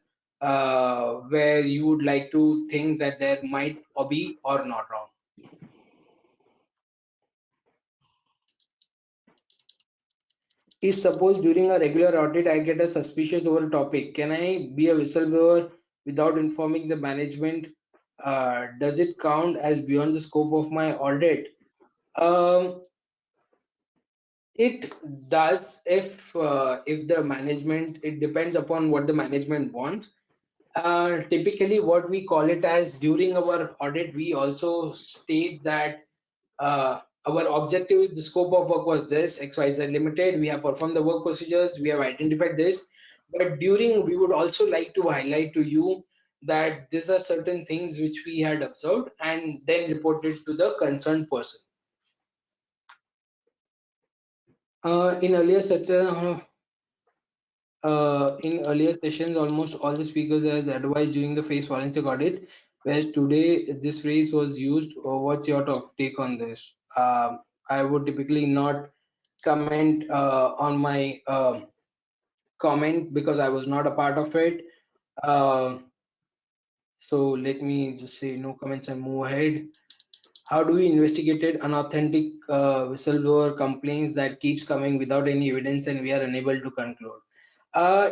[SPEAKER 6] where you would like to think that there might or be or not wrong. If suppose during a regular audit I get a suspicious over a topic, can I be a whistleblower without informing the management? Does it count as beyond the scope of my audit? It does if the management, it depends upon what the management wants. Typically what we call it as during our audit, we also state that our objective, the scope of work was this, XYZ Limited. We have performed the work procedures, we have identified this, but during we would also like to highlight to you that these are certain things which we had observed and then reported to the concerned person. In earlier sessions, almost all the speakers has advised during the phase forensic audit, whereas today this phrase was used. What's your take on this? I would typically not comment on my comment because I was not a part of it. So let me just say no comments and move ahead. How do we investigate unauthentic whistleblower complaints that keeps coming without any evidence and we are unable to conclude?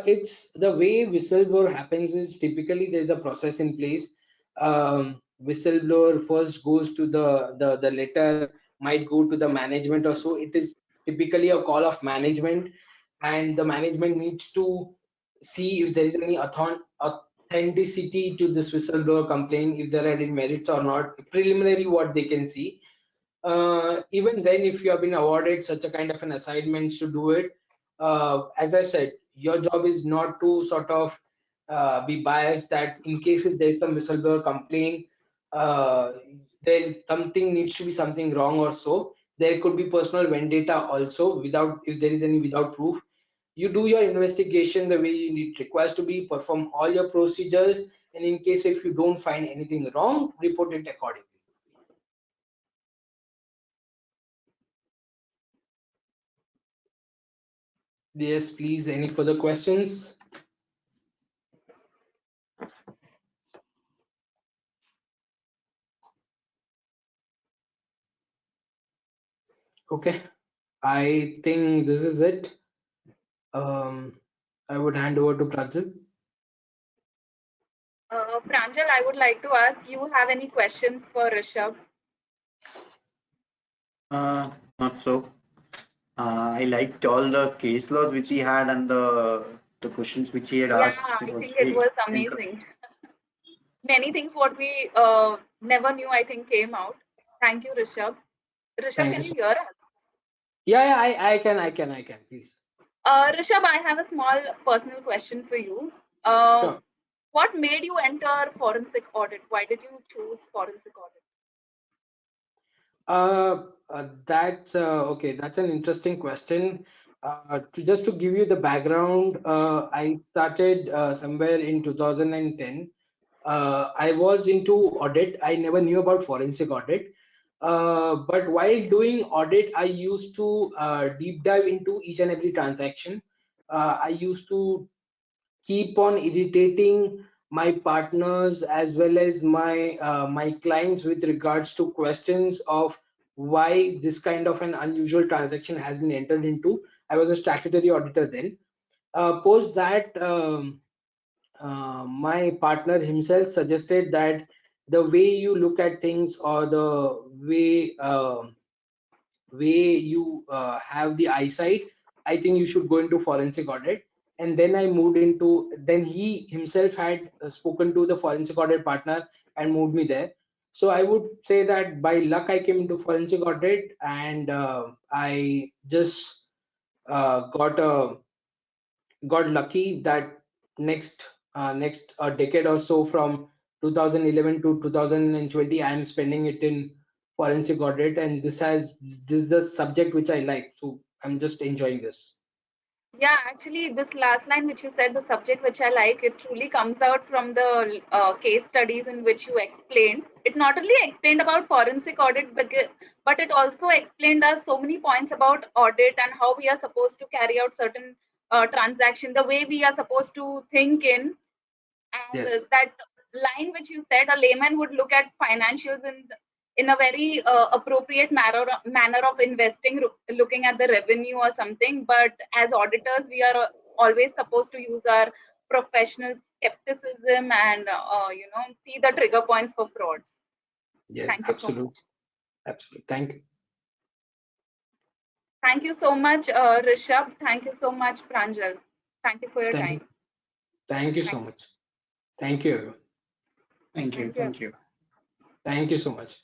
[SPEAKER 6] It's the way whistleblower happens is typically there's a process in place. whistleblower first goes to the letter might go to the management or so. It is typically a call of management, and the management needs to see if there is any authenticity to this whistleblower complaint, if there are any merits or not. Preliminary, what they can see. Even then, if you have been awarded such a kind of an assignment to do it, as I said, your job is not to sort of be biased, that in case if there is some whistleblower complaint, there is something needs to be something wrong or so. There could be personal vendetta also, without, if there is any, without proof. You do your investigation the way it requires to be, perform all your procedures, and in case if you don't find anything wrong, report it accordingly. Yes, please. Any further questions? Okay, I think this is it. I would hand over to Pranjal.
[SPEAKER 7] Pranjal, I would like to ask, you have any questions for Rishabh?
[SPEAKER 4] Not so. I liked all the case laws which he had and the questions which he had
[SPEAKER 7] Yeah,
[SPEAKER 4] asked.
[SPEAKER 7] I
[SPEAKER 4] It was
[SPEAKER 7] think it
[SPEAKER 4] very
[SPEAKER 7] was
[SPEAKER 4] interesting.
[SPEAKER 7] amazing. Many things what we never knew, I think, came out. Thank you, Rishabh. Rishabh,
[SPEAKER 6] Thank
[SPEAKER 7] can
[SPEAKER 6] you.
[SPEAKER 7] you hear us?
[SPEAKER 6] Yeah, I can, please.
[SPEAKER 7] Rishabh, I have a small personal question for you.
[SPEAKER 6] Sure.
[SPEAKER 7] What made you enter forensic audit? Why did you choose forensic audit?
[SPEAKER 6] That's okay. That's an interesting question. Just to give you the background, I started somewhere in 2010. I was into audit. I never knew about forensic audit. But while doing audit, I used to deep dive into each and every transaction. I used to keep on irritating my partners as well as my clients with regards to questions of why this kind of an unusual transaction has been entered into. I was a statutory auditor then. Post that, my partner himself suggested that the way you look at things, or the way you have the eyesight, I think you should go into forensic audit. And then I moved into, then he himself had spoken to the forensic audit partner and moved me there. So I would say that by luck I came into forensic audit, and I just got lucky that next decade or so, from 2011 to 2020, I am spending it in forensic audit, and this is the subject which I like, so I'm just enjoying this.
[SPEAKER 7] Yeah, actually, this last line which you said, the subject which I like, it truly comes out from the case studies in which you explained. It not only explained about forensic audit, but it also explained us so many points about audit and how we are supposed to carry out certain transaction, the way we are supposed to think in. And
[SPEAKER 6] Yes.
[SPEAKER 7] that line which you said, a layman would look at financials in a very appropriate manner of investing, looking at the revenue or something. But as auditors, we are always supposed to use our professional skepticism and see the trigger points for frauds.
[SPEAKER 6] Yes,
[SPEAKER 7] Thank you so much.
[SPEAKER 6] absolutely. Thank you.
[SPEAKER 7] Thank you so much, Rishabh. Thank you so much, Pranjal. Thank you for your
[SPEAKER 6] Thank you.
[SPEAKER 7] time.
[SPEAKER 6] Thank you so much. Thank you.
[SPEAKER 4] Thank you.
[SPEAKER 7] Thank you.
[SPEAKER 4] Thank you.
[SPEAKER 6] Thank you so much.